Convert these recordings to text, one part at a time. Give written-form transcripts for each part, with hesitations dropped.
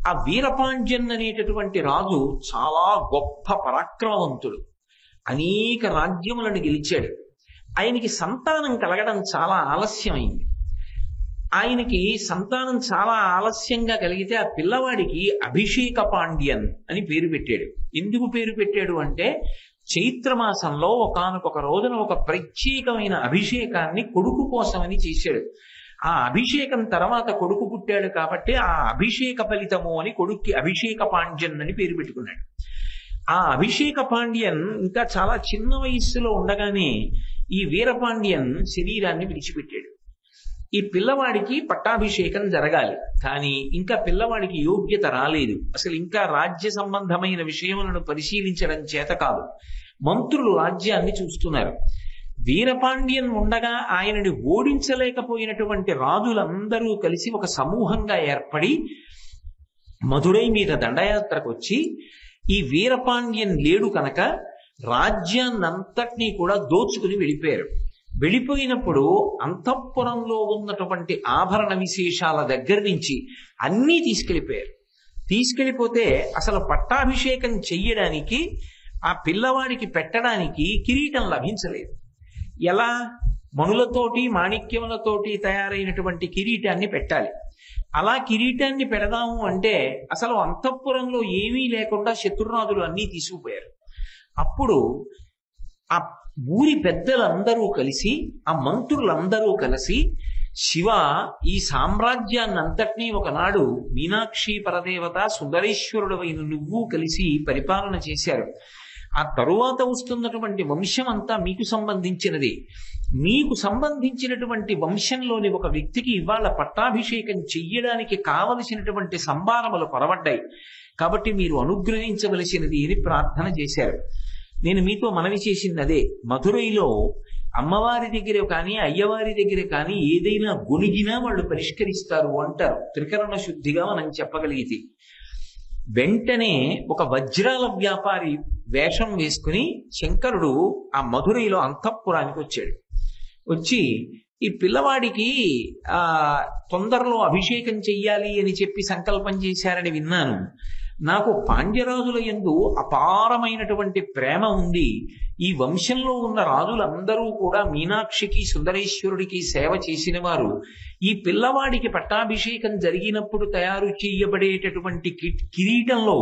ఆ వీరపాండ్యన్ అనేటటువంటి రాజు చాలా గొప్ప పరాక్రమవంతుడు. అనేక రాజ్యములను గెలిచాడు. ఆయనకి సంతానం కలగడం చాలా ఆలస్యమైంది. ఆయనకి సంతానం చాలా ఆలస్యంగా కలిగితే ఆ పిల్లవాడికి అభిషేక పాండ్యన్ అని పేరు పెట్టాడు. ఎందుకు పేరు పెట్టాడు అంటే, చైత్రమాసంలో ఒకానొక రోజున ఒక ప్రత్యేకమైన అభిషేకాన్ని కొడుకు కోసమని చేశాడు. ఆ అభిషేకం తర్వాత కొడుకు పుట్టాడు కాబట్టి ఆ అభిషేక ఫలితము అని కొడుక్కి అభిషేక పాండ్యన్ అని పేరు పెట్టుకున్నాడు. ఆ అభిషేక పాండ్యన్ ఇంకా చాలా చిన్న వయస్సులో ఉండగానే ఈ వీరపాండ్యన్ శరీరాన్ని విడిచిపెట్టాడు. ఈ పిల్లవాడికి పట్టాభిషేకం జరగాలి, కానీ ఇంకా పిల్లవాడికి యోగ్యత రాలేదు. అసలు ఇంకా రాజ్య సంబంధమైన విషయములను పరిశీలించడం చేత కాదు. మంత్రులు రాజ్యాన్ని చూస్తున్నారు. వీరపాండ్యన్ ఉండగా ఆయనని ఓడించలేకపోయినటువంటి రాజులందరూ కలిసి ఒక సమూహంగా ఏర్పడి మధురై మీద దండయాత్రకు వచ్చి, ఈ వీరపాండ్యన్ లేడు కనుక రాజ్యాన్నంతటినీ కూడా దోచుకుని వెళ్ళిపోయారు. వెళ్ళిపోయినప్పుడు అంతఃపురంలో ఉన్నటువంటి ఆభరణ విశేషాల దగ్గర నుంచి అన్నీ తీసుకెళ్ళిపోయారు. తీసుకెళ్ళిపోతే అసలు పట్టాభిషేకం చెయ్యడానికి, ఆ పిల్లవాడికి పెట్టడానికి కిరీటం లభించలేదు. ఎలా? మణులతోటి మాణిక్యములతోటి తయారైనటువంటి కిరీటాన్ని పెట్టాలి. అలా కిరీటాన్ని పెడదాము అంటే అసలు అంతఃపురంలో ఏమీ లేకుండా శత్రురాజులు అన్నీ తీసుకుపోయారు. అప్పుడు ఆ ఊరి పెద్దలందరూ కలిసి, ఆ మంత్రులందరూ కలిసి, శివ, ఈ సామ్రాజ్యాన్ని అంతటినీ ఒకనాడు మీనాక్షి పరదేవత సుందరేశ్వరుడు అయిన నువ్వు కలిసి పరిపాలన చేశారు. ఆ తరువాత వస్తున్నటువంటి వంశం అంతా మీకు సంబంధించినది. మీకు సంబంధించినటువంటి వంశంలోని ఒక వ్యక్తికి ఇవాళ పట్టాభిషేకం చెయ్యడానికి కావలసినటువంటి సంభారములు కొరవడ్డాయి. కాబట్టి మీరు అనుగ్రహించవలసినది అని ప్రార్థన చేశారు. నేను మీతో మనవి చేసింది అదే. మధురైలో అమ్మవారి దగ్గర కానీ అయ్యవారి దగ్గర కానీ ఏదైనా గొణిగినా వాళ్ళు పరిష్కరిస్తారు అంటారు. త్రికరణ శుద్ధిగా మనం చెప్పగలిగితే వెంటనే ఒక వజ్రాల వ్యాపారి వేషం వేసుకుని శంకరుడు ఆ మధురైలో అంతఃపురానికి వచ్చాడు. వచ్చి ఈ పిల్లవాడికి తొందరలో అభిషేకం చెయ్యాలి అని చెప్పి సంకల్పం చేశారని విన్నాను. నాకు పాండ్యరాజుల యందు అపారమైనటువంటి ప్రేమ ఉంది. ఈ వంశంలో ఉన్న రాజులందరూ కూడా మీనాక్షికి సుందరేశ్వరుడికి సేవ చేసిన వారు. ఈ పిల్లవాడికి పట్టాభిషేకం జరిగినప్పుడు తయారు చేయబడేటటువంటి కిరీటంలో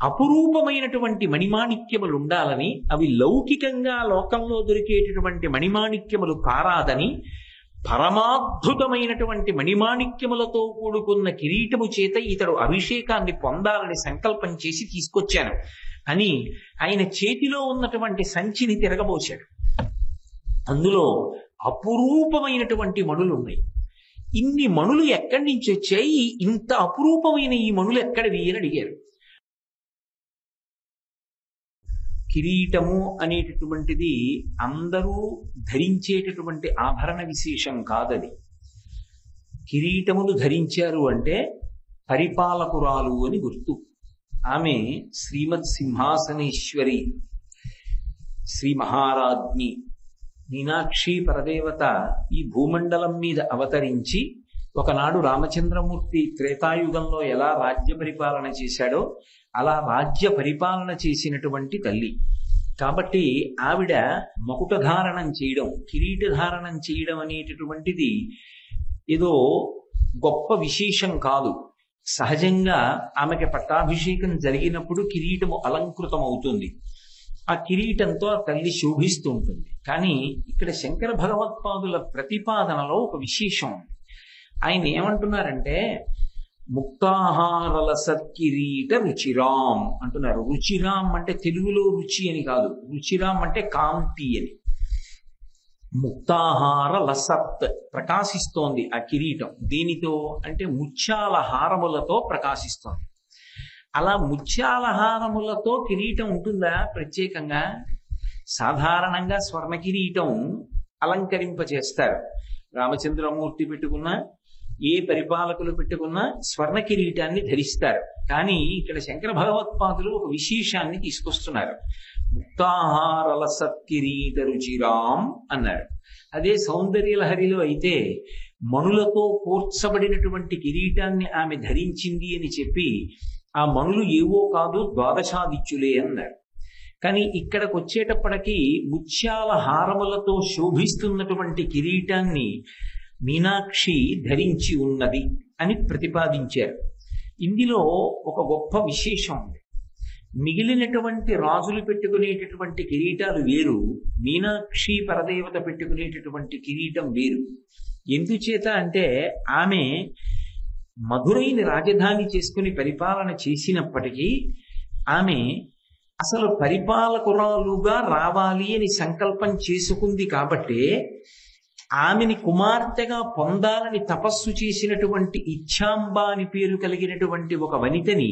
అపురూపమైనటువంటి మణిమాణిక్యములు ఉండాలని, అవి లౌకికంగా లోకంలో దొరికేటటువంటి మణిమాణిక్యములు కారాదని, పరమాద్భుతమైనటువంటి మణిమాణిక్యములతో కూడుకున్న కిరీటము చేత ఇతడు అభిషేకాన్ని పొందాలని సంకల్పం చేసి తీసుకొచ్చాను అని ఆయన చేతిలో ఉన్నటువంటి సంచిని తిరగబోశాడు. అందులో అపురూపమైనటువంటి మణులు ఉన్నాయి. ఇన్ని మణులు ఎక్కడి నుంచి వచ్చాయి? ఇంత అపురూపమైన ఈ మణులు ఎక్కడివి అని అడిగారు. కిరీటము అనేటటువంటిది అందరూ ధరించేటటువంటి ఆభరణ విశేషం కాదది. కిరీటములు ధరించారు అంటే పరిపాలకురాలు అని గుర్తు. ఆమె శ్రీమద్ సింహాసనేశ్వరి, శ్రీ మహారాజ్ఞి మీనాక్షి పరదేవత ఈ భూమండలం మీద అవతరించి ఒకనాడు రామచంద్రమూర్తి త్రేతాయుగంలో ఎలా రాజ్య పరిపాలన చేశాడో అలా రాజ్య పరిపాలన చేసినటువంటి తల్లి. కాబట్టి ఆవిడ మకుట ధారణం చేయడం, కిరీట ధారణం చేయడం అనేటటువంటిది ఏదో గొప్ప విశేషం కాదు. సహజంగా ఆమెకి పట్టాభిషేకం జరిగినప్పుడు కిరీటము అలంకృతం అవుతుంది. ఆ కిరీటంతో ఆ తల్లి శోభిస్తూ ఉంటుంది. కానీ ఇక్కడ శంకర భగవత్పాదుల ప్రతిపాదనలో ఒక విశేషం. ఆయన ఏమంటున్నారంటే, ముక్తాహారల సత్కిరీట రుచిరాం అంటున్నారు. రుచిరాం అంటే తెలుగులో రుచి అని కాదు, రుచిరాం అంటే కాంతి అని. ముక్తాహార లసత్, ప్రకాశిస్తోంది ఆ కిరీటం. దీనితో అంటే ముత్యాల హారములతో ప్రకాశిస్తోంది. అలా ముత్యాల హారములతో కిరీటం ఉంటుందా ప్రత్యేకంగా? సాధారణంగా స్వర్ణ కిరీటం అలంకరింపచేస్తారు. రామచంద్రమూర్తి పెట్టుకున్న, ఏ పరిపాలకులు పెట్టుకున్నా స్వర్ణ కిరీటాన్ని ధరిస్తారు. కానీ ఇక్కడ శంకర భగవత్పాదులు ఒక విశేషాన్ని తీసుకొస్తున్నారు. ముక్తాహారల సత్కిరీట రుచిరాం అన్నారు. అదే సౌందర్య లహరిలో అయితే మణులతో కూర్చబడినటువంటి కిరీటాన్ని ఆమె ధరించింది అని చెప్పి ఆ మణులు ఏవో కాదు ద్వాదశాదిత్యులే అన్నారు. కానీ ఇక్కడికి వచ్చేటప్పటికీ ముత్యాల హారములతో శోభిస్తున్నటువంటి కిరీటాన్ని మీనాక్షి ధరించి ఉన్నది అని ప్రతిపాదించారు. ఇందులో ఒక గొప్ప విశేషం ఉంది. మిగిలినటువంటి రాజులు పెట్టుకునేటటువంటి కిరీటాలు వేరు, మీనాక్షి పరదేవత పెట్టుకునేటటువంటి కిరీటం వేరు. ఎందుచేత అంటే ఆమె మధురైని రాజధాని చేసుకుని పరిపాలన చేసినప్పటికీ ఆమె అసలు పరిపాలకురాలుగా రావాలి అని సంకల్పం చేసుకుంది కాబట్టి ఆమెని కుమార్తెగా పొందాలని తపస్సు చేసినటువంటి ఇచ్ఛాంబ అని పేరు కలిగినటువంటి ఒక వనితని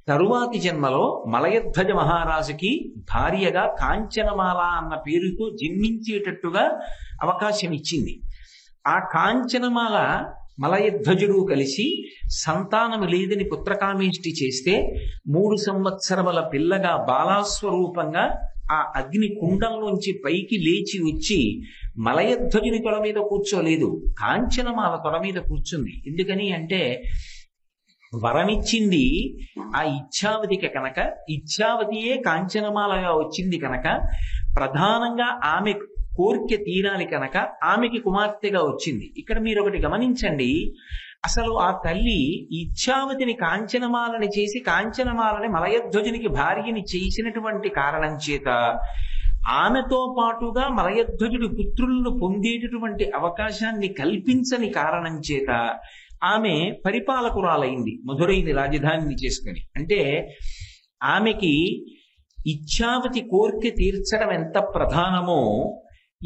తరువాతి జన్మలో మలయధ్వజ మహారాజుకి భార్యగా కాంచనమాల అన్న పేరుతో జన్మించేటట్టుగా అవకాశం ఇచ్చింది. ఆ కాంచనమాల మలయధ్వజుడు కలిసి సంతానము లేదని పుత్రకామేష్టి చేస్తే 3 సంవత్సరముల పిల్లగా బాలాస్వరూపంగా ఆ అగ్ని కుండంలోంచి పైకి లేచి వచ్చి మలయధ్వజుని తొడ మీద కూర్చోలేదు, కాంచనమాల తొడ మీద కూర్చుంది. ఎందుకని అంటే వరమిచ్చింది ఆ ఇచ్ఛావతికి కనుక, ఇచ్ఛావతియే కాంచనమాలగా వచ్చింది కనుక, ప్రధానంగా ఆమె కోరిక తీరాలి కనుక ఆమెకి కుమార్తెగా వచ్చింది. ఇక్కడ మీరు ఒకటి గమనించండి, అసలు ఆ తల్లి ఇచ్ఛావతిని కాంచనమాలని చేసి కాంచనమాలని మలయధ్వజునికి భార్యని చేసినటువంటి కారణం చేత ఆమెతో పాటుగా మలయధ్వజుడు పుత్రులను పొందేటటువంటి అవకాశాన్ని కల్పించని కారణం చేత ఆమె పరిపాలకురాలైంది మధురైని రాజధానిని చేసుకుని. అంటే ఆమెకి ఇచ్ఛావతి కోరిక తీర్చడం ఎంత ప్రధానమో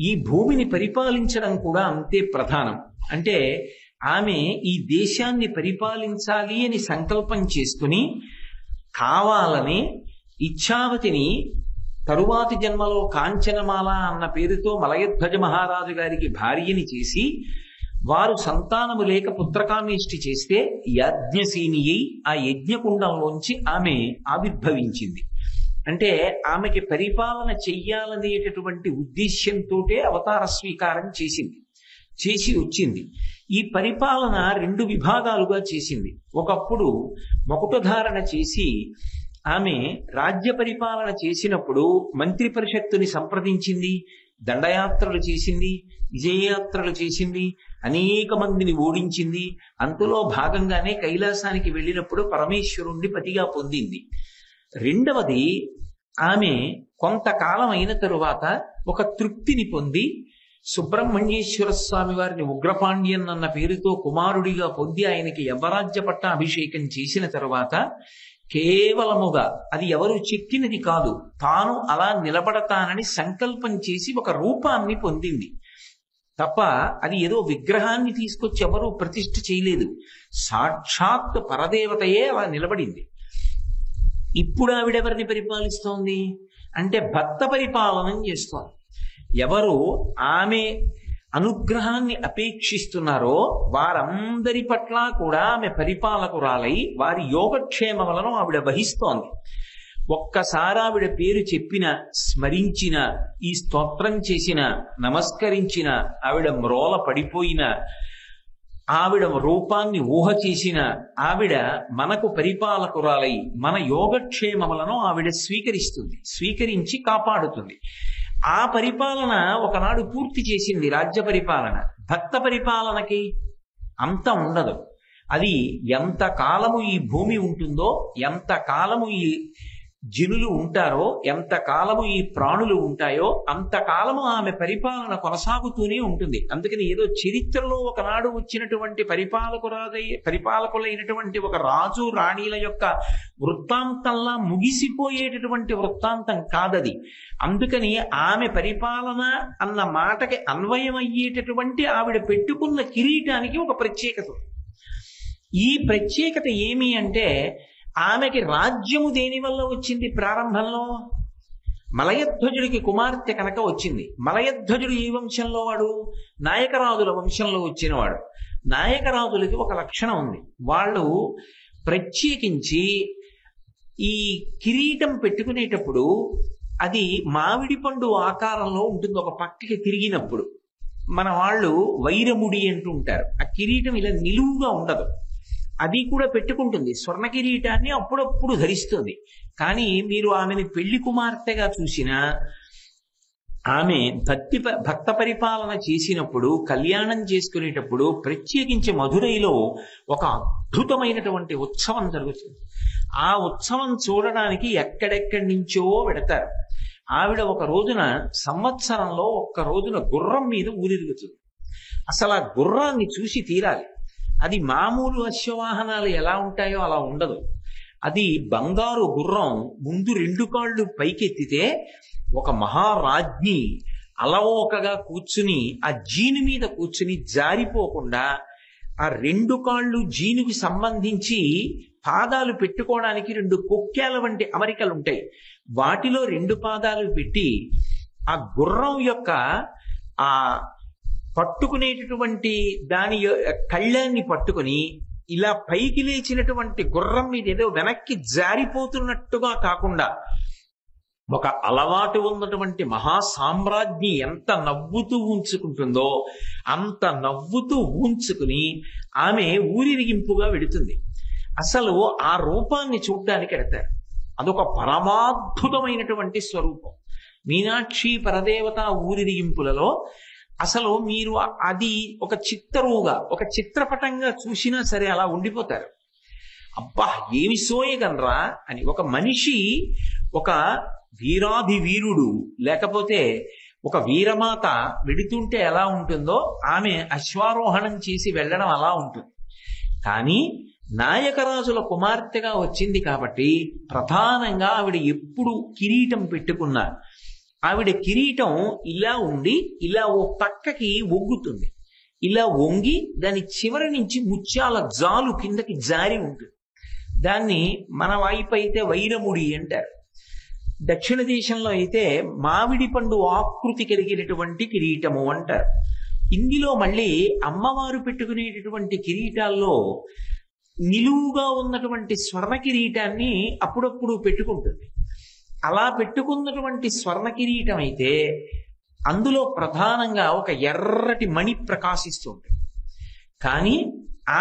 ఈ భూమిని పరిపాలించడం కూడా అంతే ప్రధానం. అంటే ఆమె ఈ దేశాన్ని పరిపాలించాలి అని సంకల్పం చేసుకుని కావాలని ఇచ్ఛావతిని తరువాతి జన్మలో కాంచనమాల అన్న పేరుతో మలయధ్వజ మహారాజు గారికి భార్యని చేసి వారు సంతానము లేక పుత్రకామేష్టి చేస్తే యాజ్ఞసేనియై ఆ యజ్ఞకుండంలోంచి ఆమె ఆవిర్భవించింది. అంటే ఆమెకి పరిపాలన చెయ్యాలనేటటువంటి ఉద్దేశ్యంతోటే అవతార స్వీకారం చేసి వచ్చింది. ఈ పరిపాలన 2 విభాగాలుగా చేసింది. ఒకప్పుడు మకుటధారణ చేసి ఆమె రాజ్య పరిపాలన చేసినప్పుడు మంత్రి పరిషత్తుని సంప్రదించింది, దండయాత్రలు చేసింది, విజయయాత్రలు చేసింది, అనేక మందిని ఓడించింది. అందులో భాగంగానే కైలాసానికి వెళ్ళినప్పుడు పరమేశ్వరుణ్ణి పతిగా పొందింది. రెండవది, ఆమె కొంతకాలం అయిన తరువాత ఒక తృప్తిని పొంది సుబ్రహ్మణ్యేశ్వర స్వామి వారిని ఉగ్రపాండ్యన్ అన్న పేరుతో కుమారుడిగా పొంది ఆయనకి యవ్వరాజ్య పట్టాభిషేకం చేసిన తరువాత కేవలముగా అది ఎవరు చెప్పినది కాదు, తాను అలా నిలబడతానని సంకల్పం చేసి ఒక రూపాన్ని పొందింది తప్ప అది ఏదో విగ్రహాన్ని తీసుకొచ్చి ఎవరూ ప్రతిష్ఠ చేయలేదు. సాక్షాత్ పరదేవతయే అలా నిలబడింది. ఇప్పుడు ఆవిడెవరిని పరిపాలిస్తోంది అంటే భర్త పరిపాలనం చేస్తోంది. ఎవరు ఆమె అనుగ్రహాన్ని అపేక్షిస్తున్నారో వారందరి పట్ల కూడా ఆమె పరిపాలకురాలై వారి యోగక్షేమములను ఆవిడ వహిస్తోంది. ఒక్కసారి ఆవిడ పేరు చెప్పిన, స్మరించిన, ఈ స్తోత్రం చేసిన, నమస్కరించిన, ఆవిడ మ్రోల పడిపోయిన, ఆవిడ రూపాన్ని ఊహ చేసిన ఆవిడ మనకు పరిపాలకురాలై మన యోగక్షేమములను ఆవిడ స్వీకరించి కాపాడుతుంది. ఆ పరిపాలన ఒకనాడు పూర్తి చేసింది. రాజ్య పరిపాలన. భక్త పరిపాలనకి అంత ఉండదు. అది ఎంత కాలము ఈ భూమి ఉంటుందో, ఎంత కాలము ఈ జనులు ఉంటారో, ఎంత కాలము ఈ ప్రాణులు ఉంటాయో అంతకాలము ఆమె పరిపాలన కొనసాగుతూనే ఉంటుంది. అందుకని ఏదో చరిత్రలో ఒకనాడు వచ్చినటువంటి పరిపాలకులైనటువంటి ఒక రాజు రాణిల యొక్క వృత్తాంతంలా ముగిసిపోయేటటువంటి వృత్తాంతం కాదది. అందుకని ఆమె పరిపాలన అన్న మాటకి అన్వయమయ్యేటటువంటి ఆవిడ పెట్టుకున్న కిరీటానికి ఒక ప్రత్యేకత. ఈ ప్రత్యేకత ఏమి అంటే ఆమెకి రాజ్యము దేని వల్ల వచ్చింది? ప్రారంభంలో మలయధ్వజుడికి కుమార్తె కనుక వచ్చింది. మలయధ్వజుడు ఏ వంశంలో వాడు? నాయకరాజుల వంశంలో వచ్చినవాడు. నాయకరాజులకి ఒక లక్షణం ఉంది. వాళ్ళు ప్రత్యేకించి ఈ కిరీటం పెట్టుకునేటప్పుడు అది మామిడి పండు ఆకారంలో ఉంటుంది ఒక పక్కకి తిరిగినప్పుడు. మన వాళ్ళు వైరముడి అంటూ ఉంటారు. ఆ కిరీటం ఇలా నిలువుగా ఉండదు, అది కూడా పెట్టుకుంటుంది. స్వర్ణ కిరీటాన్ని అప్పుడప్పుడు ధరిస్తుంది. కానీ మీరు ఆమెని పెళ్లి కుమార్తెగా చూసినా, ఆమె భక్త పరిపాలన చేసినప్పుడు, కళ్యాణం చేసుకునేటప్పుడు, ప్రత్యేకించి మధురైలో ఒక అద్భుతమైనటువంటి ఉత్సవం జరుగుతుంది. ఆ ఉత్సవం చూడడానికి ఎక్కడెక్కడి నుంచో పెడతారు. ఆవిడ ఒక రోజున, సంవత్సరంలో ఒక్క రోజున గుర్రం మీద ఊరిరుగుతుంది. అసలు ఆ గుర్రాన్ని చూసి తీరాలి. అది మామూలు అశ్వవాహనాలు ఎలా ఉంటాయో అలా ఉండదు. అది బంగారు గుర్రం. ముందు 2 కాళ్ళు పైకెత్తితే ఒక మహారాజ్ఞి అలవోకగా కూర్చుని, ఆ జీను మీద కూర్చుని జారిపోకుండా, ఆ 2 కాళ్ళు జీనుకి సంబంధించి పాదాలు పెట్టుకోవడానికి 2 కొక్కేల వంటి అమరికలు ఉంటాయి. వాటిలో 2 పాదాలు పెట్టి ఆ గుర్రం యొక్క ఆ పట్టుకునేటటువంటి దాని కళ్ళాన్ని పట్టుకుని ఇలా పైకి లేచినటువంటి గుర్రం మీద ఏదో వెనక్కి జారిపోతున్నట్టుగా కాకుండా, ఒక అలవాటు ఉన్నటువంటి మహాసామ్రాజ్ఞి ఎంత నవ్వుతూ ఉంచుకుంటుందో అంత నవ్వుతూ ఉంచుకుని ఆమె ఊరిరిగింపుగా వెడుతుంది. అసలు ఆ రూపాన్ని చూడ్డానికి ఎడతారు. అదొక పరమాద్భుతమైనటువంటి స్వరూపం. మీనాక్షి పరదేవత ఊరిరిగింపులలో అసలు మీరు అది ఒక చిత్తరువుగా, ఒక చిత్రపటంగా చూసినా సరే అలా ఉండిపోతారు. అబ్బా ఏమి సోయగలరా అని. ఒక మనిషి, ఒక వీరాధి వీరుడు, లేకపోతే ఒక వీరమాత వెడుతుంటే ఎలా ఉంటుందో, ఆమె అశ్వారోహణం చేసి వెళ్ళడం అలా ఉంటుంది. కానీ నాయకరాజుల కుమార్తెగా వచ్చింది కాబట్టి ప్రధానంగా ఆవిడ ఎప్పుడు కిరీటం పెట్టుకున్నా, ఆవిడ కిరీటం ఇలా ఉండి ఇలా ఓ పక్కకి వంగుతుంది. ఇలా వంగి దాని చివరి నుంచి ముత్యాల జాలు కిందకి జారి ఉంటుంది. దాన్ని మన వైపు అయితే వైరముడి అంటారు. దక్షిణ దేశంలో అయితే మామిడి పండు ఆకృతి కలిగినటువంటి కిరీటము అంటారు. ఇందులో మళ్ళీ అమ్మవారు పెట్టుకునేటటువంటి కిరీటాల్లో నిలువుగా ఉన్నటువంటి స్వర్ణ కిరీటాన్ని అప్పుడప్పుడు పెట్టుకుంటుంది. అలా పెట్టుకున్నటువంటి స్వర్ణ కిరీటం అయితే అందులో ప్రధానంగా ఒక ఎర్రటి మణి ప్రకాశిస్తుంది. కానీ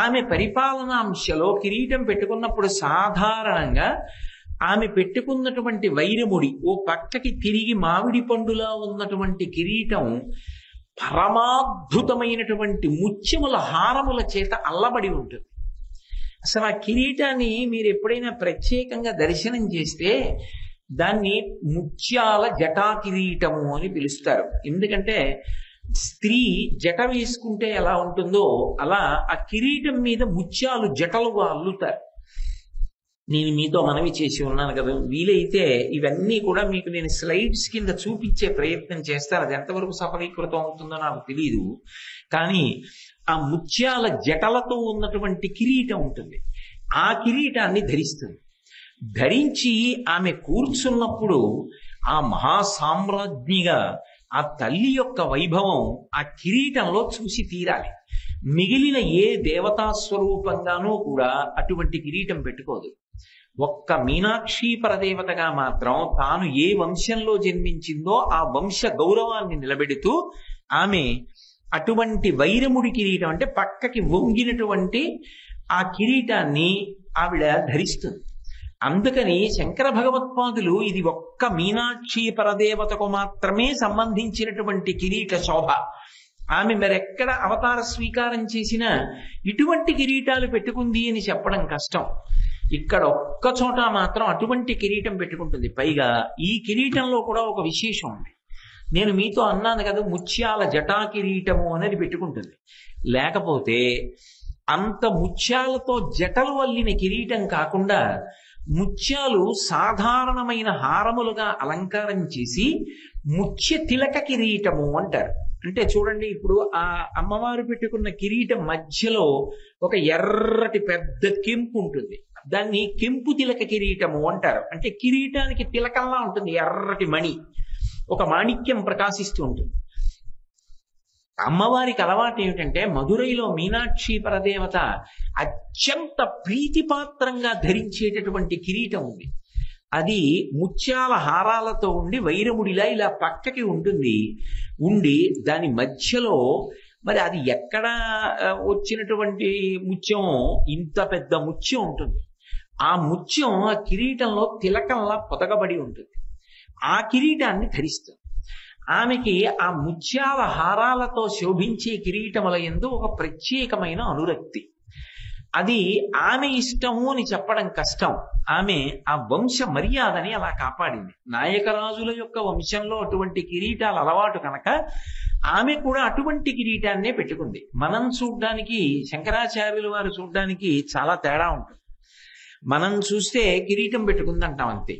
ఆమె పరిపాలనాంశలో కిరీటం పెట్టుకున్నప్పుడు సాధారణంగా ఆమె పెట్టుకున్నటువంటి వైరముడి ఓ పక్కకి తిరిగి మామిడి పండులా ఉన్నటువంటి కిరీటం పరమాద్భుతమైనటువంటి ముత్యముల హారముల చేత అల్లబడి ఉంటుంది. అసలు ఆ కిరీటాన్ని మీరు ఎప్పుడైనా ప్రత్యేకంగా దర్శనం చేస్తే దాన్ని ముత్యాల జటా కిరీటము అని పిలుస్తారు. ఎందుకంటే స్త్రీ జట వేసుకుంటే ఎలా ఉంటుందో అలా ఆ కిరీటం మీద ముత్యాలు జటలుగా అల్లుతారు. నేను మీతో మనవి చేసి ఉన్నాను కదా, వీలైతే ఇవన్నీ కూడా మీకు నేను స్లైడ్స్ కింద చూపించే ప్రయత్నం చేస్తాను. అది ఎంతవరకు సఫలీకృతం అవుతుందో నాకు తెలియదు. కానీ ఆ ముత్యాల జటలతో ఉన్నటువంటి కిరీటం ఉంటుంది. ఆ కిరీటాన్ని ధరిస్తుంది. ధరించి ఆమె కూర్చున్నప్పుడు ఆ మహాసామ్రాజ్ఞిగా ఆ తల్లి యొక్క వైభవం ఆ కిరీటంలో చూసి తీరాలి. మిగిలిన ఏ దేవతా స్వరూపంగానూ కూడా అటువంటి కిరీటం పెట్టుకోదు. ఒక్క మీనాక్షి పరదేవతగా మాత్రం తాను ఏ వంశంలో జన్మించిందో ఆ వంశ గౌరవాన్ని నిలబెడుతూ ఆమె అటువంటి వైరముడి కిరీటం, అంటే పక్కకి వంగినటువంటి ఆ కిరీటాన్ని ఆవిడ ధరిస్తుంది. అందుకని శంకర భగవత్పాదులు ఇది ఒక్క మీనాక్షి పరదేవతకు మాత్రమే సంబంధించినటువంటి కిరీట శోభ. ఆమె మరెక్కడ అవతార స్వీకారం చేసినా ఇటువంటి కిరీటాలు పెట్టుకుంది అని చెప్పడం కష్టం. ఇక్కడ ఒక్క చోట మాత్రం అటువంటి కిరీటం పెట్టుకుంటుంది. పైగా ఈ కిరీటంలో కూడా ఒక విశేషం ఉంది. నేను మీతో అన్నాను కదా, ముత్యాల జటా కిరీటము అనేది పెట్టుకుంటుంది. లేకపోతే అంత ముత్యాలతో జటలు వల్లిన కిరీటం కాకుండా ముత్యాలు సాధారణమైన హారములుగా అలంకారం చేసి ముత్య తిలక కిరీటము అంటారు. అంటే చూడండి, ఇప్పుడు ఆ అమ్మవారు పెట్టుకున్న కిరీటం మధ్యలో ఒక ఎర్రటి పెద్ద కెంపు ఉంటుంది. దాన్ని కెంపు తిలక కిరీటము అంటారు. అంటే కిరీటానికి తిలకంలా ఉంటుంది, ఎర్రటి మణి, ఒక మాణిక్యం ప్రకాశిస్తూ ఉంటుంది. అమ్మవారికి అలవాటు ఏమిటంటే మధురైలో మీనాక్షి పరదేవత అత్యంత ప్రీతిపాత్రంగా ధరించేటటువంటి కిరీటం ఉంది. అది ముత్యాల హారాలతో ఉండి వైరముడిలా ఇలా పక్కకి ఉండి దాని మధ్యలో మరి అది ఎక్కడ వచ్చినటువంటి ముత్యమో ఇంత పెద్ద ముత్యం ఉంటుంది. ఆ ముత్యం ఆ కిరీటంలో తిలకంలా పొదగబడి ఉంటుంది. ఆ కిరీటాన్ని ధరిస్తుంది. ఆమెకి ఆ ముత్యాల హారాలతో శోభించే కిరీటముల యందు ఒక ప్రత్యేకమైన అనురక్తి. అది ఆమె ఇష్టము అని చెప్పడం కష్టం. ఆమె ఆ వంశ మర్యాదని అలా కాపాడింది. నాయకరాజుల యొక్క వంశంలో అటువంటి కిరీటాలు అలవాటు కనుక ఆమె కూడా అటువంటి కిరీటాన్నే పెట్టుకుంది. మనం చూడ్డానికి, శంకరాచార్యుల వారు చూడ్డానికి చాలా తేడా ఉంటుంది. మనం చూస్తే కిరీటం పెట్టుకుంది అంటాం, అంతే,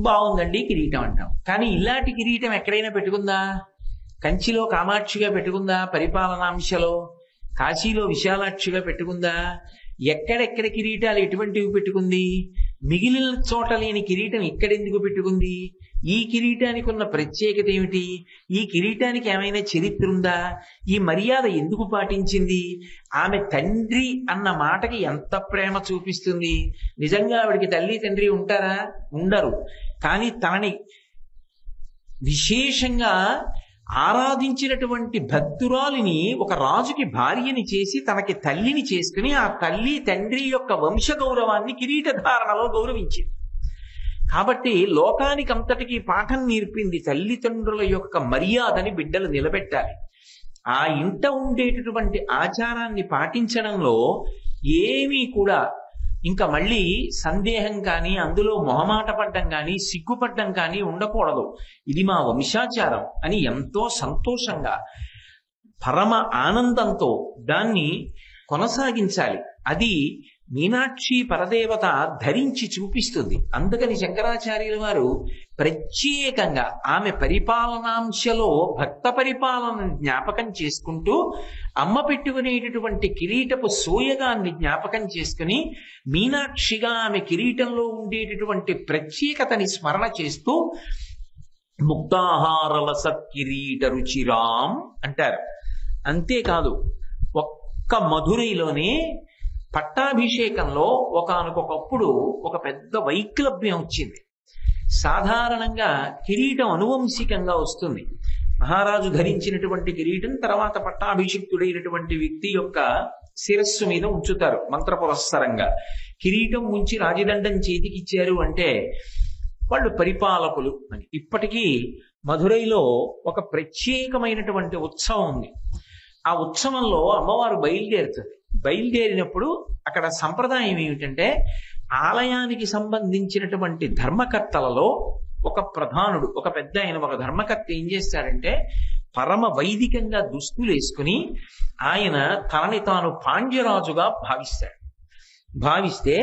బాగుందండి కిరీటం అంటాం. కానీ ఇలాంటి కిరీటం ఎక్కడైనా పెట్టుకుందా? కంచిలో కామాక్షిగా పెట్టుకుందా? పరిపాలనాంశలో కాశీలో విశాలాక్షిగా పెట్టుకుందా? ఎక్కడెక్కడ కిరీటాలు ఎటువంటివి పెట్టుకుంది? మిగిలిన చోట లేని కిరీటం ఇక్కడెందుకు పెట్టుకుంది? ఈ కిరీటానికి ఉన్న ప్రత్యేకత ఏమిటి? ఈ కిరీటానికి ఏమైనా చరిత్ర ఉందా? ఈ మర్యాద ఎందుకు పాటించింది? ఆమె తండ్రి అన్న మాటకి ఎంత ప్రేమ చూపిస్తుంది. నిజంగా ఆవిడికి తల్లి తండ్రి ఉంటారా? ఉండరు. కానీ తనని విశేషంగా ఆరాధించినటువంటి భక్తురాలిని ఒక రాజుకి భార్యని చేసి తనకి తల్లిని చేసుకుని ఆ తల్లి తండ్రి యొక్క వంశ గౌరవాన్ని కిరీటధారణలో గౌరవించింది. కాబట్టి లోకానికంతటికీ పాఠం నేర్పింది. తల్లిదండ్రుల యొక్క మర్యాదని బిడ్డలు నిలబెట్టాలి. ఆ ఇంట ఉండేటటువంటి ఆచారాన్ని పాటించడంలో ఏమీ కూడా ఇంకా మళ్ళీ సందేహం కానీ, అందులో మొహమాట పడ్డం కానీ, సిగ్గుపడ్డం కానీ ఉండకూడదు. ఇది మా వంశాచారం అని ఎంతో సంతోషంగా, పరమ ఆనందంతో దాన్ని కొనసాగించాలి. అది మీనాక్షి పరదేవత ధరించి చూపిస్తుంది. అందుకని శంకరాచార్యుల వారు ప్రత్యేకంగా ఆమె పరిపాలనాంశలో భక్త పరిపాలనను జ్ఞాపకం చేసుకుంటూ అమ్మ పెట్టుకునేటటువంటి కిరీటపు సోయగాన్ని జ్ఞాపకం చేసుకుని మీనాక్షిగా ఆమె కిరీటంలో ఉండేటటువంటి ప్రత్యేకతని స్మరణ చేస్తూ ముక్తాహారల సత్కిరీట రుచిరాం అంటారు. అంతేకాదు, ఒక్క మధురైలోనే పట్టాభిషేకంలో ఒకానొకప్పుడు ఒక పెద్ద వైక్లభ్యం వచ్చింది. సాధారణంగా కిరీటం అనువంశికంగా వస్తుంది. మహారాజు ధరించినటువంటి కిరీటం తర్వాత పట్టాభిషిక్తుడైనటువంటి వ్యక్తి యొక్క శిరస్సు మీద ఉంచుతారు మంత్రపురస్సరంగా. కిరీటం ఉంచి రాజదండం చేతికిచ్చారు అంటే వాళ్ళు పరిపాలకులు అని. ఇప్పటికీ మధురైలో ఒక ప్రత్యేకమైనటువంటి ఉత్సవం ఉంది. ఆ ఉత్సవంలో అమ్మవారు బయలుదేరుతుంది. బయలుదేరినప్పుడు అక్కడ సంప్రదాయం ఏమిటంటే, ఆలయానికి సంబంధించినటువంటి ధర్మకర్తలలో ఒక ప్రధానుడు, ఒక పెద్ద ఆయన, ఒక ధర్మకర్త ఏం చేస్తాడంటే, పరమ వైదికంగా దుస్తులు వేసుకుని ఆయన తనని తాను పాండ్యరాజుగా భావిస్తే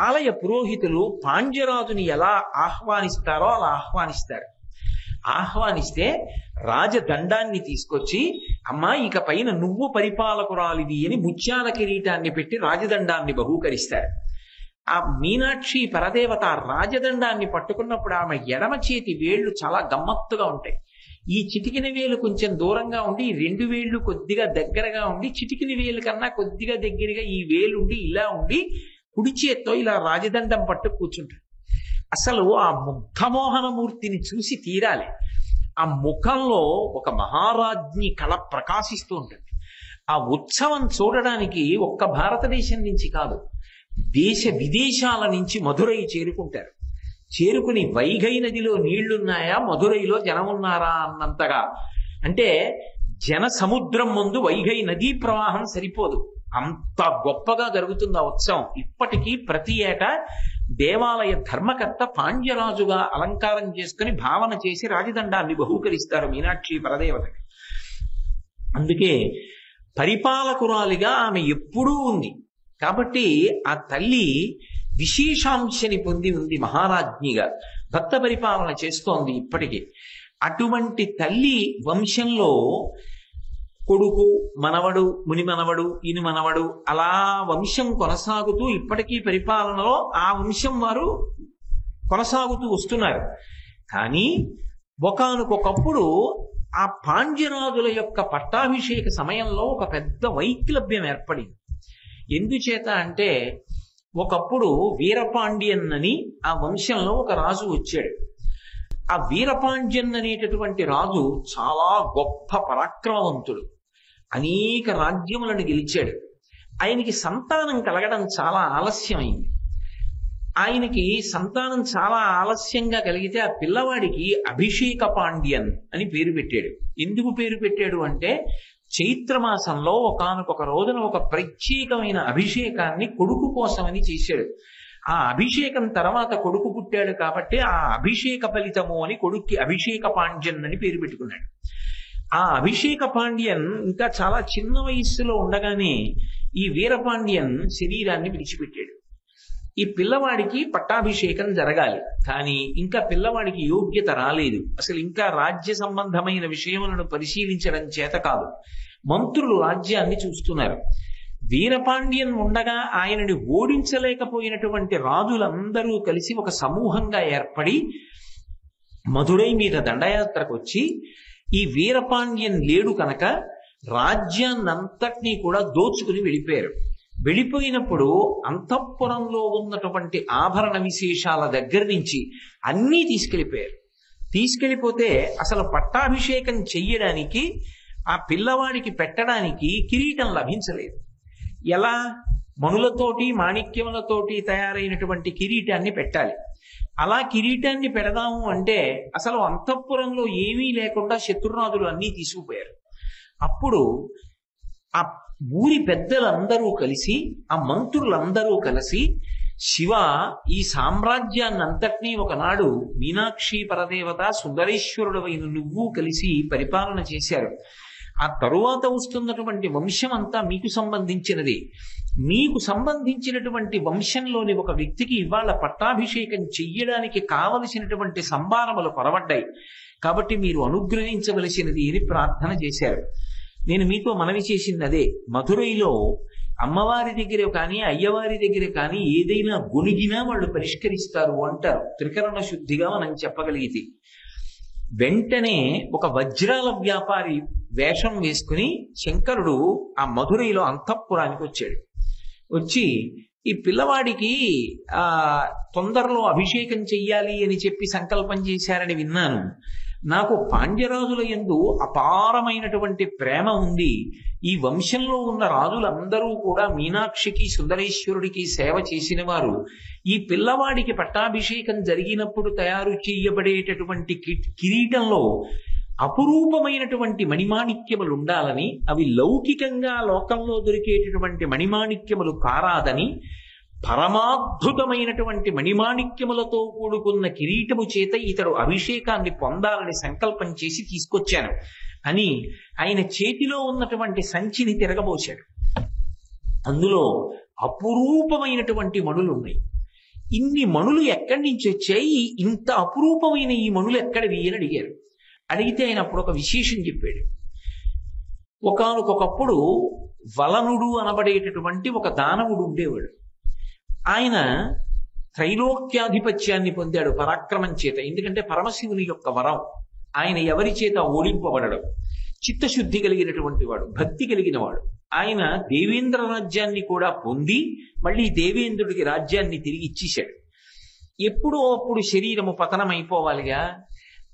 ఆలయ పురోహితులు పాండ్యరాజుని ఎలా ఆహ్వానిస్తారో అలా ఆహ్వానిస్తే రాజదండాన్ని తీసుకొచ్చి, అమ్మా ఇక పైన నువ్వు పరిపాలకురాలివి అని ముత్యాల కిరీటాన్ని పెట్టి రాజదండాన్ని బహూకరిస్తారు. ఆ మీనాక్షి పరదేవత రాజదండాన్ని పట్టుకున్నప్పుడు ఆమె ఎడమ చేతి వేళ్లు చాలా గమ్మత్తుగా ఉంటాయి. ఈ చిటికిన వేలు కొంచెం దూరంగా ఉండి, ఈ రెండు వేళ్లు కొద్దిగా దగ్గరగా ఉండి, చిటికిన వేలు కన్నా కొద్దిగా దగ్గరగా ఈ వేలుండి ఇలా ఉండి కుడి చేత్తో ఇలా రాజదండం పట్టు కూర్చుంటాడు. అసలు ఆ ముగ్ధమోహనమూర్తిని చూసి తీరాలి. ఆ ముఖంలో ఒక మహారాజ్ఞి కళ ప్రకాశిస్తూ ఉంటుంది. ఆ ఉత్సవం చూడడానికి ఒక్క భారతదేశం నుంచి కాదు, దేశ విదేశాల నుంచి మధురై చేరుకుంటారు. చేరుకుని వైగై నదిలో నీళ్లున్నాయా, మధురైలో జనం ఉన్నారా అన్నంతగా, అంటే జన సముద్రం ముందు వైగై నదీ ప్రవాహం సరిపోదు, అంత గొప్పగా జరుగుతుంది ఆ ఉత్సవం. ఇప్పటికీ ప్రతి ఏటా దేవాలయ ధర్మకర్త పాండ్యరాజుగా అలంకారం చేసుకుని భావన చేసి రాజదండాన్ని బహూకరిస్తారు మీనాక్షి పరదేవతకి. అందుకే పరిపాలకురాలిగా ఆమె ఎప్పుడూ ఉంది. కాబట్టి ఆ తల్లి విశేషాంశని పొంది ఉంది. మహారాజ్ఞిగా భక్త పరిపాలన చేస్తోంది ఇప్పటికీ. అటువంటి తల్లి వంశంలో కొడుకు, మనవడు, ముని మనవడు, ఈయన మనవడు, అలా వంశం కొనసాగుతూ ఇప్పటికీ పరిపాలనలో ఆ వంశం వారు కొనసాగుతూ వస్తున్నారు. కానీ ఒకానొకప్పుడు ఆ పాండ్యరాజుల యొక్క పట్టాభిషేక సమయంలో ఒక పెద్ద వైక్లభ్యం ఏర్పడింది. ఎందుచేత అంటే, ఒకప్పుడు వీరపాండ్యన్ అని ఆ వంశంలో ఒక రాజు వచ్చాడు. ఆ వీరపాండ్యన్ అనేటటువంటి రాజు చాలా గొప్ప పరాక్రమవంతుడు. అనేక రాజ్యములను గెలిచాడు. ఆయనకి సంతానం కలగడం చాలా ఆలస్యమైంది. ఆయనకి సంతానం చాలా ఆలస్యంగా కలిగితే ఆ పిల్లవాడికి అభిషేక పాండ్యన్ అని పేరు పెట్టాడు. ఎందుకు పేరు పెట్టాడు అంటే, చైత్రమాసంలో ఒకానొక రోజున ఒక ప్రత్యేకమైన అభిషేకాన్ని కొడుకు కోసమని చేశాడు. ఆ అభిషేకం తర్వాత కొడుకు పుట్టాడు కాబట్టి ఆ అభిషేక ఫలితము అని కొడుక్కి అభిషేక పాండ్యన్ అని పేరు పెట్టుకున్నాడు. ఆ అభిషేక పాండ్యన్ ఇంకా చాలా చిన్న వయస్సులో ఉండగానే ఈ వీరపాండ్యన్ శరీరాన్ని విడిచిపెట్టాడు. ఈ పిల్లవాడికి పట్టాభిషేకం జరగాలి, కానీ ఇంకా పిల్లవాడికి యోగ్యత రాలేదు. అసలు ఇంకా రాజ్య సంబంధమైన విషయములను పరిశీలించడం చేత కాదు. మంత్రులు రాజ్యాన్ని చూస్తున్నారు. వీరపాండ్యన్ ఉండగా ఆయనని ఓడించలేకపోయినటువంటి రాజులందరూ కలిసి ఒక సమూహంగా ఏర్పడి మధురై మీద దండయాత్రకు వచ్చి, ఈ వీరపాండ్యన్ లేడు కనుక రాజ్యాన్నంతటినీ కూడా దోచుకుని వెళ్ళిపోయారు. వెళ్ళిపోయినప్పుడు అంతఃపురంలో ఉన్నటువంటి ఆభరణ విశేషాల దగ్గర నుంచి అన్నీ తీసుకెళ్ళిపోయారు. తీసుకెళ్ళిపోతే అసలు పట్టాభిషేకం చెయ్యడానికి, ఆ పిల్లవాడికి పెట్టడానికి కిరీటం లభించలేదు. ఎలా? మణులతోటి మాణిక్యములతోటి తయారైనటువంటి కిరీటాన్ని పెట్టాలి. అలా కిరీటాన్ని పెడదాము అంటే అసలు అంతఃపురంలో ఏమీ లేకుండా శత్రురాజులు అన్నీ తీసుకుపోయారు. అప్పుడు ఆ ఊరి పెద్దలందరూ కలిసి, ఆ మంత్రులందరూ కలిసి, శివ, ఈ సామ్రాజ్యాన్నంతటినీ ఒకనాడు మీనాక్షి పరదేవత సుందరేశ్వరుడవైన నువ్వు కలిసి పరిపాలన చేశారు. ఆ తరువాత వస్తున్నటువంటి వంశం అంతా మీకు సంబంధించినది. మీకు సంబంధించినటువంటి వంశంలోని ఒక వ్యక్తికి ఇవాళ పట్టాభిషేకం చెయ్యడానికి కావలసినటువంటి సంభారములు కొరవడ్డాయి. కాబట్టి మీరు అనుగ్రహించవలసినది అని ప్రార్థన చేశారు. నేను మీతో మనవి చేసింది అదే. మధురైలో అమ్మవారి దగ్గర కానీ అయ్యవారి దగ్గర కానీ ఏదైనా గొనిగినా వాళ్ళు పరిష్కరిస్తారు అంటారు, త్రికరణ శుద్ధిగా మనం చెప్పగలిగితే. వెంటనే ఒక వజ్రాల వ్యాపారి వేషం వేసుకుని శంకరుడు ఆ మధురైలో అంతఃపురానికి వచ్చాడు. వచ్చి, ఈ పిల్లవాడికి తొందరలో అభిషేకం చెయ్యాలి అని చెప్పి సంకల్పం చేశారని విన్నాను. నాకు పాండ్యరాజుల యందు అపారమైనటువంటి ప్రేమ ఉంది. ఈ వంశంలో ఉన్న రాజులందరూ కూడా మీనాక్షికి సుందరేశ్వరుడికి సేవ చేసిన వారు. ఈ పిల్లవాడికి పట్టాభిషేకం జరిగినప్పుడు తయారు చేయబడేటటువంటి కిరీటంలో అపురూపమైనటువంటి మణిమాణిక్యములు ఉండాలని, అవి లౌకికంగా లోకంలో దొరికేటటువంటి మణిమాణిక్యములు కారాదని, పరమాద్భుతమైనటువంటి మణిమాణిక్యములతో కూడుకున్న కిరీటము చేత ఇతడు అభిషేకాన్ని పొందాలని సంకల్పం చేసి తీసుకొచ్చాను అని ఆయన చేతిలో ఉన్నటువంటి సంచిని తిరగబోశాడు. అందులో అపురూపమైనటువంటి మణులు ఉన్నాయి. ఇన్ని మణులు ఎక్కడి నుంచి వచ్చాయి? ఇంత అపురూపమైన ఈ మణులు ఎక్కడివి అని అడిగారు. అడిగితే ఆయన అప్పుడు ఒక విశేషం చెప్పాడు. ఒకానొకప్పుడు వలనుడు అనబడేటటువంటి ఒక దానవుడు ఉండేవాడు. ఆయన త్రైలోక్యాధిపత్యాన్ని పొందాడు పరాక్రమం చేత. ఎందుకంటే పరమశివుని యొక్క వరం. ఆయన ఎవరి చేత ఓడింపబడడం. చిత్తశుద్ధి కలిగినటువంటి వాడు, భక్తి కలిగిన వాడు. ఆయన దేవేంద్ర రాజ్యాన్ని కూడా పొంది మళ్ళీ దేవేంద్రుడికి రాజ్యాన్ని తిరిగి ఇచ్చేశాడు. ఎప్పుడో అప్పుడు శరీరము పతనమైపోవాలిగా.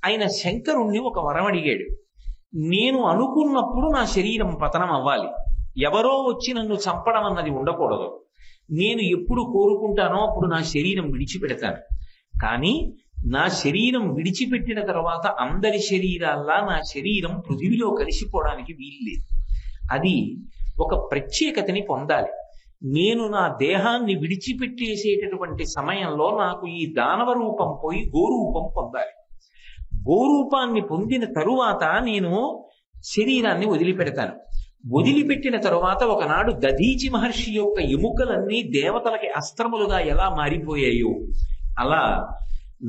ఆయన శంకరుణ్ణి ఒక వరం అడిగాడు. నేను అనుకున్నప్పుడు నా శరీరం పతనం అవ్వాలి, ఎవరో వచ్చి నన్ను చంపడం అన్నది ఉండకూడదు. నేను ఎప్పుడు కోరుకుంటానో అప్పుడు నా శరీరం విడిచిపెడతాను. కానీ నా శరీరం విడిచిపెట్టిన తర్వాత అందరి శరీరాల్లా నా శరీరం పృథివిలో కలిసిపోవడానికి వీల్లేదు. అది ఒక ప్రత్యేకతని పొందాలి. నేను నా దేహాన్ని విడిచిపెట్టేసేటటువంటి సమయంలో నాకు ఈ దానవ రూపం పోయి గోరూపం పొందాలి. గోరూపాన్ని పొందిన తరువాత నేను శరీరాన్ని వదిలిపెడతాను. వదిలిపెట్టిన తరువాత ఒకనాడు దధీచి మహర్షి యొక్క ఎముకలన్నీ దేవతలకి అస్త్రములుగా ఎలా మారిపోయాయో అలా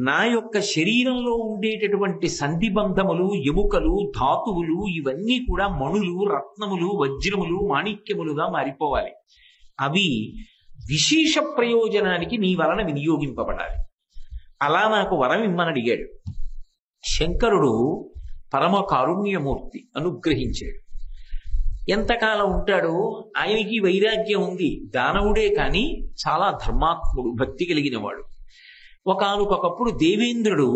నా యొక్క శరీరంలో ఉండేటటువంటి సంధిబంధములు, ఎముకలు, ధాతువులు ఇవన్నీ కూడా మణులు, రత్నములు, వజ్రములు, మాణిక్యములుగా మారిపోవాలి. అవి విశేష ప్రయోజనానికి నీ వలన వినియోగింపబడాలి. అలా నాకు వరం ఇమ్మని అడిగాడు. శంకరుడు పరమ కారుణ్యమూర్తి, అనుగ్రహించాడు. ఎంతకాలం ఉంటాడు? ఆయనకి వైరాగ్యం ఉంది, దానవుడే కానీ చాలా ధర్మాత్ముడు, భక్తి కలిగిన వాడు. ఒకానొకప్పుడు దేవేంద్రుడు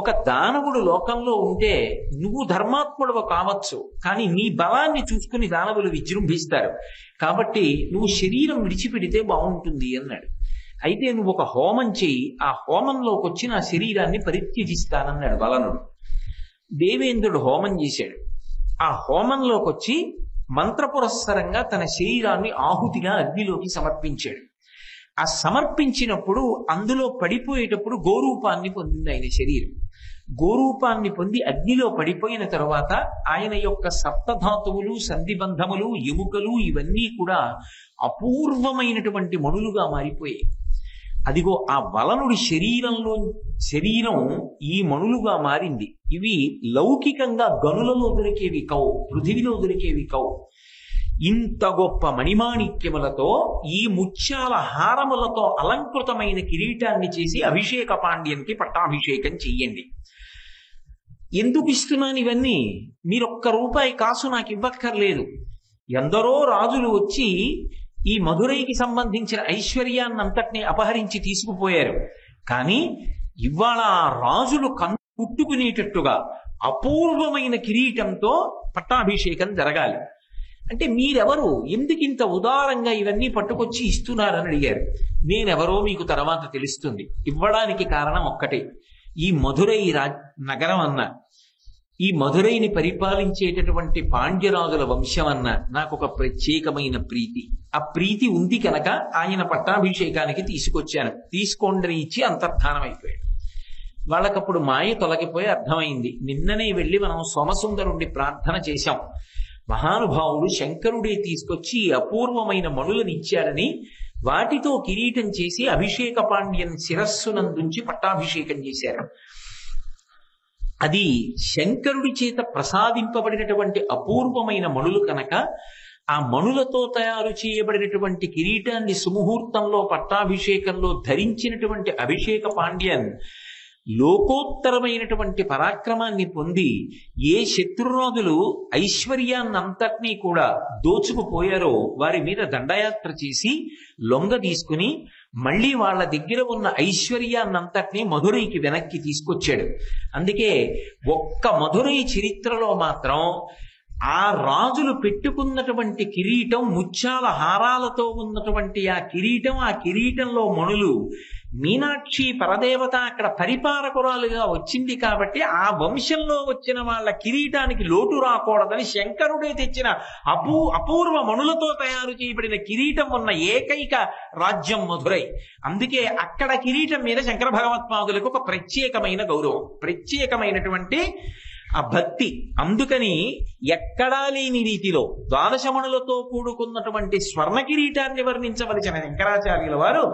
ఒక దానవుడు లోకంలో ఉంటే నువ్వు ధర్మాత్ముడు కావచ్చు, కానీ నీ బలాన్ని చూసుకుని దానవులు విజృంభిస్తారు, కాబట్టి నువ్వు శరీరం విడిచిపెడితే బాగుంటుంది అన్నాడు. అయితే నువ్వు ఒక హోమం చెయ్యి, ఆ హోమంలోకి వచ్చి నా శరీరాన్ని పరిత్యజిస్తానన్నాడు వలనుడు. దేవేంద్రుడు హోమం చేశాడు. ఆ హోమంలోకి వచ్చి మంత్రపురస్సరంగా తన శరీరాన్ని ఆహుతిగా అగ్నిలోకి సమర్పించాడు. ఆ సమర్పించినప్పుడు అందులో పడిపోయేటప్పుడు గోరూపాన్ని పొందింది ఆయన శరీరం. గోరూపాన్ని పొంది అగ్నిలో పడిపోయిన తరువాత ఆయన యొక్క సప్తధాతువులు, సంధిబంధములు, ఎముకలు ఇవన్నీ కూడా అపూర్వమైనటువంటి మణులుగా మారిపోయాయి. అదిగో ఆ వలనుడి శరీరం ఈ మణులుగా మారింది. ఇవి లౌకికంగా గనులలో దొరికేవి కవు, పృథివిలో దొరికేవి కవు. ఇంత గొప్ప మణిమాణిక్యములతో ఈ ముత్యాల హారములతో అలంకృతమైన కిరీటాన్ని చేసి అభిషేక పాండ్యానికి పట్టాభిషేకం చెయ్యండి. ఎందుకు ఇస్తున్నాను ఇవన్నీ? మీరొక్క రూపాయి కాసు నాకు ఇవ్వక్కర్లేదు. ఎందరో రాజులు వచ్చి ఈ మధురైకి సంబంధించిన ఐశ్వర్యాన్నంతటినీ అపహరించి తీసుకుపోయారు. కానీ ఇవాళ ఆ రాజులు కుట్టుకునేటట్టుగా అపూర్వమైన కిరీటంతో పట్టాభిషేకం జరగాలి. అంటే మీరెవరు, ఎందుకు ఇంత ఉదారంగా ఇవన్నీ పట్టుకొచ్చి ఇస్తున్నారని అడిగారు. నేనెవరో మీకు తర్వాత తెలుస్తుంది. ఇవ్వడానికి కారణం ఒక్కటే, ఈ మధురై నగరం అన్న, ఈ మధురైని పరిపాలించేటటువంటి పాండ్యరాజుల వంశం అన్న నాకు ఒక ప్రత్యేకమైన ప్రీతి. ఆ ప్రీతి ఉంది కనుక ఆయన పట్టాభిషేకానికి తీసుకొచ్చాను. తీసుకోండి ఇచ్చి అంతర్ధానం అయిపోయాడు. వాళ్ళకప్పుడు మాయ తొలగిపోయి అర్థమైంది. నిన్ననే వెళ్ళి మనం సోమసుందరుణ్ణి ప్రార్థన చేశాం. మహానుభావుడు శంకరుడే తీసుకొచ్చి అపూర్వమైన మణులను ఇచ్చాడని వాటితో కిరీటం చేసి అభిషేక పాండ్యం శిరస్సునందుంచి పట్టాభిషేకం చేశారు. అది శంకరుడి చేత ప్రసాదింపబడినటువంటి అపూర్వమైన మణులు కనుక ఆ మణులతో తయారు చేయబడినటువంటి కిరీటాన్ని సుముహూర్తంలో పట్టాభిషేకంలో ధరించినటువంటి అభిషేక పాండ్యన్ లోకోత్తరమైనటువంటి పరాక్రమాన్ని పొంది ఏ శత్రురాజులు ఐశ్వర్యాన్నంతటినీ కూడా దోచుకుపోయారో వారి మీద దండయాత్ర చేసి లొంగ తీసుకుని మళ్ళీ వాళ్ళ దగ్గర ఉన్న ఐశ్వర్యాన్నంతటినీ మధురైకి వెనక్కి తీసుకొచ్చాడు. అందుకే ఒక్క మధురై చరిత్రలో మాత్రం ఆ రాజులు పెట్టుకున్నటువంటి కిరీటం, ముత్యాల హారాలతో ఉన్నటువంటి ఆ కిరీటంలో మణులు, మీనాక్షి పరదేవత అక్కడ పరిపాలకురాలుగా వచ్చింది కాబట్టి ఆ వంశంలో వచ్చిన వాళ్ళ కిరీటానికి లోటు రాకూడదని శంకరుడే తెచ్చిన అపూర్వ మణులతో తయారు చేయబడిన కిరీటం ఉన్న ఏకైక రాజ్యం మధురై. అందుకే అక్కడ కిరీటం మీద శంకర భగవత్పాదులకు ఒక ప్రత్యేకమైన గౌరవం, ప్రత్యేకమైనటువంటి ఆ భక్తి. అందుకని ఎక్కడా లేని రీతిలో ద్వాదశమణులతో కూడుకున్నటువంటి స్వర్ణ కిరీటాన్ని వర్ణించవలసిన శంకరాచార్యుల వారు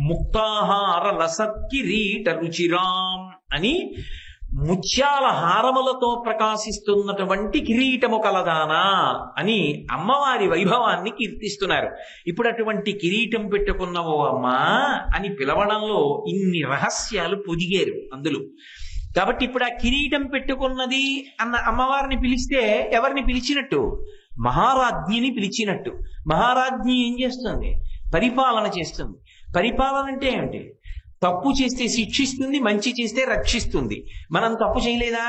ముక్తాహార రసత్కిరీట రుచిరాం అని ముత్యాల హారములతో ప్రకాశిస్తున్నటువంటి కిరీటము కలదానా అని అమ్మవారి వైభవాన్ని కీర్తిస్తున్నారు. ఇప్పుడు అటువంటి కిరీటం పెట్టుకున్నవో అమ్మా అని పిలవడంలో ఇన్ని రహస్యాలు పొదిగారు అందులో. కాబట్టి ఇప్పుడు ఆ కిరీటం పెట్టుకున్నది అన్న అమ్మవారిని పిలిస్తే ఎవరిని పిలిచినట్టు? మహారాజ్ఞిని పిలిచినట్టు. మహారాజ్ఞి ఏం చేస్తుంది? పరిపాలన చేస్తుంది. పరిపాలన అంటే ఏమిటి? తప్పు చేస్తే శిక్షిస్తుంది, మంచి చేస్తే రక్షిస్తుంది. మనం తప్పు చేయలేదా?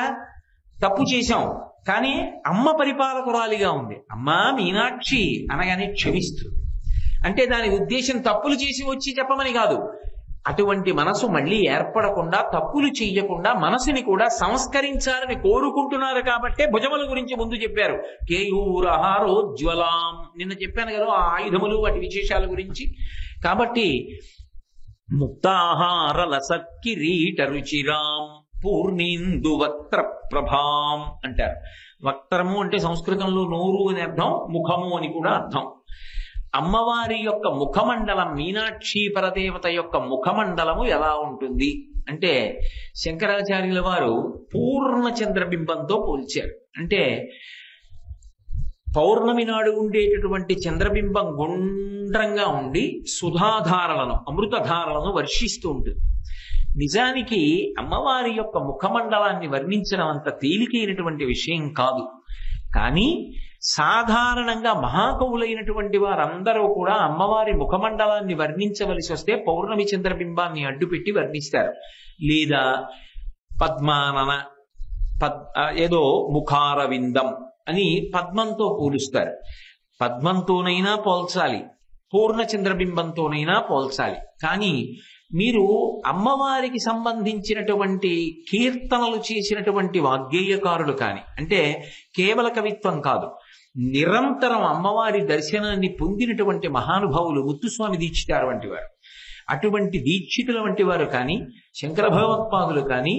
తప్పు చేశాం, కానీ అమ్మ పరిపాలకురాలిగా ఉంది. అమ్మా మీనాక్షి అనగానే క్షమిస్తుంది. అంటే దాని ఉద్దేశం తప్పులు చేసి వచ్చి చెప్పమని కాదు. అటువంటి మనసు మళ్ళీ ఏర్పడకుండా, తప్పులు చెయ్యకుండా మనసుని కూడా సంస్కరించాలని కోరుకుంటున్నారు కాబట్టే భుజముల గురించి ముందు చెప్పారు. కేయూరహారోజ్వలాం నిన్న చెప్పాను కదా ఆ ఆయుధములు, వాటి విశేషాల గురించి. కాబట్టి ముక్తాహార లసత్కిరీట రుచిరాం పూర్ణిందు వక్త్ర ప్రభాం అంటారు. వక్త్రము అంటే సంస్కృతంలో నోరు అని అర్థం, ముఖము అని కూడా అర్థం. అమ్మవారి యొక్క ముఖమండలం, మీనాక్షి పరదేవత యొక్క ముఖమండలము ఎలా ఉంటుంది అంటే శంకరాచార్యుల వారు పూర్ణ చంద్రబింబంతో పోల్చారు. అంటే పౌర్ణమి నాడు ఉండేటటువంటి చంద్రబింబం గుండ్రంగా ఉండి సుధాధారలను, అమృతధారలను వర్షిస్తూ ఉంటుంది. నిజానికి అమ్మవారి యొక్క ముఖమండలాన్ని వర్ణించడం అంత తేలికైనటువంటి విషయం కాదు. కానీ సాధారణంగా మహాకవులైనటువంటి వారందరూ కూడా అమ్మవారి ముఖమండలాన్ని వర్ణించవలసి వస్తే పౌర్ణమి చంద్రబింబాన్ని అడ్డుపెట్టి వర్ణిస్తారు. లేదా పద్మానన ఏదో ముఖారవిందం అని పద్మంతో పోలుస్తారు. పద్మంతోనైనా పోల్చాలి, పూర్ణ చంద్రబింబంతోనైనా పోల్చాలి. కానీ మీరు అమ్మవారికి సంబంధించినటువంటి కీర్తనలు చేసినటువంటి వాగ్గేయకారులు కాని, అంటే కేవల కవిత్వం కాదు, నిరంతరం అమ్మవారి దర్శనాన్ని పొందినటువంటి మహానుభావులు ముత్తుస్వామి దీక్షితారు వంటి వారు, అటువంటి దీక్షితుల వంటి వారు కానీ, శంకర భగవత్పాదులు కానీ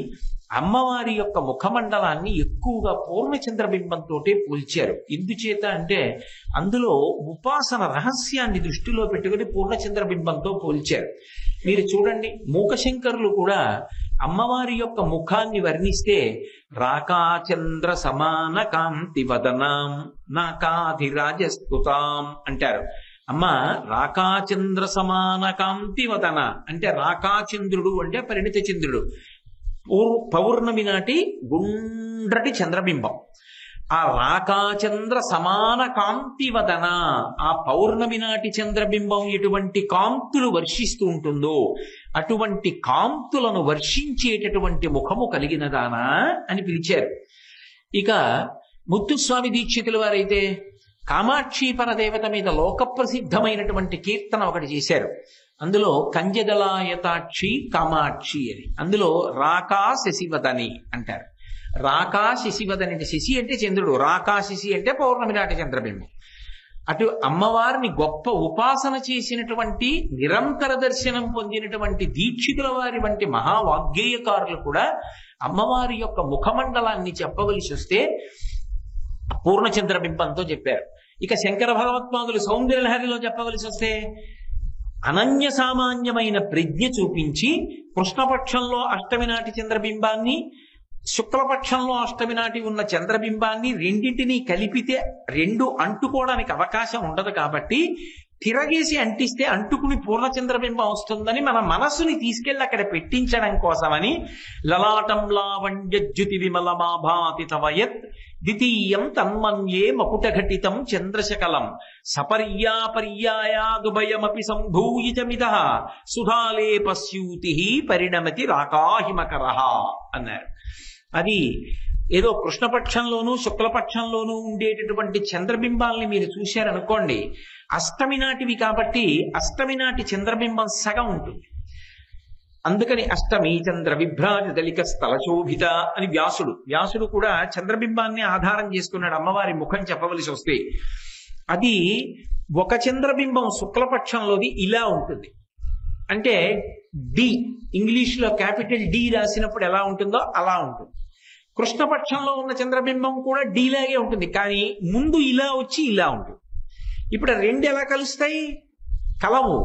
అమ్మవారి యొక్క ముఖమండలాన్ని ఎక్కువగా పూర్ణచంద్రబింబంతో పోల్చారు. ఎందుచేత అంటే అందులో ఉపాసన రహస్యాన్ని దృష్టిలో పెట్టుకుని పూర్ణచంద్రబింబంతో పోల్చారు. మీరు చూడండి, మూకశంకరులు కూడా అమ్మవారి యొక్క ముఖాన్ని వర్ణిస్తే రాకాచంద్ర సమాన కాంతి వదనాం నాకాధిరాజస్తుతాం అంటారు. అమ్మ రాకాచంద్ర సమాన కాంతి వదన అంటే రాకాచంద్రుడు అంటే పరిణిత చంద్రుడు, పౌర్ణమి నాటి గుండ్రటి చంద్రబింబం. ఆ రాకాచంద్ర సమాన కాంతి వదన, ఆ పౌర్ణమి నాటి చంద్రబింబం ఎటువంటి కాంతులు వర్షిస్తూ ఉంటుందో అటువంటి కాంతులను వర్షించేటటువంటి ముఖము కలిగినదానా అని పిలిచారు. ఇక ముత్తుస్వామి దీక్షితుల వారైతే కామాక్షి పరదేవత మీద లోక ప్రసిద్ధమైనటువంటి కీర్తన ఒకటి చేశారు. అందులో కంజదలాయతాక్షి కామాక్షి అని, అందులో రాకా శశివదని అంటారు. రాకా శశివదని అంటే శశి అంటే చంద్రుడు, రాకా శశి అంటే పౌర్ణమి నాటి చంద్రబింబం. అటు అమ్మవారిని గొప్ప ఉపాసన చేసినటువంటి నిరంతర దర్శనం పొందినటువంటి దీక్షితుల వారి వంటి మహావాగ్గేయకారులు కూడా అమ్మవారి యొక్క ముఖమండలాన్ని చెప్పవలసి వస్తే పూర్ణచంద్రబింబంతో చెప్పారు. ఇక శంకర భగవత్పాదులు సౌందర్యలహరిలో చెప్పవలసి వస్తే అనన్య సామాన్యమైన ప్రజ్ఞ చూపించి కృష్ణపక్షంలో అష్టమి నాటి చంద్రబింబాన్ని, శుక్లపక్షంలో అష్టమి నాటి ఉన్న చంద్రబింబాన్ని రెండింటినీ కలిపితే రెండు అంటుకోవడానికి అవకాశం ఉండదు. కాబట్టి తిరగేసి అంటిస్తే అంటుకుని పూర్ణచంద్రబింబం వస్తుందని మన మనస్సుని తీసుకెళ్లి అక్కడ పెట్టించడం కోసమని లలాటం లావణ్యజ్యుతి విమలమాభాతి తవయత్ ద్వితీయం తన్మన్యే మకుటఘటితం చంద్రశకలం సపర్యాపర్యాయాదుభయమపి సంభూయితమిద సుధాలేపస్యూతి పరిణమతి రాకాహిమకరః అన్నారు. అది ఏదో కృష్ణపక్షంలోనూ శుక్లపక్షంలోనూ ఉండేటటువంటి చంద్రబింబాల్ని మీరు చూశారనుకోండి, అష్టమి నాటివి కాబట్టి అష్టమి నాటి చంద్రబింబం సగం ఉంటుంది. అందుకని అష్టమి చంద్ర విభ్రాజ దళిక స్థలశోభిత అని వ్యాసుడు కూడా చంద్రబింబాన్ని ఆధారం చేసుకున్నాడు అమ్మవారి ముఖం చెప్పవలసి వస్తే. అది ఒక చంద్రబింబం శుక్లపక్షంలోది ఇలా ఉంటుంది. అంటే డి, ఇంగ్లీష్లో క్యాపిటల్ డి రాసినప్పుడు ఎలా ఉంటుందో అలా ఉంటుంది. కృష్ణపక్షంలో ఉన్న చంద్రబింబం కూడా డీలాగే ఉంటుంది, కానీ ముందు ఇలా వచ్చి ఇలా ఉంటుంది. ఇప్పుడు రెండు ఎలా కలుస్తాయి? కలవు,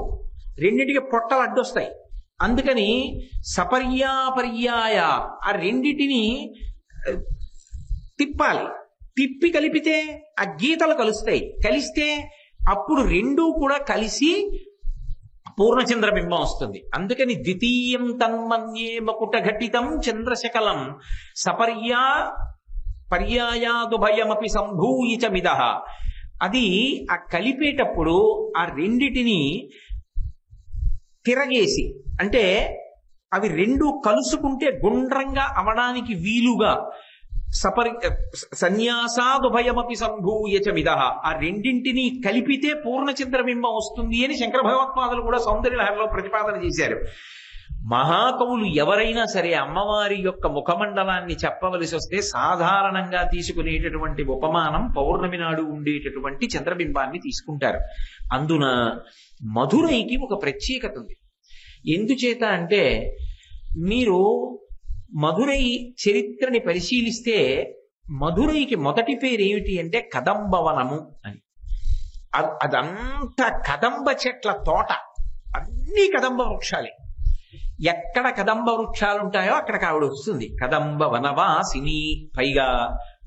రెండింటికి పొట్టలు అడ్డొస్తాయి. అందుకని సపర్యాపర్యాయ ఆ రెండిటిని తిప్పాలి. తిప్పి కలిపితే ఆ గీతలు కలుస్తాయి. కలిస్తే అప్పుడు రెండూ కూడా కలిసి పూర్ణచంద్రబింబం వస్తుంది. అందుకని ద్వితీయం తన్మన్యే మకుటఘటితం చంద్రశకలం పర్యాయాదుభయమపి సంభూయిచమిదః. అది ఆ కలిపేటప్పుడు ఆ రెండిటిని తిరగేసి, అంటే అవి రెండు కలుసుకుంటే గుండ్రంగా అవడానికి వీలుగా సన్యాసాదుభయమపి సంభూయచమిదః, ఆ రెండింటినీ కలిపితే పూర్ణచంద్రబింబం వస్తుంది అని శంకర భగవత్పాదులు కూడా సౌందర్యలహరిలో ప్రతిపాదన చేశారు. మహాకవులు ఎవరైనా సరే అమ్మవారి యొక్క ముఖమండలాన్ని చెప్పవలసి వస్తే సాధారణంగా తీసుకునేటటువంటి ఉపమానం పౌర్ణమి నాడు ఉండేటటువంటి చంద్రబింబాన్ని తీసుకుంటారు. అందున మధురైకి ఒక ప్రత్యేకత ఉంది. ఎందుచేత అంటే మీరు మధురై చరిత్రని పరిశీలిస్తే మధురైకి మొదటి పేరు ఏమిటి అంటే కదంబవనము అని. అదంతా కదంబ చెట్ల తోట, అన్ని కదంబ వృక్షాలే. ఎక్కడ కదంబ వృక్షాలు ఉంటాయో అక్కడికి ఆవిడ వస్తుంది, కదంబ వనవాసిని. పైగా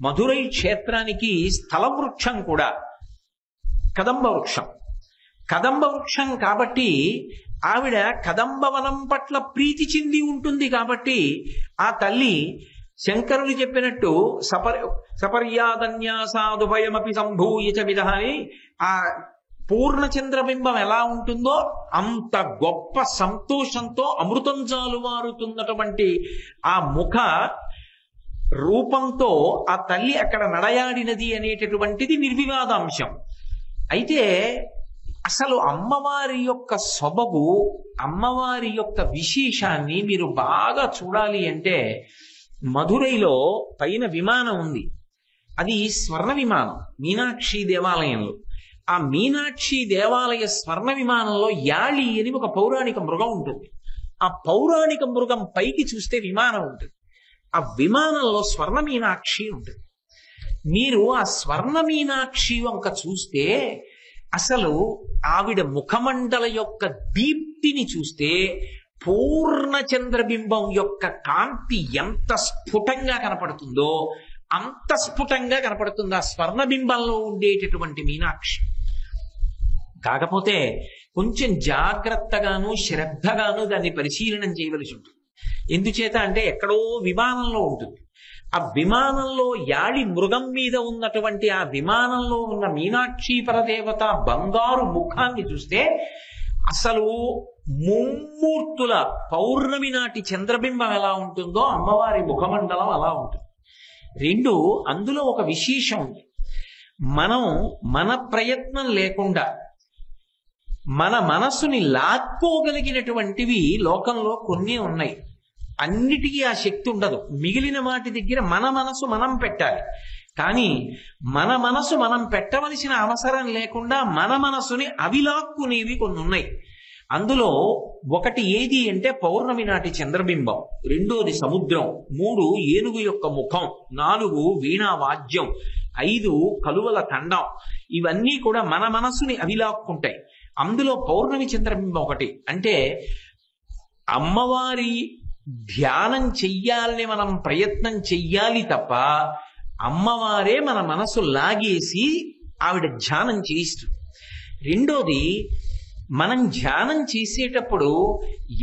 మధురై క్షేత్రానికి స్థల వృక్షం కూడా కదంబ వృక్షం. కదంబ వృక్షం కాబట్టి ఆవిడ కదంబవనం పట్ల ప్రీతి చెంది ఉంటుంది. కాబట్టి ఆ తల్లి శంకరులు చెప్పినట్టు సపర్యాదన్యాసాదుభయమపి సంభూయ చ విదః అని ఆ పూర్ణచంద్రబింబం ఎలా ఉంటుందో అంత గొప్ప సంతోషంతో అమృతం జాలువారుతున్నటువంటి ఆ ముఖ రూపంతో ఆ తల్లి అక్కడ నడయాడినది అనేటటువంటిది నిర్వివాదాంశం. అయితే అసలు అమ్మవారి యొక్క సొబగు, అమ్మవారి యొక్క విశేషాన్ని మీరు బాగా చూడాలి అంటే మధురైలో పైన విమానం ఉంది. అది స్వర్ణ విమానం మీనాక్షి దేవాలయంలో. ఆ మీనాక్షి దేవాలయ స్వర్ణ విమానంలో యాళి అని ఒక పౌరాణిక మృగం ఉంటుంది. ఆ పౌరాణిక మృగం పైకి చూస్తే విమానం ఉంటుంది. ఆ విమానంలో స్వర్ణ మీనాక్షి ఉంటుంది. మీరు ఆ స్వర్ణ మీనాక్షి వంక చూస్తే అసలు ఆవిడ ముఖమండల యొక్క దీప్తిని చూస్తే పూర్ణ చంద్రబింబం యొక్క కాంతి ఎంత స్ఫుటంగా కనపడుతుందో అంత స్ఫుటంగా కనపడుతుంది ఆ స్వర్ణబింబంలో ఉండేటటువంటి మీనాక్షి. కాకపోతే కొంచెం జాగ్రత్తగాను శ్రద్ధగాను దాన్ని పరిశీలనం చేయవలసి ఉంటుంది. ఎందుచేత అంటే ఎక్కడో విమానంలో ఉంటుంది. ఆ విమానంలో యాళి మృగం మీద ఉన్నటువంటి ఆ విమానంలో ఉన్న మీనాక్షి పరదేవత బంగారు ముఖాన్ని చూస్తే అసలు ముమ్మూర్తుల పౌర్ణమి నాటి చంద్రబింబం ఎలా ఉంటుందో అమ్మవారి ముఖమండలం అలా ఉంటుంది. రెండు, అందులో ఒక విశేషం ఉంది. మనం మన ప్రయత్నం లేకుండా మన మనస్సుని లాక్కోగలిగినటువంటివి లోకంలో కొన్ని ఉన్నాయి. అన్నిటికీ ఆ శక్తి ఉండదు. మిగిలిన వాటి దగ్గర మన మనసు మనం పెట్టాలి. కానీ మన మనసు మనం పెట్టవలసిన అవసరం లేకుండా మన మనసుని అవిలాక్కునేవి కొన్ని ఉన్నాయి. అందులో ఒకటి ఏది అంటే పౌర్ణమి నాటి చంద్రబింబం, రెండోది సముద్రం, 3 ఏనుగు యొక్క ముఖం, 4 వీణా వాద్యం, 5 కలువల తండం. ఇవన్నీ కూడా మన మనసుని అవిలాక్కుంటాయి. అందులో పౌర్ణమి చంద్రబింబం ఒకటి. అంటే అమ్మవారి ధ్యానం చెయ్యాలని మనం ప్రయత్నం చెయ్యాలి తప్ప అమ్మవారే మన మనసు లాగేసి ఆవిడ ధ్యానం చేయిస్తుంది. రెండోది, మనం ధ్యానం చేసేటప్పుడు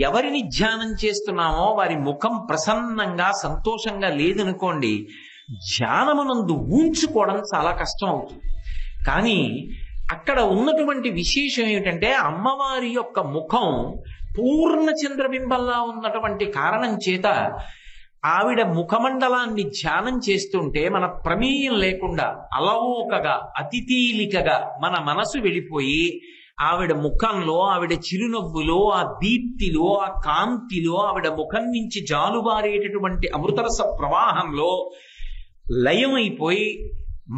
ఎవరిని ధ్యానం చేస్తున్నామో వారి ముఖం ప్రసన్నంగా సంతోషంగా లేదనుకోండి, ధ్యానమునందు ఊంచుకోవడం చాలా కష్టం అవుతుంది. కానీ అక్కడ ఉన్నటువంటి విశేషం ఏమిటంటే అమ్మవారి యొక్క ముఖం పూర్ణ చంద్రబింబంలా ఉన్నటువంటి కారణం చేత ఆవిడ ముఖమండలాన్ని ధ్యానం చేస్తుంటే మన ప్రమేయం లేకుండా అలవోకగా అతి తేలికగా మన మనసు వెళ్ళిపోయి ఆవిడ ముఖంలో, ఆవిడ చిరునవ్వులో, ఆ దీప్తిలో, ఆ కాంతిలో, ఆవిడ ముఖం నుంచి జాలుబారేటటువంటి అమృతరస ప్రవాహంలో లయమైపోయి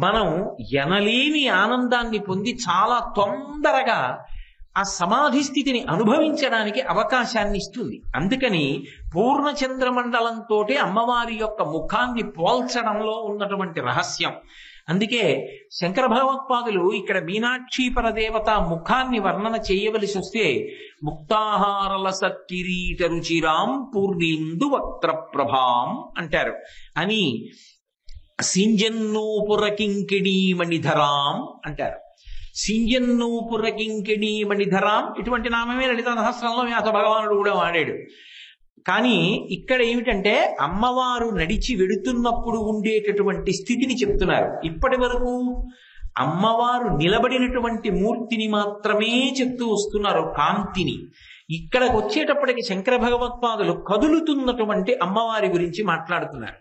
మనం ఎనలేని ఆనందాన్ని పొంది చాలా తొందరగా ఆ సమాధి స్థితిని అనుభవించడానికి అవకాశాన్ని ఇస్తుంది. అందుకని పూర్ణచంద్రమండలంతో అమ్మవారి యొక్క ముఖాన్ని పోల్చడంలో ఉన్నటువంటి రహస్యం. అందుకే శంకర భగవత్పాదులు ఇక్కడ మీనాక్షి పరదేవత ముఖాన్ని వర్ణన చేయవలసి వస్తే ముక్తాహారలస కిరీట రుచిరాం పూర్ణిందు వక్త్ర ప్రభాం అంటారు. అని సింజన్నూపుర కింకిణీ మణిధరాం అంటారు. సింజన్నూపుర కింకిణీ మణిధరాం ఇటువంటి నామమే లలితా సహస్రంలో వ్యాస భగవానుడు కూడా వాడాడు. కానీ ఇక్కడ ఏమిటంటే అమ్మవారు నడిచి వెడుతున్నప్పుడు ఉండేటటువంటి స్థితిని చెప్తున్నారు. ఇప్పటి వరకు అమ్మవారు నిలబడినటువంటి మూర్తిని మాత్రమే చెప్తూ వస్తున్నారు, కాంతిని. ఇక్కడికి వచ్చేటప్పటికి శంకర భగవత్పాదులు కదులుతున్నటువంటి అమ్మవారి గురించి మాట్లాడుతున్నారు.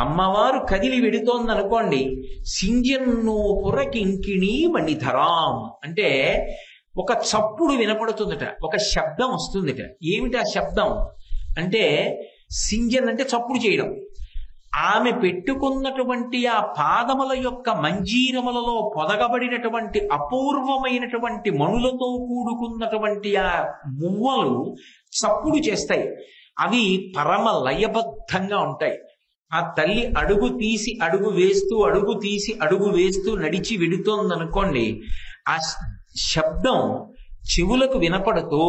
అమ్మవారు కదిలి వెడుతోందనుకోండి, సింజన్నోపుర కింకిణీ మణిధరాం అంటే ఒక చప్పుడు వినపడుతుందట, ఒక శబ్దం వస్తుందట. ఏమిటి ఆ శబ్దం అంటే సింజన్ అంటే చప్పుడు చేయడం. ఆమె పెట్టుకున్నటువంటి ఆ పాదముల యొక్క మంజీరములలో పొదగబడినటువంటి అపూర్వమైనటువంటి మణులతో కూడుకున్నటువంటి ఆ మువ్వలు చప్పుడు చేస్తాయి. అవి పరమ లయబద్ధంగా ఉంటాయి. ఆ తల్లి అడుగు తీసి అడుగు వేస్తూ, అడుగు తీసి అడుగు వేస్తూ నడిచి వెడుతోందనుకోండి, ఆ శబ్దం చెవులకు వినపడుతూ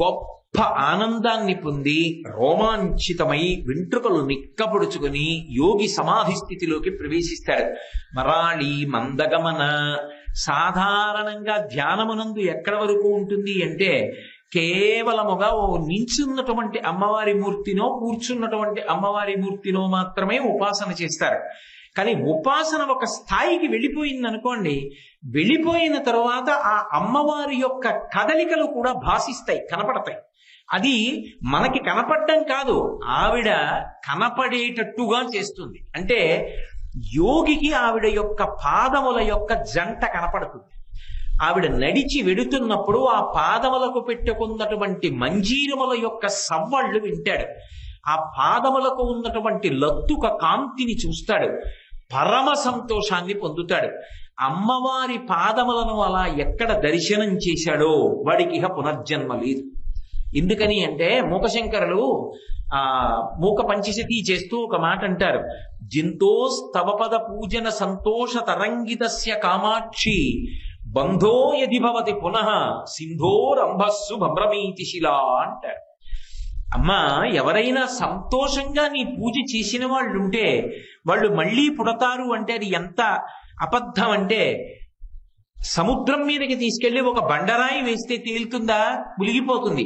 గొప్ప ఆనందాన్ని పొంది రోమాంచితమై వెంట్రుకలు నిక్కపొడుచుకుని యోగి సమాధి స్థితిలోకి ప్రవేశిస్తాడు. మరాళి మందగమన. సాధారణంగా ధ్యానమునందు ఎక్కడ వరకు ఉంటుంది అంటే కేవలముగా ఓ నించున్నటువంటి అమ్మవారి మూర్తినో కూర్చున్నటువంటి అమ్మవారి మూర్తినో మాత్రమే ఉపాసన చేస్తారు. కానీ ఉపాసన ఒక స్థాయికి వెళ్ళిపోయింది అనుకోండి, వెళ్ళిపోయిన తరువాత ఆ అమ్మవారి యొక్క కదలికలు కూడా భాసిస్తాయి, కనపడతాయి. అది మనకి కనపడడం కాదు, ఆవిడ కనపడేటట్టుగా చేస్తుంది. అంటే యోగికి ఆవిడ యొక్క పాదముల యొక్క జంట కనపడుతుంది. ఆవిడ నడిచి వెడుతున్నప్పుడు ఆ పాదములకు పెట్టుకున్నటువంటి మంజీరముల యొక్క సవ్వళ్ళు వింటాడు. ఆ పాదములకు ఉన్నటువంటి లత్తుక కాంతిని చూస్తాడు, పరమ సంతోషాన్ని పొందుతాడు. అమ్మవారి పాదములను అలా ఎక్కడ దర్శనం చేశాడో వాడికి ఇహ పునర్జన్మ లేదు. ఎందుకని అంటే మూకశంకరులు మూక పంచశతి చేస్తూ ఒక మాట అంటారు, జింతోస్తవపద పూజన సంతోష తరంగితస్య కామాక్షి బంధో యది భవతి పునః సింధోరంభస్సు భ్రమీతి శిలా అంటారు. అమ్మా, ఎవరైనా సంతోషంగా నీ పూజ చేసిన వాళ్ళు ఉంటే వాళ్ళు మళ్ళీ పుడతారు అంటే అది ఎంత అబద్ధం అంటే, సముద్రం మీదకి తీసుకెళ్లి ఒక బండరాయి వేస్తే తేలుతుందా? మునిగిపోతుంది.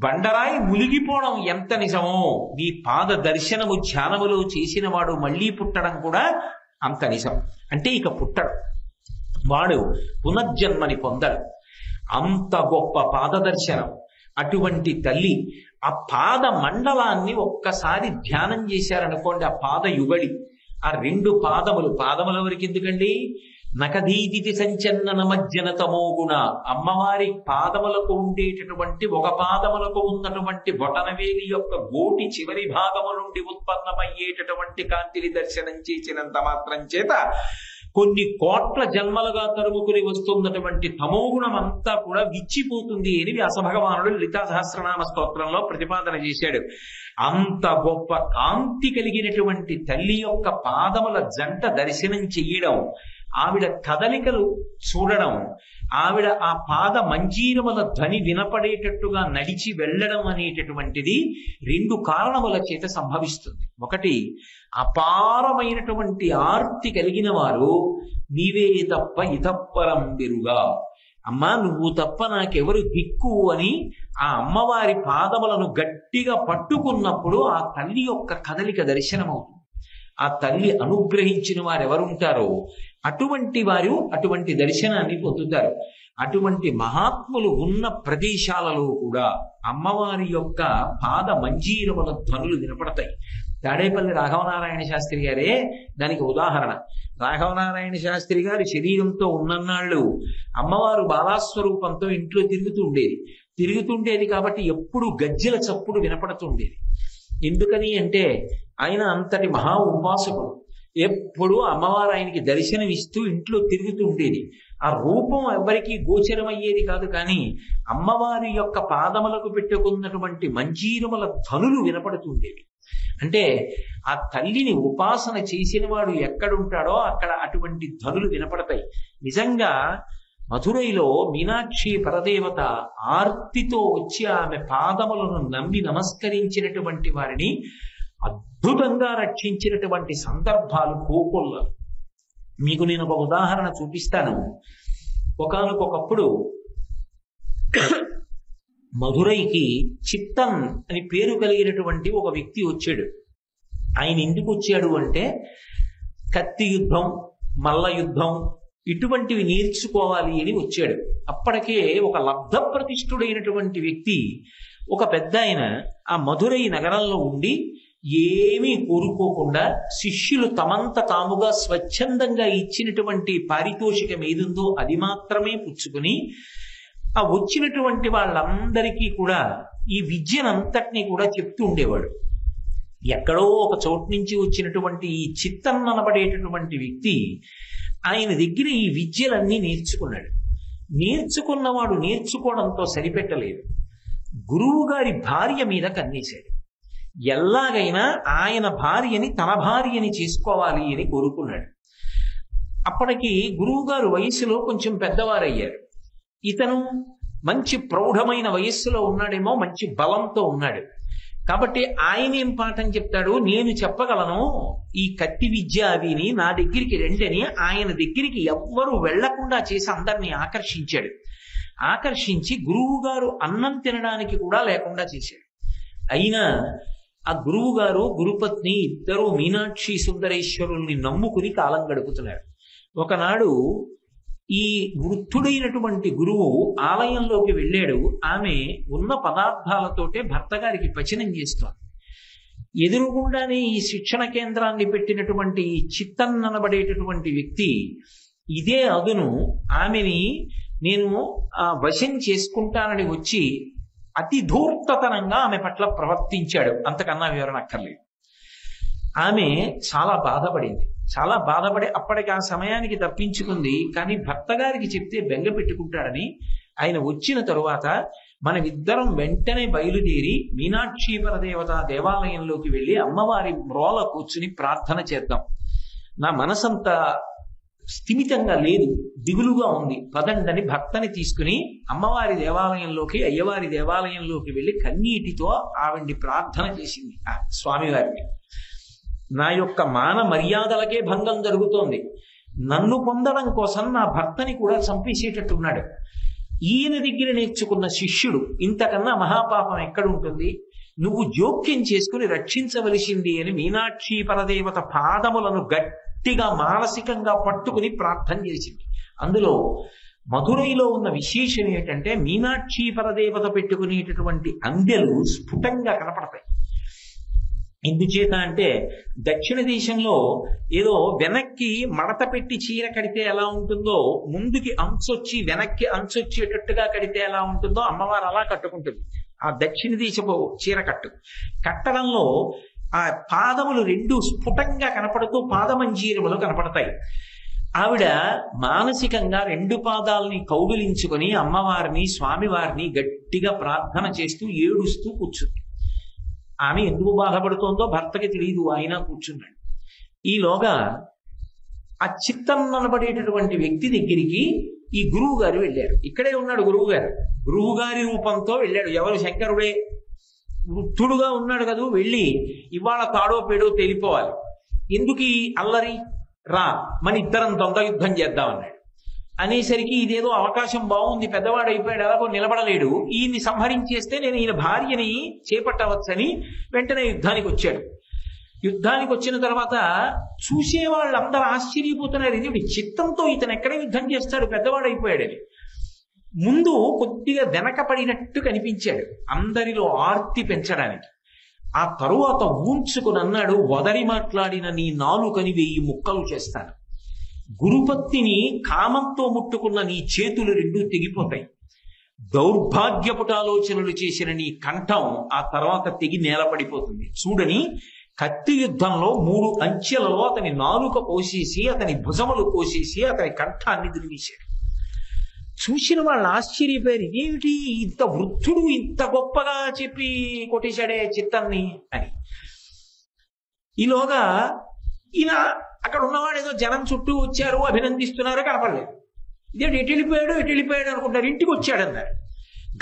బండరాయి మునిగిపోవడం ఎంత నిజమో, నీ పాద దర్శనము ధ్యానములో చేసిన వాడు మళ్ళీ పుట్టడం కూడా అంత నిజం. అంటే ఇక పుట్టడు, వాడు పునర్జన్మని పొందడు. అంత గొప్ప పాద దర్శనం. అటువంటి తల్లి ఆ పాద మండలాన్ని ఒక్కసారి ధ్యానం చేశారనుకోండి, ఆ పాద యుగళి, ఆ రెండు పాదముల వరకు ఎందుకండి, నకదీతి సంచలన మజ్జన తమోగుణ, అమ్మవారి పాదములకు ఉండేటటువంటి ఒక పాదములకు ఉన్నటువంటి బొటనవేలి యొక్క గోటి చివరి భాగము నుండి ఉత్పన్నమయ్యేటటువంటి కాంతిని దర్శనం చేసినంత మాత్రం చేత కొన్ని కోట్ల జన్మలుగా తరుముకుని వస్తున్నటువంటి తమోగుణం అంతా కూడా విచ్చిపోతుంది అని వ్యాసభగవానుడు లలితా సహస్రనామ స్తోత్రంలో ప్రతిపాదన చేశాడు. అంత గొప్ప కాంతి కలిగినటువంటి తల్లి యొక్క పాదముల జంట దర్శనం చెయ్యడం, ఆవిడ కదలికలు చూడడం, ఆవిడ ఆ పాద మంజీరముల ధ్వని వినపడేటట్టుగా నడిచి వెళ్ళడం అనేటటువంటిది రెండు కారణముల చేత సంభవిస్తుంది. ఒకటి, అపారమైనటువంటి ఆర్తి కలిగిన వారు నీవే తప్ప ఇతప్పరం బెరుగా, అమ్మా నువ్వు తప్ప నాకెవరు దిక్కు అని ఆ అమ్మవారి పాదములను గట్టిగా పట్టుకున్నప్పుడు ఆ తల్లి యొక్క కదలిక దర్శనమవుతుంది. ఆ తల్లి అనుగ్రహించిన వారు ఎవరుంటారో అటువంటి వారు అటువంటి దర్శనాన్ని పొందుతారు. అటువంటి మహాత్ములు ఉన్న ప్రదేశాలలో కూడా అమ్మవారి యొక్క పాద మంజీరముల ధ్వనులు వినపడతాయి. తాడేపల్లి రాఘవనారాయణ శాస్త్రి గారే దానికి ఉదాహరణ. రాఘవనారాయణ శాస్త్రి గారి శరీరంతో ఉన్నన్నాళ్ళు అమ్మవారు బాలాస్వరూపంతో ఇంట్లో తిరుగుతుండేది కాబట్టి ఎప్పుడు గజ్జెల చప్పుడు వినపడుతుండేది. ఎందుకని అంటే ఆయన అంతటి మహా ఉపాసకుడు. ఎప్పుడు అమ్మవారు ఆయనకి దర్శనం ఇస్తూ ఇంట్లో తిరుగుతూ ఉండేది. ఆ రూపం ఎవరికి గోచరమయ్యేది కాదు, కానీ అమ్మవారి యొక్క పాదములకు పెట్టుకున్నటువంటి మంజీరముల ధనులు వినపడుతుండేవి. అంటే ఆ తల్లిని ఉపాసన చేసిన వాడు ఎక్కడుంటాడో అక్కడ అటువంటి ధనులు వినపడతాయి. నిజంగా మధురైలో మీనాక్షి పరదేవత ఆర్తితో వచ్చి ఆమె పాదములను నమ్మి నమస్కరించినటువంటి వారిని అద్భుతంగా రక్షించినటువంటి సందర్భాలు కోకొల్ల. మీకు నేను ఒక ఉదాహరణ చూపిస్తాను. ఒకానొకప్పుడు మధురైకి చిత్తన్ అని పేరు కలిగినటువంటి ఒక వ్యక్తి వచ్చాడు. ఆయన ఎందుకు వచ్చాడు అంటే కత్తి యుద్ధం, మల్ల యుద్ధం ఇటువంటివి నేర్చుకోవాలి అని వచ్చాడు. అప్పటికే ఒక లబ్ధ ప్రతిష్ఠుడైనటువంటి వ్యక్తి, ఒక పెద్ద ఆయన ఆ మధురై నగరంలో ఉండి ఏమీ కోరుకోకుండా శిష్యులు తమంత తాముగా స్వచ్ఛందంగా ఇచ్చినటువంటి పారితోషికం ఏదుందో అది మాత్రమే పుచ్చుకుని ఆ వచ్చినటువంటి వాళ్ళందరికీ కూడా ఈ విద్యనంతటినీ కూడా చెప్తూ ఉండేవాడు. ఎక్కడో ఒక చోటు నుంచి వచ్చినటువంటి ఈ చిత్తన్ అనబడేటటువంటి వ్యక్తి ఆయన దగ్గర ఈ విద్యలన్నీ నేర్చుకున్నాడు. నేర్చుకున్నవాడు నేర్చుకోవడంతో సరిపెట్టలేదు, గురువు గారి భార్య మీద కన్నేశాడు. ఎలాగైనా ఆయన భార్యని తన భార్యని చేసుకోవాలి అని కోరుకున్నాడు. అప్పటికి గురువుగారు వయస్సులో కొంచెం పెద్దవారయ్యారు. ఇతను మంచి ప్రౌఢమైన వయస్సులో ఉన్నాడేమో, మంచి బలంతో ఉన్నాడు. కాబట్టి ఆయన ఏం పాఠం చెప్తాడు, నేను చెప్పగలను ఈ కత్తి విద్య అవిని, నా దగ్గరికి రండని ఆయన దగ్గరికి ఎవ్వరూ వెళ్లకుండా చేసి అందరినీ ఆకర్షించాడు. ఆకర్షించి గురువు గారు అన్నం తినడానికి కూడా లేకుండా చేశాడు. అయినా ఆ గురువు గారు గురుపత్ని ఇద్దరు మీనాక్షి సుందరేశ్వరుల్ని నమ్ముకుని కాలం గడుపుతున్నారు. ఒకనాడు ఈ వృద్ధుడైనటువంటి గురువు ఆలయంలోకి వెళ్ళాడు. ఆమె ఉన్న పదార్థాలతోటే భర్త గారికి పచనం చేస్తోంది. ఎదురుగుండానే ఈ శిక్షణ కేంద్రాన్ని పెట్టినటువంటి ఈ చిత్తన్ననబడేటటువంటి వ్యక్తి ఇదే అదును ఆమెని నేను వశం చేసుకుంటానని వచ్చి అతి ధూర్తతనంగా ఆమె పట్ల ప్రవర్తించాడు. అంతకన్నా వివరణ అక్కర్లేదు. ఆమె చాలా బాధపడింది. చాలా బాధపడి అప్పటికి ఆ సమయానికి తప్పించుకుంది. కానీ భర్త గారికి చెప్తే బెంగ పెట్టుకుంటాడని ఆయన వచ్చిన తరువాత మనమిద్దరం వెంటనే బయలుదేరి మీనాక్షి పరదేవత దేవాలయంలోకి వెళ్ళి అమ్మవారి మ్రోల కూర్చుని ప్రార్థన చేద్దాం. నా మనసంతా స్థిమితంగా లేదు, దిగులుగా ఉంది. పదండని భర్తని తీసుకుని అమ్మవారి దేవాలయంలోకి అయ్యవారి దేవాలయంలోకి వెళ్ళి కన్నీటితో ఆవిడ్ని ప్రార్థన చేసింది ఆ స్వామివారిని. నా యొక్క మాన మర్యాదలకే భంగం జరుగుతోంది. నన్ను పొందడం కోసం నా భర్తని కూడా చంపేసేటట్టున్నాడు. ఈయన దగ్గర నేర్చుకున్న శిష్యుడు, ఇంతకన్నా మహాపాపం ఎక్కడుంటుంది? నువ్వు జోక్యం చేసుకుని రక్షించవలసింది అని మీనాక్షి పరదేవత పాదములను గట్టిగా మానసికంగా పట్టుకుని ప్రార్థన చేసింది. అందులో మధురైలో ఉన్న విశేషం ఏంటంటే మీనాక్షి పరదేవత పెట్టుకునేటటువంటి అందెలు స్ఫుటంగా కనపడతాయి. ఎందుచేత అంటే దక్షిణ దేశంలో ఏదో వెనక్కి మడత పెట్టి చీర కడితే ఎలా ఉంటుందో, ముందుకి అంచొచ్చి వెనక్కి అంచొచ్చేటట్టుగా కడితే ఎలా ఉంటుందో అమ్మవారు అలా కట్టుకుంటుంది. ఆ దక్షిణ దేశపు చీర కట్టడంలో ఆ పాదములు రెండు స్ఫుటంగా కనపడుతూ పాదమంజీరములు కనపడతాయి. ఆవిడ మానసికంగా రెండు పాదాలని కౌగిలించుకొని అమ్మవారిని స్వామివారిని గట్టిగా ప్రార్థన చేస్తూ ఏడుస్తూ కూర్చుంది. ఆమె ఎందుకు బాధపడుతోందో భర్తకి తెలియదు, ఆయన కూర్చున్నాడు. ఈలోగా ఆ చిత్తన్ననబడేటటువంటి వ్యక్తి దగ్గరికి ఈ గురువు గారు వెళ్ళారు. ఇక్కడే ఉన్నాడు గురువు గారు. గురువు గారి రూపంతో వెళ్ళాడు. ఎవరు? శంకరుడే. వృద్ధుడుగా ఉన్నాడు కదా. వెళ్ళి ఇవాళ తాడో పేడో తేలిపోవాలి, ఎందుకు ఈ అల్లరి, రా మన ఇద్దరం ద్వంద్వ యుద్ధం చేద్దామన్నాడు. అనేసరికి ఇదేదో అవకాశం బాగుంది, పెద్దవాడు అయిపోయాడు, ఎలాగో నిలబడలేడు, ఈయన్ని సంహరించేస్తే నేను ఈయన భార్యని చేపట్టవచ్చని వెంటనే యుద్ధానికి వచ్చాడు. యుద్ధానికి వచ్చిన తర్వాత చూసే వాళ్ళందరూ ఆశ్చర్యపోతున్నారు, ఇది చిత్తంతో ఇతను ఎక్కడ యుద్ధం చేస్తాడు, పెద్దవాడు అయిపోయాడని. ముందు కొద్దిగా వెనకపడినట్టు కనిపించాడు అందరిలో ఆర్తి పెంచడానికి. ఆ తరువాత ఊంచుకుని అన్నాడు, వదరి మాట్లాడిన నీ నాలుకని 1000 ముక్కలు చేస్తాను. గురుపత్తిని కామంతో ముట్టుకున్న నీ చేతులు రెండు తెగిపోతాయి. దౌర్భాగ్యపుటాలోచనలు చేసిన నీ కంఠం ఆ తర్వాత తెగి నేలపడిపోతుంది. చూడని కత్తి యుద్ధంలో 3 అంచెలలో అతని నాలుక కోసేసి అతని భుజములు కోసేసి అతని కంఠాన్ని దిరివేశాడు. చూసిన వాళ్ళు ఆశ్చర్యపోయారు, ఇదేమిటి ఇంత వృద్ధుడు ఇంత గొప్పగా చెప్పి కొట్టేశాడే చిత్తాన్ని అని. ఈలోగా ఈయన అక్కడ ఉన్నవాడు ఏదో జనం చుట్టూ వచ్చారు, అభినందిస్తున్నారు, కనపడలేదు. ఇదేంటి ఎటు వెళ్ళిపోయాడు అనుకుంటారు. ఇంటికి వచ్చాడన్నారు.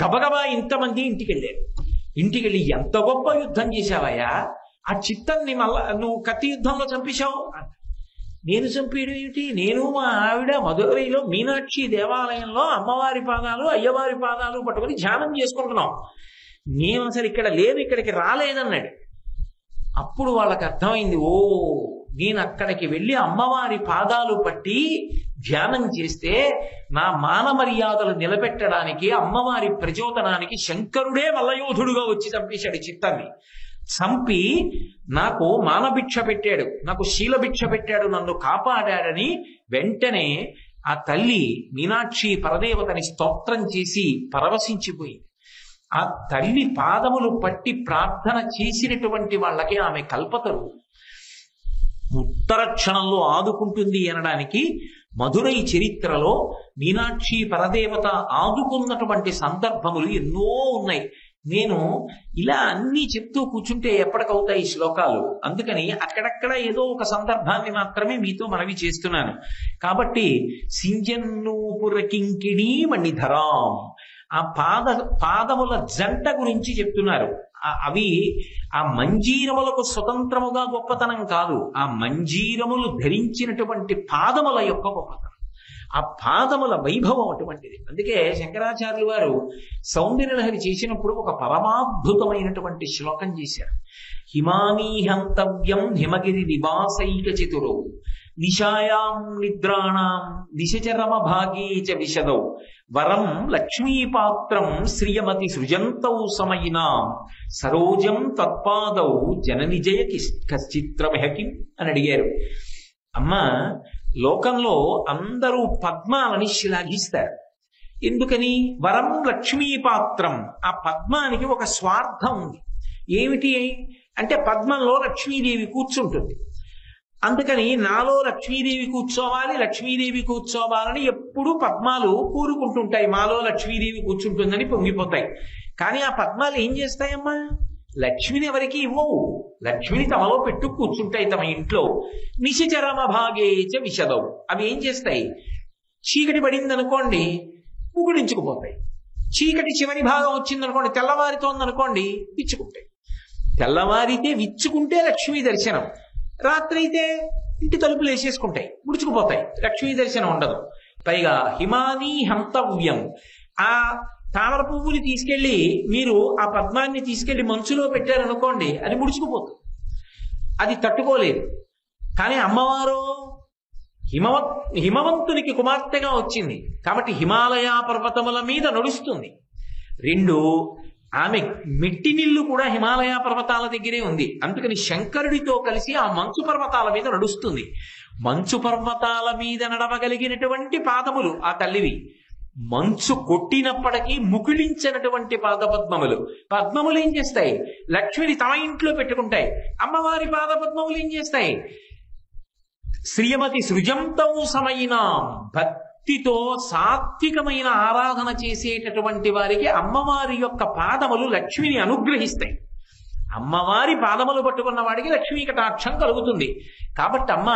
గబగబా ఇంతమంది ఇంటికి వెళ్ళారు. ఇంటికి వెళ్ళి ఎంత గొప్ప యుద్ధం చేశావయ్యా, ఆ చిత్తాన్ని మళ్ళా నువ్వు కత్తి యుద్ధంలో చంపేశావు. నేను చంపేయడం ఏమిటి? నేను మా ఆవిడ మధురైలో మీనాక్షి దేవాలయంలో అమ్మవారి పాదాలు అయ్యవారి పాదాలు పట్టుకుని ధ్యానం చేసుకుంటున్నాం. నేను అసలు ఇక్కడ లేదు, ఇక్కడికి రాలేదన్నాడు. అప్పుడు వాళ్ళకి అర్థమైంది, ఓ నేను అక్కడికి వెళ్ళి అమ్మవారి పాదాలు పట్టి ధ్యానం చేస్తే నా మాన మర్యాదలు నిలబెట్టడానికి అమ్మవారి ప్రచోదనానికి శంకరుడే మల్లయోధుడుగా వచ్చి చంపేశాడు చిత్తాన్ని. చంపి నాకు మానభిక్ష పెట్టాడు, నాకు శీలభిక్ష పెట్టాడు, నన్ను కాపాడాడని వెంటనే ఆ తల్లి మీనాక్షి పరదేవతని స్తోత్రం చేసి పరవశించిపోయింది. ఆ తల్లి పాదములు పట్టి ప్రార్థన చేసినటువంటి వాళ్ళకి ఆమె కల్పతరు. ఉత్తర క్షణంలో ఆదుకుంటుంది అనడానికి మధురై చరిత్రలో మీనాక్షి పరదేవత ఆదుకున్నటువంటి సందర్భములు ఎన్నో ఉన్నాయి. నేను ఇలా అన్ని చెప్తూ కూర్చుంటే ఎప్పటికవుతాయి శ్లోకాలు. అందుకని అక్కడక్కడ ఏదో ఒక సందర్భాన్ని మాత్రమే మీతో మనవి చేస్తున్నాను. కాబట్టి సింజన్నూపుర కింకిణీ మణిధరాం, ఆ పాదముల జంట గురించి చెప్తున్నారు. అవి ఆ మంజీరములకు స్వతంత్రముగా గొప్పతనం కాదు, ఆ మంజీరములు ధరించినటువంటి పాదముల యొక్క గొప్పతనం. ఆ పాదముల వైభవం అటువంటిది. అందుకే శంకరాచార్యులు వారు సౌందర్యలహరి చేసినప్పుడు ఒక పరమాద్భుతమైనటువంటి శ్లోకం చేశారు. హిమానీహంతవ్యం హిమగిరి నివాసైక చతురౌ నిశాయాం నిద్రాణాం నిశచరమ భాగే చ విశదౌ వరం లక్ష్మీపాత్రం శ్రియమతి సృజంతౌ సమయినాం సరోజం తత్పాదౌ జననిజయ కశ్చిత్రమహకిం అని అడిగారు. అమ్మ, లోకంలో అందరూ పద్మాలని శ్లాఘిస్తారు. ఎందుకని? వరం లక్ష్మీపాత్రం. ఆ పద్మానికి ఒక స్వార్థం ఉంది. ఏమిటి అంటే పద్మంలో లక్ష్మీదేవి కూర్చుంటుంది. అందుకని నాలో లక్ష్మీదేవి కూర్చోవాలి, లక్ష్మీదేవి కూర్చోవాలని ఎప్పుడూ పద్మాలు కోరుకుంటుంటాయి. మాలో లక్ష్మీదేవి కూర్చుంటుందని పొంగిపోతాయి. కానీ ఆ పద్మాలు ఏం చేస్తాయమ్మా? లక్ష్మిని ఎవరికి ఇవ్వవు. లక్ష్మిని తమలో పెట్టు కూర్చుంటాయి తమ ఇంట్లో. నిశచరమ భాగేచ విశదవు. అవి ఏం చేస్తాయి? చీకటి పడింది అనుకోండి, ముగుడించుకుపోతాయి. చీకటి చివరి భాగం వచ్చిందనుకోండి, తెల్లవారితోందనుకోండి, విచ్చుకుంటాయి. తెల్లవారితే విచ్చుకుంటే లక్ష్మీ దర్శనం, రాత్రి అయితే ఇంటి తలుపులు వేసేసుకుంటాయి, ముడుచుకుపోతాయి, లక్ష్మీ దర్శనం ఉండదు. పైగా హిమానీ హంతవ్యం. ఆ తామర పువ్వుని తీసుకెళ్లి మీరు ఆ పద్మాన్ని తీసుకెళ్లి మంచులో పెట్టారనుకోండి, అది ముడుచుకుపోతుంది, అది తట్టుకోలేదు. కానీ అమ్మవారు హిమవంతునికి కుమార్తెగా వచ్చింది కాబట్టి హిమాలయ పర్వతముల మీద నడుస్తుంది. రెండు, ఆమె మెట్టినిల్లు కూడా హిమాలయ పర్వతాల దగ్గరే ఉంది. అందుకని శంకరుడితో కలిసి ఆ మంచు పర్వతాల మీద నడుస్తుంది. మంచు పర్వతాల మీద నడవగలిగినటువంటి పాదములు ఆ తల్లివి. మంచు కొట్టినప్పటికీ ముకుళించినటువంటి పాదపద్మములు. పద్మములు ఏం చేస్తాయి? లక్ష్మిని తమ ఇంట్లో పెట్టుకుంటాయి. అమ్మవారి పాదపద్మములు ఏం చేస్తాయి? శ్రీమతి సృజంతం సమయినాం. భక్తితో సాత్వికమైన ఆరాధన చేసేటటువంటి వారికి అమ్మవారి యొక్క పాదములు లక్ష్మిని అనుగ్రహిస్తాయి. అమ్మవారి పాదములు పట్టుకున్న వాడికి లక్ష్మీ కటాక్షం కలుగుతుంది. కాబట్టి అమ్మ,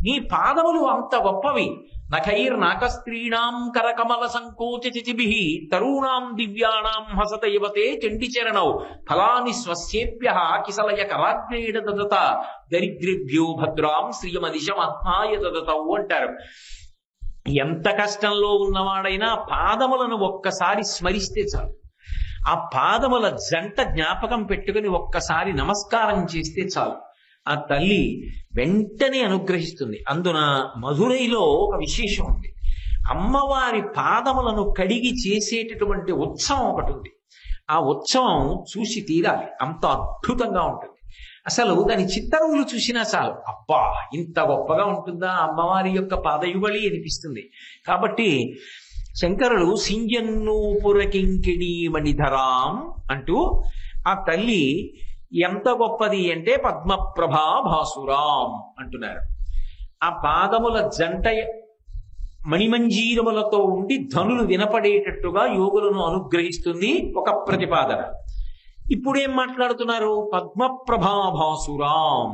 నీ పాదములు అంత గొప్పవి. నఖైర్నాకస్త్రీణాం కరకమల సంకోచిచిభిః తరూణాం దివ్యానాం హసత యువతే చండిచరణౌ ఫలాని స్వస్యేభ్యః కిసలయ కరాగ్రేణ దదత దరిద్రేభ్యో భద్రాం శ్రియమనిశమాత్మాయ దదతౌ అంటారు. ఎంత కష్టంలో ఉన్నవాడైనా పాదములను ఒక్కసారి స్మరిస్తే చాలు. ఆ పాదముల జంట జ్ఞాపకం పెట్టుకుని ఒక్కసారి నమస్కారం చేస్తే చాలు, ఆ తల్లి వెంటనే అనుగ్రహిస్తుంది. అందున మధురైలో ఒక విశేషం ఉంది. అమ్మవారి పాదములను కడిగి చేసేటటువంటి ఉత్సవం ఒకటి ఉంది. ఆ ఉత్సవం చూసి తీరాలి, అంత అద్భుతంగా ఉంటుంది. అసలు దాని చిత్తరువులు చూసినా చాలు, అబ్బా ఇంత గొప్పగా ఉంటుందా అమ్మవారి యొక్క పాదయుగళి అనిపిస్తుంది. కాబట్టి శంకరులు సింజన్నూ పురకింకిణీ మణిధరాం అంటూ ఆ తల్లి ఎంత గొప్పది అంటే పద్మప్రభా భాసురాం అంటున్నారు. ఆ పాదముల జంట మణిమంజీరములతో ఉండి ధనులు వినపడేటట్టుగా యోగులను అనుగ్రహిస్తుంది ఒక ప్రతిపాదన. ఇప్పుడేం మాట్లాడుతున్నారు? పద్మప్రభా భాసురాం.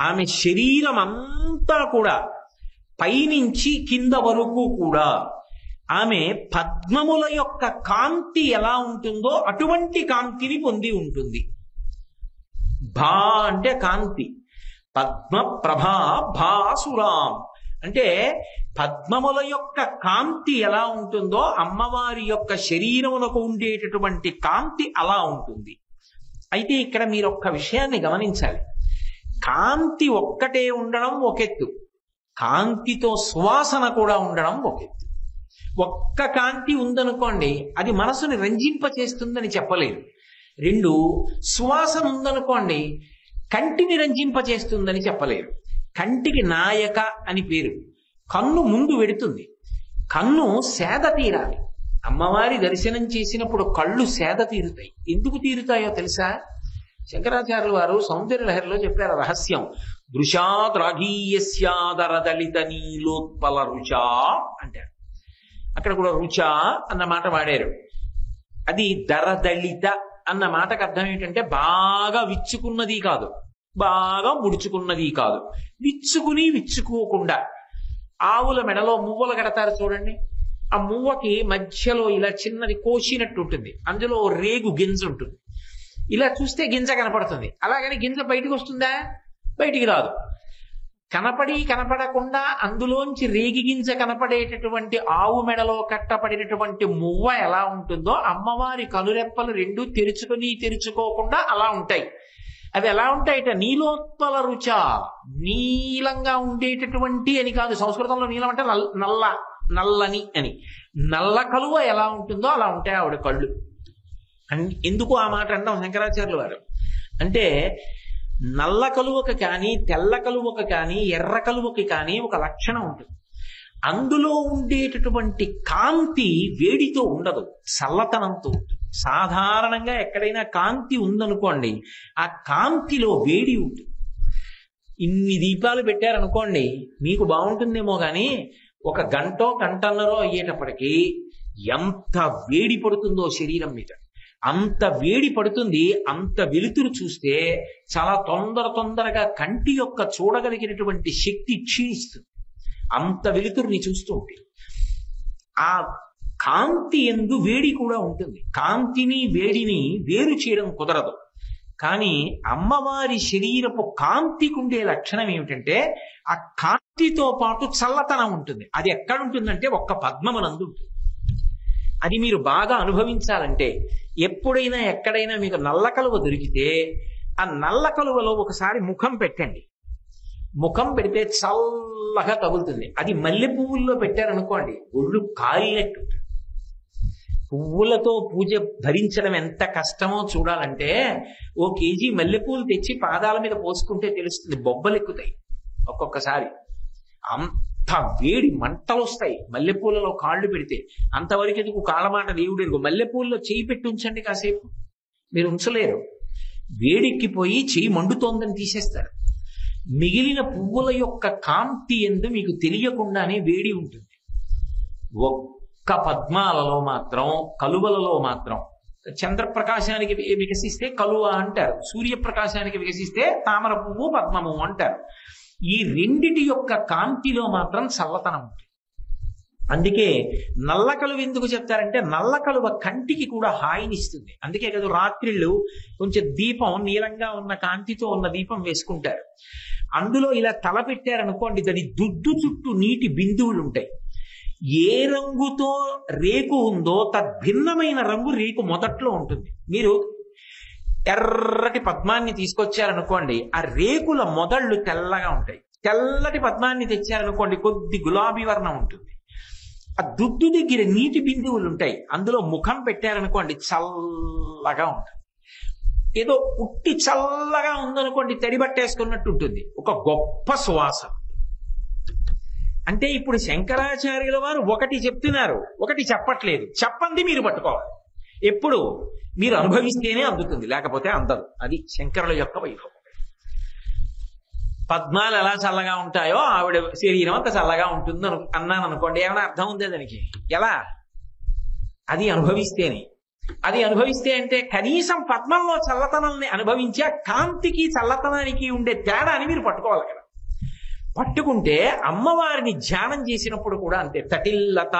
ఆమె శరీరం అంతా కూడా పైనుంచి కింద వరకు కూడా ఆమె పద్మముల యొక్క కాంతి ఎలా ఉంటుందో అటువంటి కాంతిని పొంది ఉంటుంది. భా అంటే కాంతి, పద్మప్రభా భాసురాం అంటే పద్మముల యొక్క కాంతి ఎలా ఉంటుందో అమ్మవారి యొక్క శరీరమునకు ఉండేటటువంటి కాంతి అలా ఉంటుంది. అయితే ఇక్కడ మీరు ఒక్క విషయాన్ని గమనించాలి. కాంతి ఒక్కటే ఉండడం ఒకెత్తు, కాంతితో సువాసన కూడా ఉండడం ఒకెత్తు. ఒక్క కాంతి ఉందనుకోండి, అది మనసుని రంజింపచేస్తుందని చెప్పలేదు. రెండు, సువాసన ఉందనుకోండి, కంటిని రంజింపచేస్తుందని చెప్పలేరు. కంటికి నాయక అని పేరు. కన్ను ముందు వెడుతుంది, కన్ను సేద తీరాలి. అమ్మవారి దర్శనం చేసినప్పుడు కళ్ళు సేద తీరుతాయి. ఎందుకు తీరుతాయో తెలుసా? శంకరాచార్యులు వారు సౌందర్యలహరిలో చెప్పారు రహస్యం. దృశాద్రాఘీయస్యాదరదలిత నీలోత్పల రుచా అంటారు. అక్కడ కూడా రుచా అన్న మాట వాడారు. అది దరదళిత అన్న మాటకు అర్థం ఏంటంటే బాగా విచ్చుకున్నది కాదు, బాగా ముడుచుకున్నది కాదు. విచ్చుకుని విచ్చుకోకుండా. ఆవుల మెడలో మువ్వలు కడతారు చూడండి, ఆ మువ్వకి మధ్యలో ఇలా చిన్నది కోసినట్టు ఉంటుంది, అందులో రేగు గింజ ఉంటుంది. ఇలా చూస్తే గింజ కనపడుతుంది, అలాగని గింజ బయటికి వస్తుందా? బయటికి రాదు. కనపడకుండా అందులోంచి రేగిగింజ కనపడేటటువంటి ఆవు మెడలో కట్టబడినటువంటి మువ్వ ఎలా ఉంటుందో అమ్మవారి కనురెప్పలు రెండు తెరుచుకోకుండా అలా ఉంటాయి. అవి ఎలా ఉంటాయిట, నీలోత్పల రుచ, నీలంగా ఉండేటటువంటి అని కాదు, సంస్కృతంలో నీలం అంటే నల్లని అని. నల్ల కలువ ఎలా ఉంటుందో అలా ఉంటాయి ఆవిడ కళ్ళు. ఎందుకు ఆ మాట అంటాం శంకరాచార్యుల వారు అంటే, నల్ల కలువకు కానీ తెల్ల కలువకు కానీ ఎర్ర కలువకి కానీ ఒక లక్షణం ఉంటుంది. అందులో ఉండేటటువంటి కాంతి వేడితో ఉండదు, చల్లతనంతో ఉంటుంది. సాధారణంగా ఎక్కడైనా కాంతి ఉందనుకోండి, ఆ కాంతిలో వేడి ఉంటుంది. ఇన్ని దీపాలు పెట్టారనుకోండి, మీకు బాగుంటుందేమో కానీ ఒక గంటన్నరో అయ్యేటప్పటికీ ఎంత వేడి పడుతుందో శరీరం మీద, అంత వేడి పడుతుంది. అంత వెలుతురు చూస్తే చాలా తొందరగా కంటి యొక్క చూడగలిగినటువంటి శక్తి క్షీణిస్తుంది. అంత వెలుతురుని చూస్తూ ఉంటే ఆ కాంతి యందు వేడి కూడా ఉంటుంది. కాంతిని వేడిని వేరు చేయడం కుదరదు. కానీ అమ్మవారి శరీరపు కాంతికి ఉండే లక్షణం ఏమిటంటే, ఆ కాంతితో పాటు చల్లతనం ఉంటుంది. అది ఎక్కడుంటుందంటే ఒక్క పద్మమునందు ఉంటుంది. అది మీరు బాగా అనుభవించాలంటే, ఎప్పుడైనా ఎక్కడైనా మీకు నల్ల కలువ దొరికితే ఆ నల్ల కలువలో ఒకసారి ముఖం పెట్టండి. ముఖం పెడితే చల్లగా తగులుతుంది. అది మల్లె పువ్వుల్లో పెట్టారనుకోండి, ఒళ్ళు కాలినట్టు. పువ్వులతో పూజ భరించడం ఎంత కష్టమో చూడాలంటే, ఓ కేజీ మల్లెపూలు తెచ్చి పాదాల మీద పోసుకుంటే తెలుస్తుంది, బొబ్బలెక్కుతాయి ఒక్కొక్కసారి. అంత వేడి మంటలు వస్తాయి మల్లెపూలలో కాళ్ళు పెడితే. అంతవరకు ఎందుకు కాళ్ళమాట దేవుడు, మల్లెపూలలో చేయి పెట్టి ఉంచండి కాసేపు, మీరు ఉంచలేరు. వేడెక్కిపోయి చెయ్యి మండుతోందని తీసేస్తారు. మిగిలిన పువ్వుల యొక్క కాంతి యందు మీకు తెలియకుండానే వేడి ఉంటుంది. ఒక్క పద్మాలలో మాత్రం, కలువలలో మాత్రం, చంద్రప్రకాశానికి వికసిస్తే కలువ అంటారు, సూర్యప్రకాశానికి వికసిస్తే తామర పువ్వు పద్మము అంటారు. ఈ రెండిటి యొక్క కాంతిలో మాత్రం చల్లతనం ఉంటుంది. అందుకే నల్ల కలువ ఎందుకు చెప్తారంటే, నల్ల కలువ కంటికి కూడా హాయినిస్తుంది. అందుకే కదా రాత్రిళ్ళు కొంచెం దీపం, నీలంగా ఉన్న కాంతితో ఉన్న దీపం వేసుకుంటారు. అందులో ఇలా తల పెట్టారనుకోండి, దాని దుద్దు చుట్టూ నీటి బిందువులు ఉంటాయి. ఏ రంగుతో రేకు ఉందో తద్భిన్నమైన రంగు రేకు మొదట్లో ఉంటుంది. మీరు ఎర్రటి పద్మాన్ని తీసుకొచ్చారనుకోండి, ఆ రేకుల మొదళ్ళు తెల్లగా ఉంటాయి. తెల్లటి పద్మాన్ని తెచ్చారనుకోండి, కొద్ది గులాబీ వర్ణం ఉంటుంది. ఆ దుద్దు దగ్గర నీటి బిందువులు ఉంటాయి. అందులో ముఖం పెట్టారనుకోండి, చల్లగా ఉంటుంది. ఏదో ఉట్టి చల్లగా ఉందనుకోండి, తడిబట్టేసుకున్నట్టు ఉంటుంది. ఒక గొప్ప సువాసన. అంటే ఇప్పుడు శంకరాచార్యుల వారు ఒకటి చెప్తున్నారు, ఒకటి చెప్పట్లేదు. చెప్పండి మీరు పట్టుకోవాలి. ఎప్పుడు మీరు అనుభవిస్తేనే అందుతుంది, లేకపోతే అందదు. అది శంకరుల యొక్క వైభవం. పద్మాలు ఎలా చల్లగా ఉంటాయో ఆవిడ శరీరం అంత చల్లగా ఉంటుంది అన్నాను అనుకోండి, ఏమైనా అర్థం ఉందే దానికి? ఎలా? అది అనుభవిస్తేనే. అది అనుభవిస్తే అంటే కనీసం పద్మంలో చల్లతనాన్ని అనుభవించి ఆ కాంతికి చల్లతనానికి ఉండే తేడాని మీరు పట్టుకోవాలి కదా. పట్టుకుంటే అమ్మవారిని ధ్యానం చేసినప్పుడు కూడా అంతే. తటిల్లత,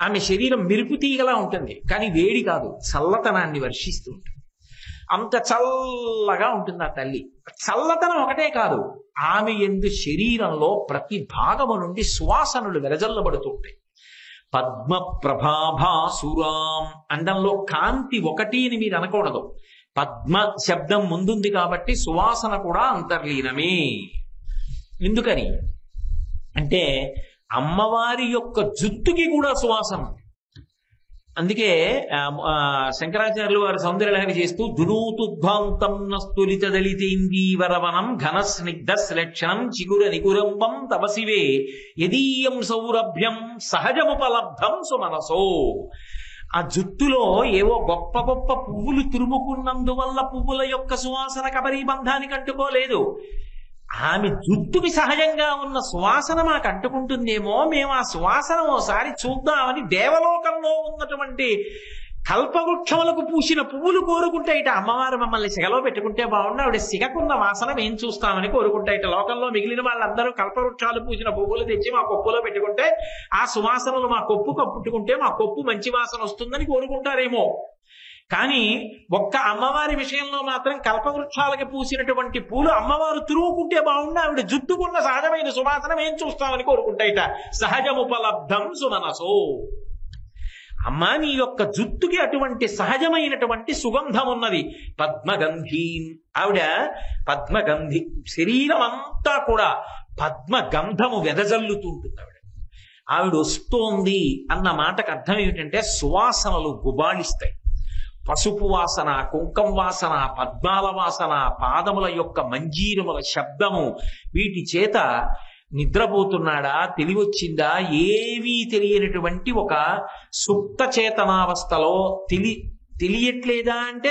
ఆమె శరీరం మెరుపు తీగలా ఉంటుంది, కానీ వేడి కాదు, చల్లతనాన్ని వర్షిస్తూ ఉంటుంది. అంత చల్లగా ఉంటుంది ఆ తల్లి. చల్లతనం ఒకటే కాదు, ఆమె యందు శరీరంలో ప్రతి భాగము నుండి సువాసనలు వెదజల్లబడుతూ ఉంటాయి. పద్మ ప్రభాభాసురాం అండంలో కాంతి ఒకటి అని మీరు అనకూడదు. పద్మ శబ్దం ముందుంది కాబట్టి సువాసన కూడా అంతర్లీనమే. ఎందుకని అంటే అమ్మవారి యొక్క జుట్టుకి కూడా సువాసన. అందుకే శంకరాచార్యులు వారు సౌందర్యలహరి చేస్తూ, దునూతుద్భాంతం నస్తులిత దళితేందీవరవనం ఘన స్నిగ్ధ శ్లేక్షణం చిగుర నిగురంబం తపసివే యదీయం సౌరభ్యం సహజముపలబ్ధం సుమనసో. ఆ జుట్టులో ఏవో గొప్ప గొప్ప పువ్వులు తురుముకున్నందువల్ల పువ్వుల యొక్క సువాసన కబరీబంధానికి అంటుకోలేదు. ఆమె జుట్టుకి సహజంగా ఉన్న సువాసన మాకు అంటుకుంటుందేమో, మేము ఆ సువాసన ఓసారి చూద్దామని దేవలోకంలో ఉన్నటువంటి కల్పవృక్షములకు పూసిన పువ్వులు కోరుకుంటాయిట. అమ్మవారు మమ్మల్ని సిగలో పెట్టుకుంటే బాగుండు, ఆవిడ సిగకున్న వాసన మేము చూస్తామని కోరుకుంటాయిట. లోకంలో మిగిలిన వాళ్ళందరూ కల్పవృక్షాలు పూసిన పువ్వులు తెచ్చి మా కొప్పులో పెట్టుకుంటే, ఆ సువాసనలు మా కొప్పు కప్పుట్టుకుంటే మా కొప్పు మంచి వాసన వస్తుందని కోరుకుంటారేమో. కానీ ఒక్క అమ్మవారి విషయంలో మాత్రం కల్పవృక్షాలకి పూసినటువంటి పూలు అమ్మవారు తిరుగుకుంటే బాగుండి ఆవిడ జుట్టుకున్న సహజమైన సువాసన ఏం చూస్తామని కోరుకుంటాయిట. సహజముపలబ్ధం సుమనసో. అమ్మా, నీ యొక్క జుట్టుకి అటువంటి సహజమైనటువంటి సుగంధం ఉన్నది. పద్మగంధీం, ఆవిడ పద్మగంధి, శరీరం అంతా కూడా పద్మగంధము వెదజల్లుతూ ఉంటుంది. ఆవిడ వస్తోంది అన్న మాటకు అర్థం ఏమిటంటే సువాసనలు గుబాళిస్తాయి. పసుపు వాసన, కుంకం వాసన, పద్మాల వాసన, పాదముల యొక్క మంజీరముల శబ్దము, వీటి చేత నిద్రపోతున్నాడా, తెలివొచ్చిందా, ఏమీ తెలియనటువంటి ఒక సుప్త చేతనావస్థలో తెలియట్లేదా అంటే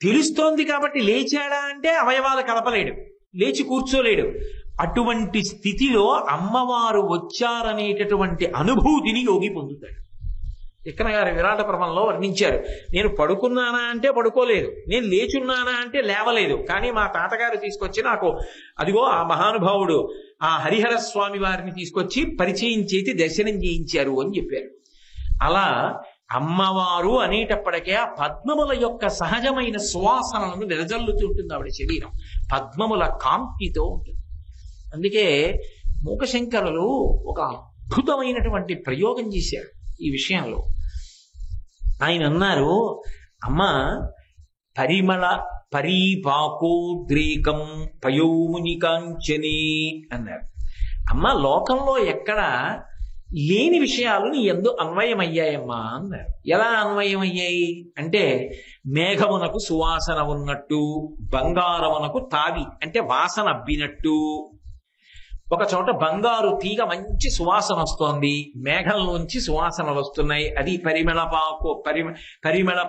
తెలుస్తోంది కాబట్టి లేచాడా అంటే అవయవాలు కలపలేడు, లేచి కూర్చోలేడు. అటువంటి స్థితిలో అమ్మవారు వచ్చారనేటటువంటి అనుభూతిని యోగి పొందుతాడు. తిక్కన గారు విరాట పర్వంలో వర్ణించారు. నేను పడుకున్నానా అంటే పడుకోలేదు, నేను లేచున్నానా అంటే లేవలేదు, కానీ మా తాతగారు తీసుకొచ్చి నాకు అదిగో ఆ మహానుభావుడు ఆ హరిహర స్వామి వారిని తీసుకొచ్చి పరిచయం చేసి దర్శనం చేయించారు అని చెప్పారు. అలా అమ్మవారు అనేటప్పటికే ఆ పద్మముల యొక్క సహజమైన సువాసనలను వెదజల్లుతుంటుంది ఆవిడ శరీరం, పద్మముల కాంతితో ఉంటుంది. అందుకే మూకశంకరులు ఒక అద్భుతమైనటువంటి ప్రయోగం చేశారు ఈ విషయంలో. ఆయన అన్నారు, అమ్మ పరిమళ పరీపాకోద్రేకం పయోముని కాంచనే అన్నారు. అమ్మ, లోకంలో ఎక్కడ లేని విషయాలు నీ యందు అన్వయమయ్యాయమ్మా అన్నారు. ఎలా అన్వయమయ్యాయి అంటే, మేఘమునకు సువాసన ఉన్నట్టు, బంగారమునకు తావి అంటే వాసన అబ్బినట్టు. ఒక చోట బంగారు తీగ మంచి సువాసన వస్తోంది, మేఘంలోంచి సువాసనలు వస్తున్నాయి, అది పరిమళ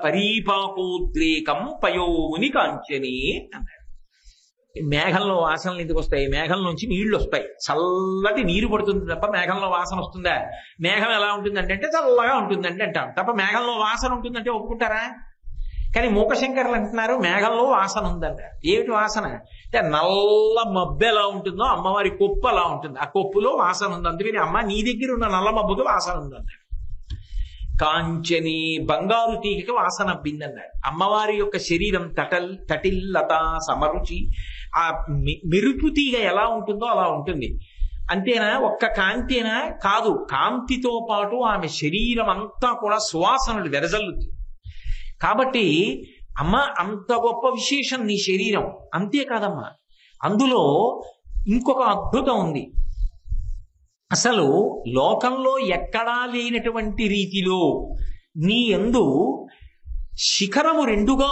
పరీపాకోద్రేకం పయోముని కాంచని అన్నారు. మేఘంలో వాసనలు ఎందుకు వస్తాయి? మేఘంలోంచి నీళ్లు వస్తాయి, చల్లటి నీరు పడుతుంది తప్ప మేఘంలో వాసన వస్తుందా? మేఘం ఎలా ఉంటుందంటే చల్లగా ఉంటుందంటే అంటాం తప్ప మేఘంలో వాసన ఉంటుందంటే ఒప్పుకుంటారా? కానీ మూకశంకరులు అంటున్నారు మేఘంలో వాసన ఉందంటారు. ఏమిటి వాసన అంటే, నల్ల మబ్బు ఎలా ఉంటుందో అమ్మవారి కొప్పు అలా ఉంటుంది, ఆ కొప్పులో వాసన ఉంది, అందుకని అమ్మ నీ దగ్గర ఉన్న నల్ల మబ్బుకి వాసన ఉందన్నారు. కాంచని, బంగారు తీగకి వాసన అబ్బిందన్నారు. అమ్మవారి యొక్క శరీరం తటిల్లత సమరుచి, ఆ మెరుపు తీగ ఎలా ఉంటుందో అలా ఉంటుంది. అంతేనా? ఒక్క కాంతేనా? కాదు, కాంతితో పాటు ఆమె శరీరం అంతా కూడా సువాసనలు వెదజల్లుతుంది. కాబట్టి అమ్మ, అంత గొప్ప విశేషం నీ శరీరం. అంతేకాదమ్మా, అందులో ఇంకొక అద్భుతం ఉంది. అసలు లోకంలో ఎక్కడా లేనటువంటి రీతిలో నీ యందు శిఖరము రెండుగా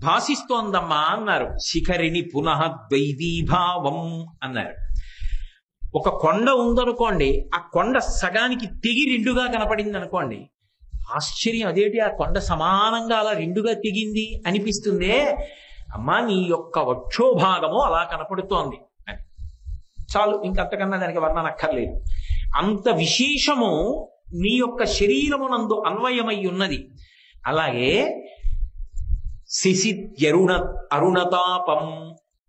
భాసిస్తోందమ్మా అన్నారు. శిఖరిని పునః ద్వైదీభావం అన్నారు. ఒక కొండ ఉందనుకోండి, ఆ కొండ సగానికి తెగి రెండుగా కనపడింది అనుకోండి, ఆశ్చర్యం, అదేంటి ఆ కొండ సమానంగా అలా రెండుగా తెగింది అనిపిస్తుందే. అమ్మా, నీ యొక్క వక్షోభాగము అలా కనపడుతోంది అని చాలు, ఇంకంతకన్నా దానికి వర్ణనక్కర్లేదు. అంత విశేషము నీ యొక్క శరీరమునందు అన్వయమై ఉన్నది. అలాగే అరుణతాపం,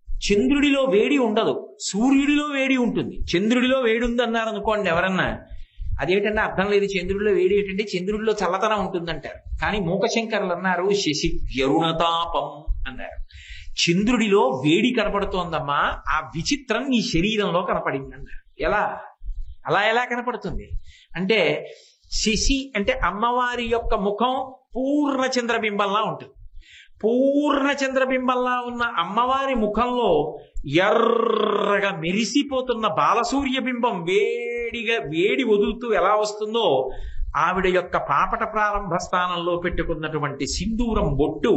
చంద్రుడిలో వేడి ఉండదు, సూర్యుడిలో వేడి ఉంటుంది. చంద్రుడిలో వేడి ఉందన్నారు అనుకోండి ఎవరన్నా, అదేమిటంటే అర్థం లేదు, చంద్రుడిలో వేడి ఏంటంటే చంద్రుడిలో చల్లతనం ఉంటుందంటారు. కానీ మూకశంకరులు అన్నారు శశిద్యరుణతాపం అన్నారు. చంద్రుడిలో వేడి కనపడుతోందమ్మా, ఆ విచిత్రం నీ శరీరంలో కనపడింది అన్నారు. ఎలా కనపడుతుంది అంటే, శశి అంటే అమ్మవారి యొక్క ముఖం పూర్ణ చంద్రబింబంలా ఉంటుంది. పూర్ణ చంద్రబింబంలా ఉన్న అమ్మవారి ముఖంలో ఎర్రగా మెరిసిపోతున్న బాలసూర్య బింబం వేడి వదులుతూ ఎలా వస్తుందో, ఆవిడ యొక్క పాపట ప్రారంభ స్థానంలో పెట్టుకున్నటువంటి సింధూరం బొట్టు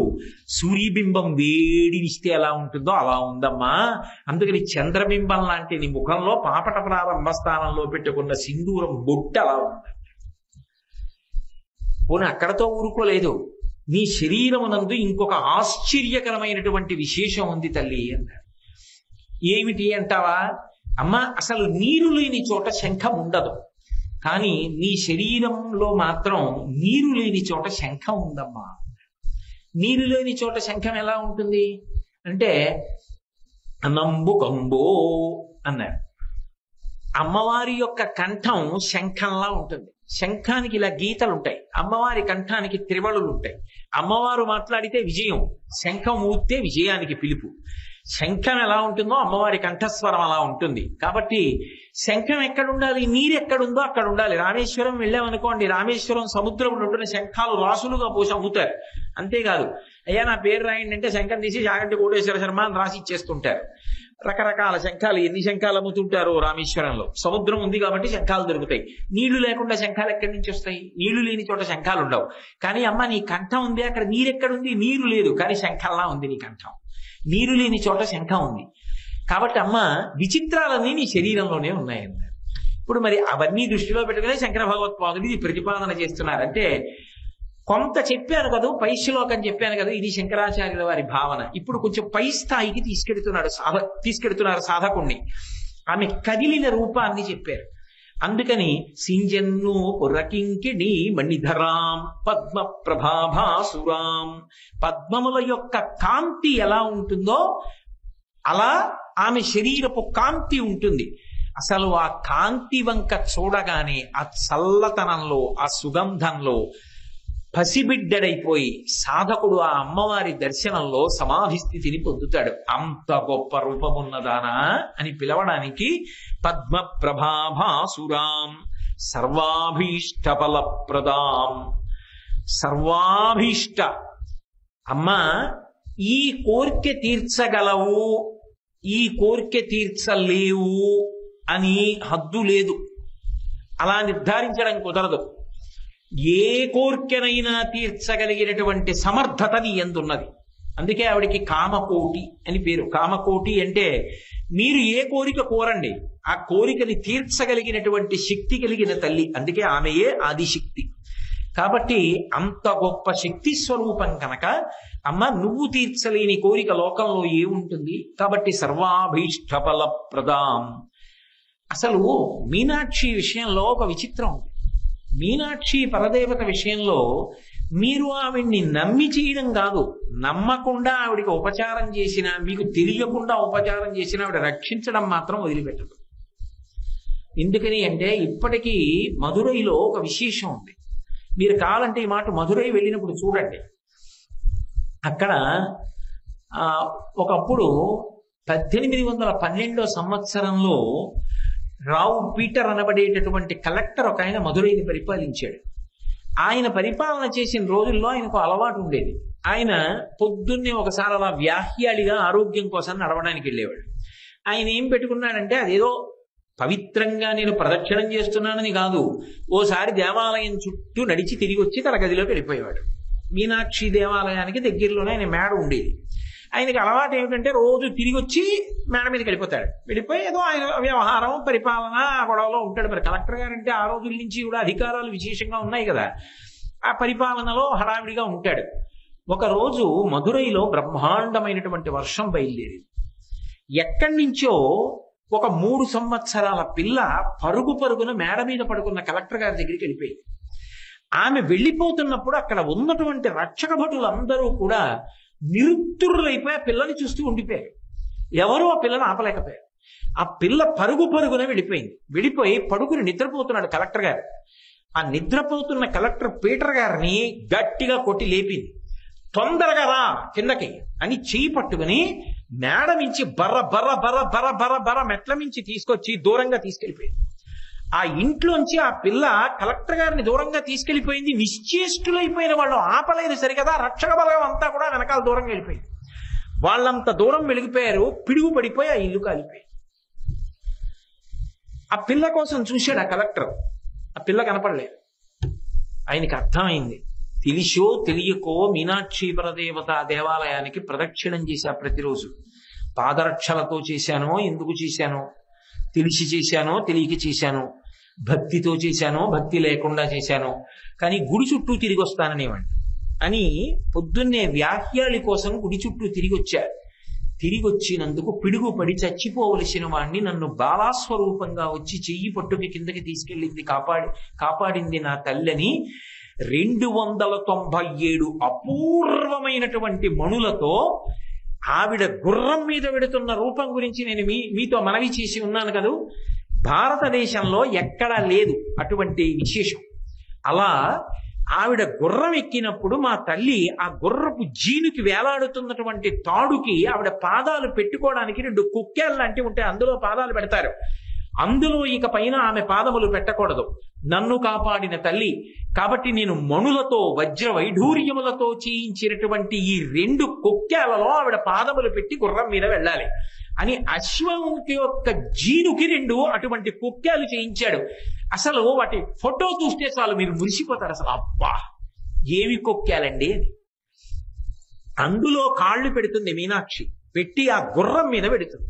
సూర్యబింబం వేడినిస్తే ఎలా ఉంటుందో అలా ఉందమ్మా. అందుకని చంద్రబింబం లాంటి నీ ముఖంలో పాపట ప్రారంభ స్థానంలో పెట్టుకున్న సింధూరం బొట్టు అలా ఉంది. పోనీ అక్కడతో ఊరుకోలేదు, నీ శరీరమునందు ఇంకొక ఆశ్చర్యకరమైనటువంటి విశేషం ఉంది తల్లి అన్నారు. ఏమిటి అంటావా? అమ్మ, అసలు నీరు లేని చోట శంఖం ఉండదు, కానీ నీ శరీరంలో మాత్రం నీరు లేని చోట శంఖం ఉందమ్మా. నీరు లేని చోట శంఖం ఎలా ఉంటుంది అంటే, నంబు కంబో అన్నారు. అమ్మవారి యొక్క కంఠం శంఖంలా ఉంటుంది. శంఖానికి ఇలా గీతలు ఉంటాయి, అమ్మవారి కంఠానికి త్రివళులు ఉంటాయి. అమ్మవారు మాట్లాడితే విజయం, శంఖం ఊస్తే విజయానికి పిలుపు. శంఖం ఎలా ఉంటుందో అమ్మవారి కంఠస్వరం అలా ఉంటుంది. కాబట్టి శంఖం ఎక్కడుండాలి, నీరు ఎక్కడుందో అక్కడ ఉండాలి. రామేశ్వరం వెళ్ళామనుకోండి, రామేశ్వరం సముద్రంలో ఉంటున్న శంఖాలు రాసులుగా పోసి అమ్ముతారు. అంతేకాదు, అయ్యా నా పేరు రాయండి అంటే శంఖం తీసి జాగంటి కోటేశ్వర శర్మ అని రాసి ఇచ్చేస్తుంటారు. రకరకాల శంఖాలు, ఎన్ని శంఖాలు అమ్ముతుంటారో రామేశ్వరంలో. సముద్రం ఉంది కాబట్టి శంఖాలు దొరుకుతాయి. నీళ్లు లేకుండా శంఖాలు ఎక్కడి నుంచి వస్తాయి? నీళ్లు లేని చోట శంఖాలు ఉండవు. కానీ అమ్మ నీ కంఠం ఉంది, అక్కడ నీరు ఎక్కడుంది? నీరు లేదు కానీ శంఖంలా ఉంది నీ కంఠం. నీరు లేని చోట శంఖం ఉంది. కాబట్టి అమ్మ విచిత్రాలన్నీ నీ శరీరంలోనే ఉన్నాయన్నారు. ఇప్పుడు మరి అవన్నీ దృష్టిలో పెట్టుకునే శంకర భగవత్పాదులు ఇది ప్రతిపాదన చేస్తున్నారంటే, కొంత చెప్పాను కదా, పై శ్లోకం చెప్పాను కదా, ఇది శంకరాచార్యుల వారి భావన. ఇప్పుడు కొంచెం పై స్థాయికి తీసుకెడుతున్నారు సాధకుణ్ణి. ఆమె కదిలిన రూపాన్ని చెప్పారు. అందుకని సింజన్ను పురకింకిణి మణిధరాం పద్మ ప్రభాభాసురాం, పద్మముల యొక్క కాంతి ఎలా ఉంటుందో అలా ఆమె శరీరపు కాంతి ఉంటుంది. అసలు ఆ కాంతి వంక చూడగానే ఆ చల్లతనంలో, ఆ సుగంధంలో పసిబిడ్డడైపోయి సాధకుడు ఆ అమ్మవారి దర్శనంలో సమాధి స్థితిని పొందుతాడు. అంత గొప్ప రూపమున్నదానా అని పిలవడానికి పద్మ ప్రభాభాసురాం సర్వాభీష్ట ఫలప్రదాం. సర్వాభీష్ట అమ్మ, ఈ కోర్కె తీర్చగలవు, ఈ కోర్కె తీర్చలేవు అని హద్దు లేదు. అలా నిర్ధారించడం కుదరదు. ఏ కోర్కెనైనా తీర్చగలిగినటువంటి సమర్థత నీ యందున్నది. అందుకే ఆవిడికి కామకోటి అని పేరు. కామకోటి అంటే మీరు ఏ కోరిక కోరండి, ఆ కోరికని తీర్చగలిగినటువంటి శక్తి కలిగిన తల్లి. అందుకే ఆమెయే ఆదిశక్తి. కాబట్టి అంత గొప్ప శక్తి స్వరూపం కనుక అమ్మ నువ్వు తీర్చలేని కోరిక లోకంలో ఏముంటుంది? కాబట్టి సర్వాభీష్ట ఫలప్రదాం. అసలు మీనాక్షి విషయంలో ఒక విచిత్రం ఉంది. మీనాక్షి పరదేవత విషయంలో మీరు ఆవిడ్ని నమ్మి చేయడం కాదు, నమ్మకుండా ఆవిడికి ఉపచారం చేసినా, మీకు తెలియకుండా ఉపచారం చేసినా ఆవిడ రక్షించడం మాత్రం వదిలిపెట్టదు. ఎందుకని అంటే ఇప్పటికీ మధురైలో ఒక విశేషం ఉంది. మీరు కావాలంటే ఈ మాట మధురై వెళ్ళినప్పుడు చూడండి. అక్కడ ఒకప్పుడు 1812 సంవత్సరంలో రావు పీటర్ అనబడేటటువంటి కలెక్టర్ ఒక ఆయన మధురైని పరిపాలించాడు. ఆయన పరిపాలన చేసిన రోజుల్లో ఆయనకు అలవాటు ఉండేది. ఆయన పొద్దున్నే ఒకసారి అలా వ్యాహ్యాళిగా ఆరోగ్యం కోసం నడవడానికి వెళ్ళేవాడు. ఆయన ఏం పెట్టుకున్నాడంటే, అదేదో పవిత్రంగా నేను ప్రదక్షిణం చేస్తున్నానని కాదు, ఓసారి దేవాలయం చుట్టూ నడిచి తిరిగి వచ్చి తన గదిలోకి వెళ్ళిపోయేవాడు. మీనాక్షి దేవాలయానికి దగ్గరలోనే ఆయన మేడ ఉండేది. ఆయనకి అలవాటు ఏమిటంటే రోజు తిరిగి వచ్చి మేడ మీదకి వెళ్ళిపోతాడు. వెళ్ళిపోయి ఏదో ఆయన వ్యవహారం, పరిపాలన గొడవలో ఉంటాడు. మరి కలెక్టర్ గారంటే ఆ రోజుల నుంచి కూడా అధికారాలు విశేషంగా ఉన్నాయి కదా, ఆ పరిపాలనలో హడావిడిగా ఉంటాడు. ఒక రోజు మధురైలో బ్రహ్మాండమైనటువంటి వర్షం బయలుదేరింది. ఎక్కడి నుంచో ఒక 3 సంవత్సరాల పిల్ల పరుగున మేడ మీద పడుకున్న కలెక్టర్ గారి దగ్గరికి వెళ్ళిపోయింది. ఆమె వెళ్ళిపోతున్నప్పుడు అక్కడ ఉన్నటువంటి రక్షక భటులందరూ కూడా నిరుత్తురులైపోయి ఆ పిల్లని చూస్తూ ఉండిపోయారు. ఎవరూ ఆ పిల్లని ఆపలేకపోయారు. ఆ పిల్ల పరుగున వెళ్ళిపోయింది. వెళ్ళిపోయి పడుకుని నిద్రపోతున్నాడు కలెక్టర్ గారు. ఆ నిద్రపోతున్న కలెక్టర్ పీటర్ గారిని గట్టిగా కొట్టి లేపింది. తొందరగా రా కిందకి అని చెయ్యి పట్టుకుని మేడ మించి బర్ర మెట్ల మించి తీసుకొచ్చి దూరంగా తీసుకెళ్లిపోయింది. ఆ ఇంట్లోంచి ఆ పిల్ల కలెక్టర్ గారిని దూరంగా తీసుకెళ్లిపోయింది. నిశ్చేష్టులైపోయిన వాళ్ళు ఆపలేదు సరికదా, రక్షక బలం అంతా కూడా వెనకాల దూరంగా వెళ్ళిపోయింది. వాళ్ళంత దూరం వెలిగిపోయారు, పిడుగు పడిపోయి ఆ ఇల్లు కాలిపోయింది. ఆ పిల్ల కోసం చూశాడు ఆ కలెక్టర్, ఆ పిల్ల కనపడలేదు. ఆయనకి అర్థమైంది, తెలిసో తెలియకో మీనాక్షి పరదేవత దేవాలయానికి ప్రదక్షిణం చేశా. ప్రతిరోజు పాదరక్షలతో చేశానో, ఎందుకు చేశానో, తెలిసి చేశానో తెలియక చేశానో, భక్తితో చేశానో భక్తి లేకుండా చేశానో, కానీ గుడి చుట్టూ తిరిగి వస్తాననేవాడిని అని పొద్దున్నే వ్యాహ్యాళి కోసం గుడి చుట్టూ తిరిగి వచ్చా. తిరిగి వచ్చినందుకు పిడుగు పడి చచ్చిపోవలసిన వాణ్ణి నన్ను బాలాస్వరూపంగా వచ్చి చెయ్యి పట్టుకి కిందకి తీసుకెళ్ళింది, కాపాడింది నా తల్లిని 297 అపూర్వమైనటువంటి మణులతో ఆవిడ గుర్రం మీద వెడుతున్న రూపం గురించి నేను మీతో మనవి చేసి ఉన్నాను కదా. భారతదేశంలో ఎక్కడా లేదు అటువంటి విశేషం. అలా ఆవిడ గుర్రం ఎక్కినప్పుడు మా తల్లి ఆ గుర్రపు జీనుకి వేలాడుతున్నటువంటి తాడుకి ఆవిడ పాదాలు పెట్టుకోవడానికి 2 కుక్కేలు లాంటివి ఉంటాయి, అందులో పాదాలు పెడతారు. అందులో ఇక పైన ఆమె పాదములు పెట్టకూడదు. నన్ను కాపాడిన తల్లి కాబట్టి నేను మణులతో వజ్ర వైఢూర్యములతో చేయించినటువంటి ఈ 2 కుక్కేలలో ఆవిడ పాదములు పెట్టి గుర్రం మీద వెళ్ళాలి అని అశ్వంకి యొక్క జీనుకి 2 అటువంటి కుక్కేలు చేయించాడు. అసలు వాటి ఫోటో చూస్తే చాలు మీరు మురిసిపోతారు. అసలు అబ్బా ఏవి కొక్కాలండి అని. అందులో కాళ్ళు పెడుతుంది మీనాక్షి, పెట్టి ఆ గుర్రం మీద పెడుతుంది.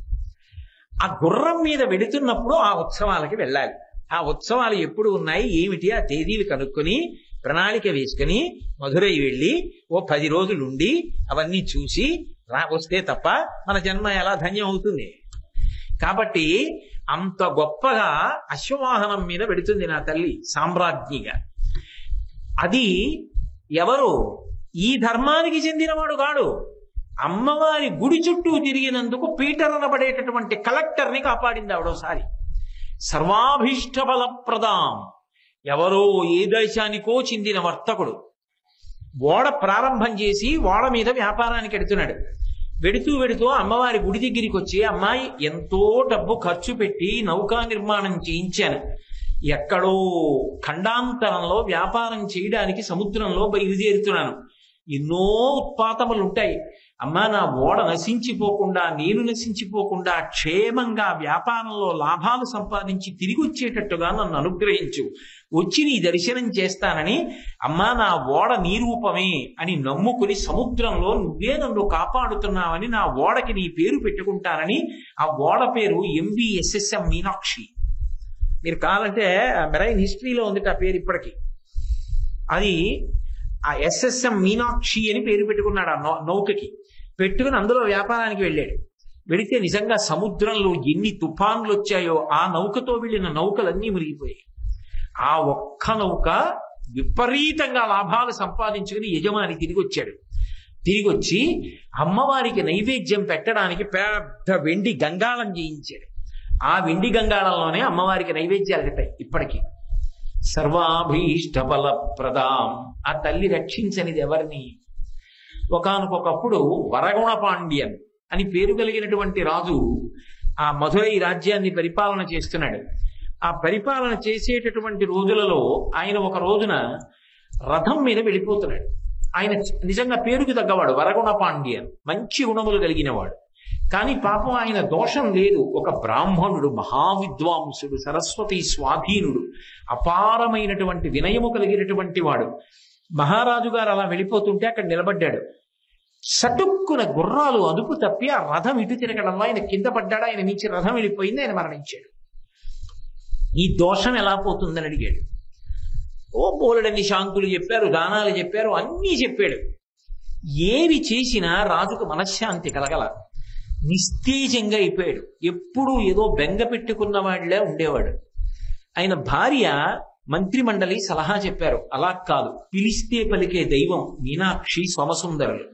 ఆ గుర్రం మీద వెడుతున్నప్పుడు ఆ ఉత్సవాలకి వెళ్ళాలి. ఆ ఉత్సవాలు ఎప్పుడు ఉన్నాయి ఏమిటి ఆ తేదీలు కనుక్కొని ప్రణాళిక వేసుకుని మధురై వెళ్ళి ఓ 10 రోజులు ఉండి అవన్నీ చూసి వస్తే తప్ప మన జన్మ ఎలా ధన్యం అవుతుంది. కాబట్టి అంత గొప్పగా అశ్వవాహనం మీద పెడుతుంది నా తల్లి సామ్రాజ్ఞిగా. అది ఎవరు ఈ ధర్మానికి చెందినవాడు కాడు, అమ్మవారి గుడి చుట్టూ తిరిగినందుకు పీటర్ అనబడేటటువంటి కలెక్టర్ని కాపాడింది ఆవిడోసారి. సర్వాభీష్ట ఫలప్రదాం, ఎవరో ఏ దేశానికో చెందిన వర్తకుడు ఓడ ప్రారంభం చేసి ఓడ మీద వ్యాపారానికి ఎడుతున్నాడు. వెడుతూ అమ్మవారి గుడి దగ్గరికి వచ్చి, అమ్మాయి ఎంతో డబ్బు ఖర్చు పెట్టి నౌకా నిర్మాణం చేయించాను, ఎక్కడో ఖండాంతరంలో వ్యాపారం చేయడానికి సముద్రంలో బయలుదేరుతున్నాను, ఎన్నో ఉత్పాతములు ఉంటాయి, అమ్మా నా ఓడ నశించిపోకుండా నేను నశించిపోకుండా క్షేమంగా వ్యాపారంలో లాభాలు సంపాదించి తిరిగి వచ్చేటట్టుగా నన్ను అనుగ్రహించు, వచ్చి నీ దర్శనం చేస్తానని అమ్మా నా ఓడ నీ రూపమే అని నమ్ముకుని సముద్రంలో నువ్వే నన్ను కాపాడుతున్నావని నా ఓడకి నీ పేరు పెట్టుకుంటానని ఆ ఓడ పేరు MVSSM మీనాక్షి. మీరు కావాలంటే మెరైన్ హిస్టరీలో ఉంది ఆ పేరు ఇప్పటికీ. అది ఆ SSM మీనాక్షి అని పేరు పెట్టుకున్నాడు ఆ నౌకకి. పెట్టుకుని అందులో వ్యాపారానికి వెళ్ళాడు. వెళితే నిజంగా సముద్రంలో ఎన్ని తుఫాన్లు వచ్చాయో ఆ నౌకతో వెళ్ళిన నౌకలన్నీ మునిగిపోయాయి. ఆ ఒక్క నౌక విపరీతంగా లాభాలు సంపాదించుకుని యజమాని తిరిగి వచ్చాడు. తిరిగి వచ్చి అమ్మవారికి నైవేద్యం పెట్టడానికి పెద్ద వెండి గంగాళం చేయించాడు. ఆ వెండి గంగాళంలోనే అమ్మవారికి నైవేద్యాలు పెట్టాయి ఇప్పటికీ. సర్వాభీష్ట ఫలప్రదాం, ఆ తల్లి రక్షించనిది ఎవరిని? ఒకానొకప్పుడు వరగుణ పాండ్యన్ అని పేరు కలిగినటువంటి రాజు ఆ మధురై రాజ్యాన్ని పరిపాలన చేస్తున్నాడు. ఆ పరిపాలన చేసేటటువంటి రోజులలో ఆయన ఒక రోజున రథం మీద వెళ్ళిపోతున్నాడు. ఆయన నిజంగా పేరుకు తగ్గవాడు, వరగుణ పాండ్యన్, మంచి గుణములు కలిగినవాడు. కానీ పాపం ఆయన దోషం లేదు. ఒక బ్రాహ్మణుడు, మహావిద్వాంసుడు, సరస్వతి స్వాధీనుడు, అపారమైనటువంటి వినయము కలిగినటువంటి వాడు. మహారాజు గారు అలా వెళ్ళిపోతుంటే అక్కడ నిలబడ్డాడు. సటుక్కున గుర్రాలు అదుపు తప్పి ఆ రథం ఇటు తిరగడంలో ఆయన కింద పడ్డాడు. ఆయన నుంచి రథం వెళ్ళిపోయింది, ఆయన మరణించాడు. ఈ దోషం ఎలా పోతుందని అడిగాడు. ఓ బోలెడన్ని శాంతులు చెప్పారు, దానాలు చెప్పారు, అన్నీ చెప్పాడు. ఏవి చేసినా రాజుకు మనశ్శాంతి కలగల. నిస్తేజంగా అయిపోయాడు. ఎప్పుడూ ఏదో బెంగ పెట్టుకున్న వాడిలా ఉండేవాడు. ఆయన భార్య మంత్రిమండలి సలహా చెప్పారు, అలా కాదు, పిలిస్తే పలికే దైవం మీనాక్షి సోమసుందరులు,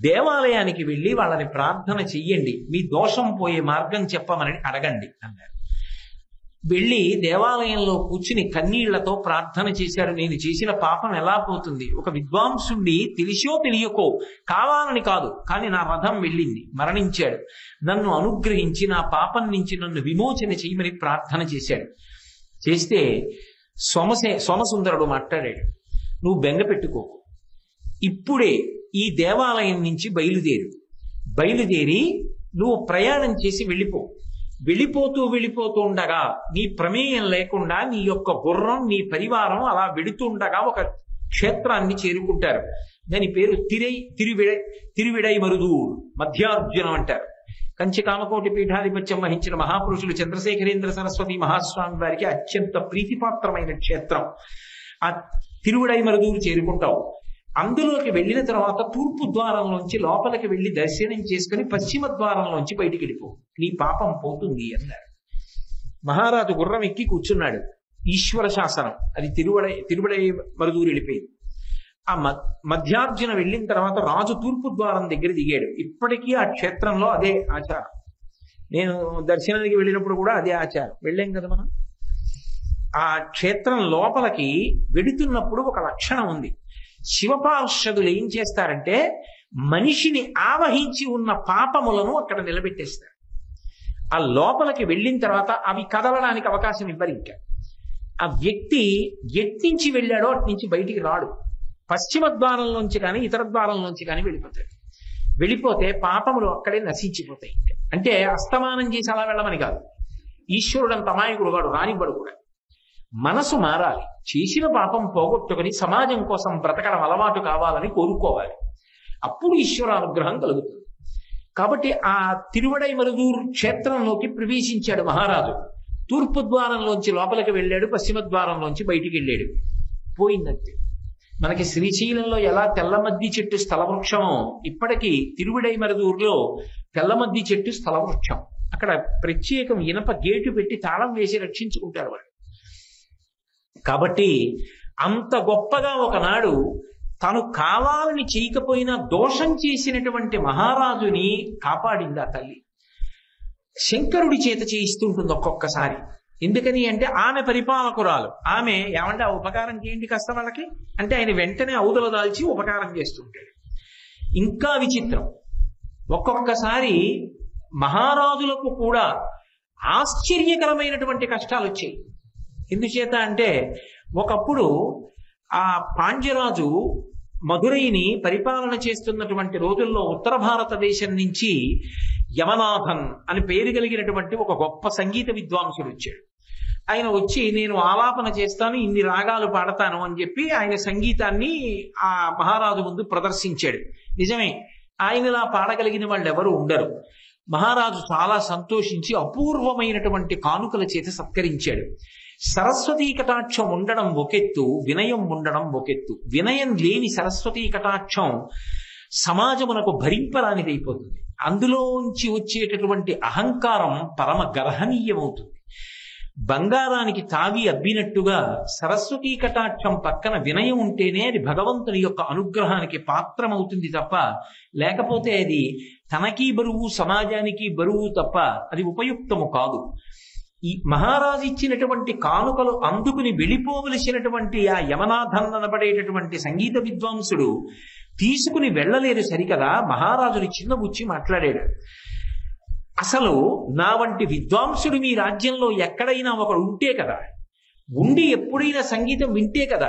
దేవాలయానికి వెళ్ళి వాళ్ళని ప్రార్థన చెయ్యండి, మీ దోషం పోయే మార్గం చెప్పమని అడగండి అన్నారు. వెళ్ళి దేవాలయంలో కూర్చుని కన్నీళ్లతో ప్రార్థన చేశాడు. నేను చేసిన పాపం ఎలా పోతుంది? ఒక విద్వాంసుండి తెలిసో తెలియకో, కావాలని కాదు, కానీ నా రథం వెళ్ళింది, మరణించాడు, నన్ను అనుగ్రహించి నా పాపం నుంచి నన్ను విమోచన చేయమని ప్రార్థన చేశాడు. చేస్తే సోమసుందరుడు మాట్లాడాడు, నువ్వు బెంగ పెట్టుకోకు, ఇప్పుడే ఈ దేవాలయం నుంచి బయలుదేరి నువ్వు ప్రయాణం చేసి వెళ్ళిపోతూ ఉండగా నీ ప్రమేయం లేకుండా నీ యొక్క గుర్రం, నీ పరివారం అలా వెడుతుండగా ఒక క్షేత్రాన్ని చేరుకుంటారు. దాని పేరు తిరువిడై మరుదూర్, మధ్యార్జునం అంటారు. కంచి కామకోటి పీఠాధిపత్యం వహించిన మహాపురుషులు చంద్రశేఖరేంద్ర సరస్వతి మహాస్వామి వారికి అత్యంత ప్రీతిపాత్రమైన క్షేత్రం. ఆ తిరువిడై మరుదూరు చేరుకుంటావు. అందులోకి వెళ్ళిన తర్వాత తూర్పు ద్వారంలోంచి లోపలికి వెళ్ళి దర్శనం చేసుకుని పశ్చిమ ద్వారంలోంచి బయటికి వెళ్ళిపో, నీ పాపం పోతుంది అన్నారు. మహారాజు గుర్రం ఎక్కి కూర్చున్నాడు. ఈశ్వర శాసనం, అది తిరువిడై మరుదూరు వెళ్ళిపోయింది. ఆ మధ్యార్జున వెళ్ళిన తర్వాత రాజు తూర్పు ద్వారం దగ్గర దిగాడు. ఇప్పటికీ ఆ క్షేత్రంలో అదే ఆచారం. నేను దర్శనానికి వెళ్ళినప్పుడు కూడా అదే ఆచారం. వెళ్ళాం కదా మనం. ఆ క్షేత్రం లోపలికి వెడుతున్నప్పుడు ఒక లక్షణం ఉంది. శివపార్షదులు ఏం చేస్తారంటే మనిషిని ఆవహించి ఉన్న పాపములను అక్కడ నిలబెట్టేస్తారు. ఆ లోపలికి వెళ్ళిన తర్వాత అవి కదలడానికి అవకాశం ఇవ్వరు. ఇంకా ఆ వ్యక్తి ఎట్నుంచి వెళ్ళాడో అటు నుంచి బయటికి రాడు. పశ్చిమ ద్వారంలోంచి కానీ ఇతర ద్వారంలోంచి కానీ వెళ్ళిపోతాడు. వెళ్ళిపోతే పాపములు అక్కడే నశించిపోతాయి. అంటే అస్తమానం చేసి అలా వెళ్ళమని కాదు. ఈశ్వరుడు అంత అమాయకుడు కాడు, రానివ్వడు కూడా. మనసు మారాలి. చేసిన పాపం పోగొట్టుకుని సమాజం కోసం బ్రతకడం అలవాటు కావాలని కోరుకోవాలి. అప్పుడు ఈశ్వర అనుగ్రహం కలుగుతుంది. కాబట్టి ఆ తిరువడైమరుదూరు క్షేత్రంలోకి ప్రవేశించాడు మహారాజు. తూర్పు ద్వారంలోంచి లోపలికి వెళ్ళాడు, పశ్చిమ ద్వారంలోంచి బయటికి వెళ్ళాడు. పోయిందంతే. మనకి శ్రీశైలంలో ఎలా తెల్లమద్ది చెట్టు స్థలవృక్షమో ఇప్పటికీ తిరువిడైమరుదూరులో తెల్లమద్ది చెట్టు స్థలవృక్షం. అక్కడ ప్రత్యేకం ఇనప గేటు పెట్టి తాళం వేసి రక్షించుకుంటారు వాళ్ళు. కాబట్టి అంత గొప్పగా ఒకనాడు తను కావాలని చేయకపోయినా దోషం చేసినటువంటి మహారాజుని కాపాడింది ఆ తల్లి. శంకరుడి చేత చేయిస్తుంటుంది ఒక్కొక్కసారి. ఎందుకని అంటే ఆమె పరిపాలకురాలు. ఆమె ఏమంటే ఆ ఉపకారం చేయండి కాస్త వాళ్ళకి అంటే ఆయన వెంటనే ఔదల దాల్చి ఉపకారం చేస్తుంటాడు. ఇంకా విచిత్రం, ఒక్కొక్కసారి మహారాజులకు కూడా ఆశ్చర్యకరమైనటువంటి కష్టాలు వచ్చాయి. ఎందుచేత అంటే ఒకప్పుడు ఆ పాండ్యరాజు మధురైని పరిపాలన చేస్తున్నటువంటి రోజుల్లో ఉత్తర భారతదేశం నుంచి యమనాథన్ అని పేరు కలిగినటువంటి ఒక గొప్ప సంగీత విద్వాంసుడు వచ్చాడు. ఆయన వచ్చి నేను ఆలాపన చేస్తాను, ఇన్ని రాగాలు పాడతాను అని చెప్పి ఆయన సంగీతాన్ని ఆ మహారాజు ముందు ప్రదర్శించాడు. నిజమే, ఆయనలా పాడగలిగిన వాళ్ళు ఎవరు ఉండరు. మహారాజు చాలా సంతోషించి అపూర్వమైనటువంటి కానుకల చేత సత్కరించాడు. సరస్వతీ కటాక్షం ఉండడం ఒకెత్తు, వినయం ఉండడం ఒకెత్తు. వినయం లేని సరస్వతీ కటాక్షం సమాజమునకు భరింపరానిదైపోతుంది. అందులోంచి వచ్చేటటువంటి అహంకారం పరమ గర్హనీయమవుతుంది. బంగారానికి తావి అబ్బినట్టుగా సరస్వతీ కటాక్షం పక్కన వినయం ఉంటేనే అది భగవంతుని యొక్క అనుగ్రహానికి పాత్రమవుతుంది తప్ప, లేకపోతే అది తనకీ బరువు సమాజానికి బరువు తప్ప అది ఉపయుక్తము కాదు. ఈ మహారాజు ఇచ్చినటువంటి కానుకలు అందుకుని వెళ్ళిపోవలసినటువంటి ఆ యమనాథన్ అనబడేటటువంటి సంగీత విద్వాంసుడు తీసుకుని వెళ్ళలేరు సరికదా. మహారాజుని చిన్నబుచ్చి మాట్లాడాడు. అసలు నా వంటి విద్వాంసుడు మీ రాజ్యంలో ఎక్కడైనా ఒకడు ఉంటే కదా, ఉండి ఎప్పుడైనా సంగీతం వింటే కదా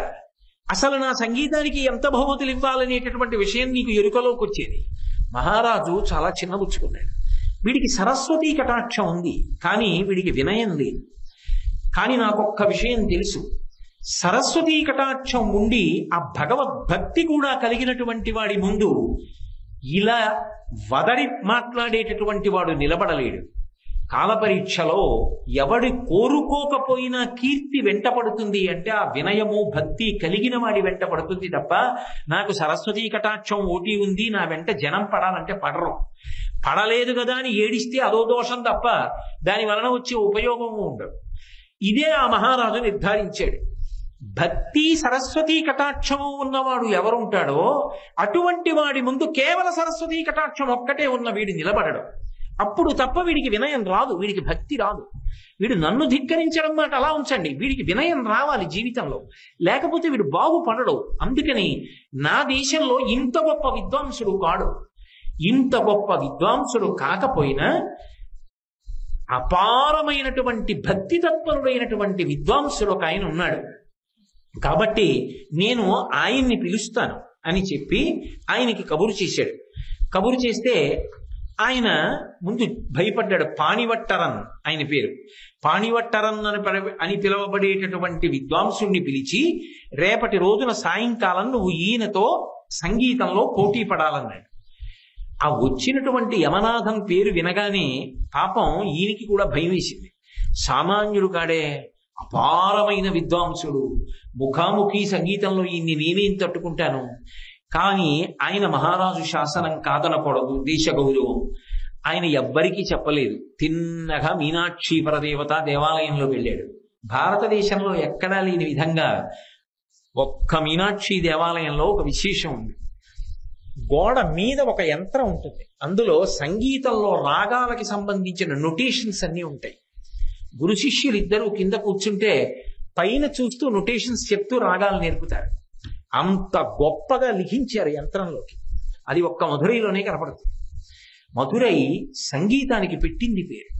అసలు నా సంగీతానికి ఎంత బహుమతులు ఇవ్వాలనేటటువంటి విషయం నీకు ఎరుకలోకి వచ్చేది. మహారాజు చాలా చిన్నబుచ్చుకున్నాడు. వీడికి సరస్వతీ కటాక్షం ఉంది, కానీ వీడికి వినయం లేదు. కానీ నాకొక్క విషయం తెలుసు, సరస్వతీ కటాక్షం ఉండి ఆ భగవద్భక్తి కూడా కలిగినటువంటి వాడి ముందు ఇలా వదరి మాట్లాడేటటువంటి వాడు నిలబడలేడు. కాలపరీక్షలో ఎవడి కోరుకోకపోయినా కీర్తి వెంటపడుతుంది అంటే ఆ వినయము భక్తి కలిగిన వాడి వెంట పడుతుంది తప్ప, నాకు సరస్వతీ కటాక్షం ఓటి ఉంది నా వెంట జనం పడాలంటే పడరు. పడలేదు కదా అని ఏడిస్తే అదో దోషం తప్ప దాని వలన వచ్చే ఉపయోగము ఉండదు. ఇదే ఆ మహారాజు నిర్ధారించాడు. భక్తి సరస్వతీ కటాక్షము ఉన్నవాడు ఎవరుంటాడో అటువంటి వాడి ముందు కేవల సరస్వతీ కటాక్షం ఒక్కటే ఉన్న వీడు నిలబడడు. అప్పుడు తప్ప వీడికి వినయం రాదు, వీడికి భక్తి రాదు. వీడు నన్ను ధిక్కరించడం మాట అలా ఉంచండి, వీడికి వినయం రావాలి జీవితంలో, లేకపోతే వీడు బాగుపడడు. అందుకని నా దేశంలో ఇంత గొప్ప విద్వాంసుడు కాడు. ఇంత గొప్ప విద్వాంసుడు కాకపోయినా అపారమైనటువంటి భక్తి తత్పరుడైనటువంటి విద్వాంసుడు ఒక ఆయన ఉన్నాడు. కాబట్టి నేను ఆయన్ని పిలుస్తాను అని చెప్పి ఆయనకి కబురు చేశాడు. కబురు చేస్తే ఆయన ముందు భయపడ్డాడు. పాణివట్టరన్ ఆయన పేరు. పాణివట్టరన్ అని పిలువబడేటటువంటి విద్వాంసుణ్ణి పిలిచి, రేపటి రోజున సాయంకాలం నువ్వు ఈయనతో సంగీతంలో పోటీ పడాలన్నాడు. ఆ వచ్చినటువంటి యమనాథం పేరు వినగానే పాపం ఈయనకి కూడా భయం వేసింది. సామాన్యుడు కాడే, అపారమైన విద్వాంసుడు, ముఖాముఖి సంగీతంలో ఈయన్ని నేనేం తట్టుకుంటాను. కానీ ఆయన మహారాజు శాసనం కాదనకూడదు, దేశ గౌరవం. ఆయన ఎవ్వరికీ చెప్పలేదు. తిన్నగా మీనాక్షి పరదేవత దేవాలయంలో వెళ్ళాడు. భారతదేశంలో ఎక్కడా లేని విధంగా ఒక్క మీనాక్షి దేవాలయంలో ఒక విశేషం ఉంది. గోడ మీద ఒక యంత్రం ఉంటుంది, అందులో సంగీతంలో రాగాలకి సంబంధించిన నొటేషన్స్ అన్నీ ఉంటాయి. గురు శిష్యులు ఇద్దరు కింద కూర్చుంటే పైన చూస్తూ నొటేషన్స్ చెప్తూ రాగాలు నేర్పుతారు. అంత గొప్పగా లిఖించారు యంత్రంలోకి. అది ఒక్క మధురైలోనే కనపడుతుంది. మధురై సంగీతానికి పెట్టింది పేరు.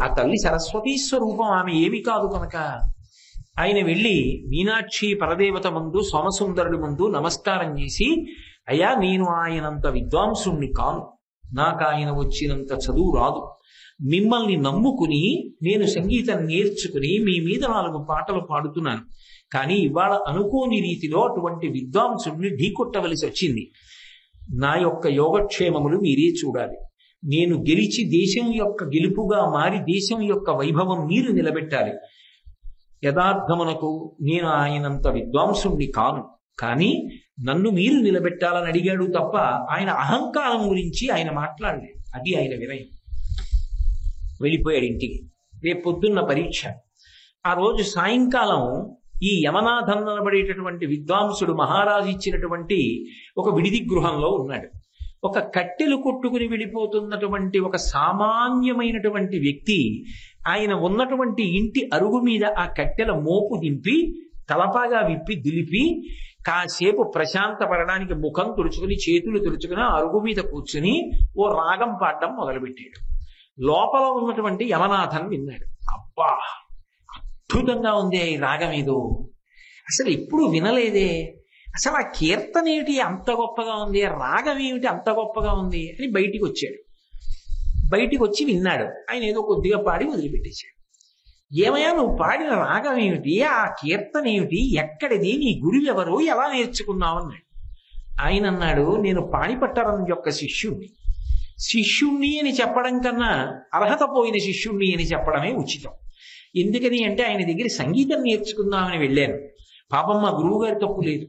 ఆ తల్లి సరస్వతీ స్వరూపం, ఆమె ఏమి కాదు కనుక ఆయన వెళ్ళి మీనాక్షి పరదేవత ముందు, సోమసుందరుడి ముందు నమస్కారం చేసి, అయ్యా నేను ఆయనంత విద్వాంసుణ్ణి కాను, నాకు ఆయన వచ్చినంత చదువు రాదు, మిమ్మల్ని నమ్ముకుని నేను సంగీతం నేర్చుకుని మీ మీద 4 పాటలు పాడుతున్నాను. కానీ ఇవాళ అనుకోని రీతిలో అటువంటి విద్వాంసుడిని ఢీకొట్టవలసి వచ్చింది. నా యొక్క యోగక్షేమములు మీరే చూడాలి. నేను గెలిచి దేశం యొక్క గెలుపుగా మారి దేశం యొక్క వైభవం మీరు నిలబెట్టాలి. యథార్థమునకు నేను ఆయనంత విద్వాంసుణ్ణి కాను, కానీ నన్ను మీరు నిలబెట్టాలని అడిగాడు తప్ప ఆయన అహంకారం గురించి ఆయన మాట్లాడలేదు. అది ఆయన వినయం. వెళ్ళిపోయాడు ఇంటికి. రేపు పొద్దున్న పరీక్ష. ఆ రోజు సాయంకాలం ఈ యమనాథన్ అనబడేటటువంటి విద్వాంసుడు మహారాజు ఇచ్చినటువంటి ఒక విడిది గృహంలో ఉన్నాడు. ఒక కట్టెలు కొట్టుకుని వెళ్ళిపోతున్నటువంటి ఒక సామాన్యమైనటువంటి వ్యక్తి ఆయన ఉన్నటువంటి ఇంటి అరుగు మీద ఆ కట్టెల మోపు దింపి తలపాగా విప్పి దులిపి కాసేపు ప్రశాంతపడడానికి ముఖం తుడుచుకుని చేతులు తుడుచుకుని అరుగు మీద కూర్చుని ఓ రాగం పాడడం మొదలుపెట్టాడు. లోపల ఉన్నటువంటి యమనాథన్ విన్నాడు. అబ్బా, అద్భుతంగా ఉంది ఈ రాగం, ఏదో అసలు ఎప్పుడు వినలేదే, అసలు ఆ కీర్తన ఏమిటి అంత గొప్పగా ఉంది, రాగం ఏమిటి అంత గొప్పగా ఉంది అని బయటికి వచ్చాడు. బయటికి వచ్చి విన్నాడు. ఆయన ఏదో కొద్దిగా పాడి వదిలిపెట్టేశాడు. ఏమయ్యా నువ్వు పాడిన రాగం ఏమిటి, ఆ కీర్తన ఏమిటి, ఎక్కడిది, నీ గురువు ఎవరు, ఎలా నేర్చుకున్నావు అన్నాడు. ఆయన అన్నాడు, నేను పాణిపట్టరం యొక్క శిష్యుణ్ణి. శిష్యుణ్ణి అని చెప్పడం కన్నా అర్హత పోయిన శిష్యుణ్ణి అని చెప్పడమే ఉచితం. ఎందుకని అంటే ఆయన దగ్గర సంగీతం నేర్చుకుందామని వెళ్ళాను. పాపం మా గురువు గారి తప్పు లేదు.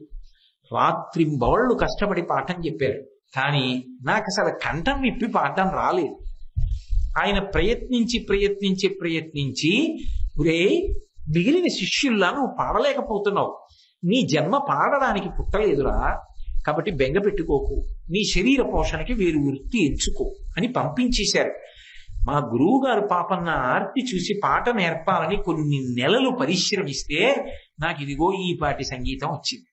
రాత్రింబవళ్ళు కష్టపడి పాఠం చెప్పారు. కానీ నాకు అసలు కంఠం విప్పి పాఠం రాలేదు. ఆయన ప్రయత్నించి ప్రయత్నించి ప్రయత్నించి, ఒరే మిగిలిన శిష్యుల్లా నువ్వు పాడలేకపోతున్నావు, నీ జన్మ పాడడానికి పుట్టలేదురా, కాబట్టి బెంగ పెట్టుకోకు, నీ శరీర పోషణకి వేరు వృత్తి ఎంచుకో అని పంపించేశారు. మా గురువు గారు పాపం నా ఆర్తి చూసి పాట నేర్పాలని కొన్ని నెలలు పరిశ్రమిస్తే నాకు ఇదిగో ఈ పాటి సంగీతం వచ్చింది.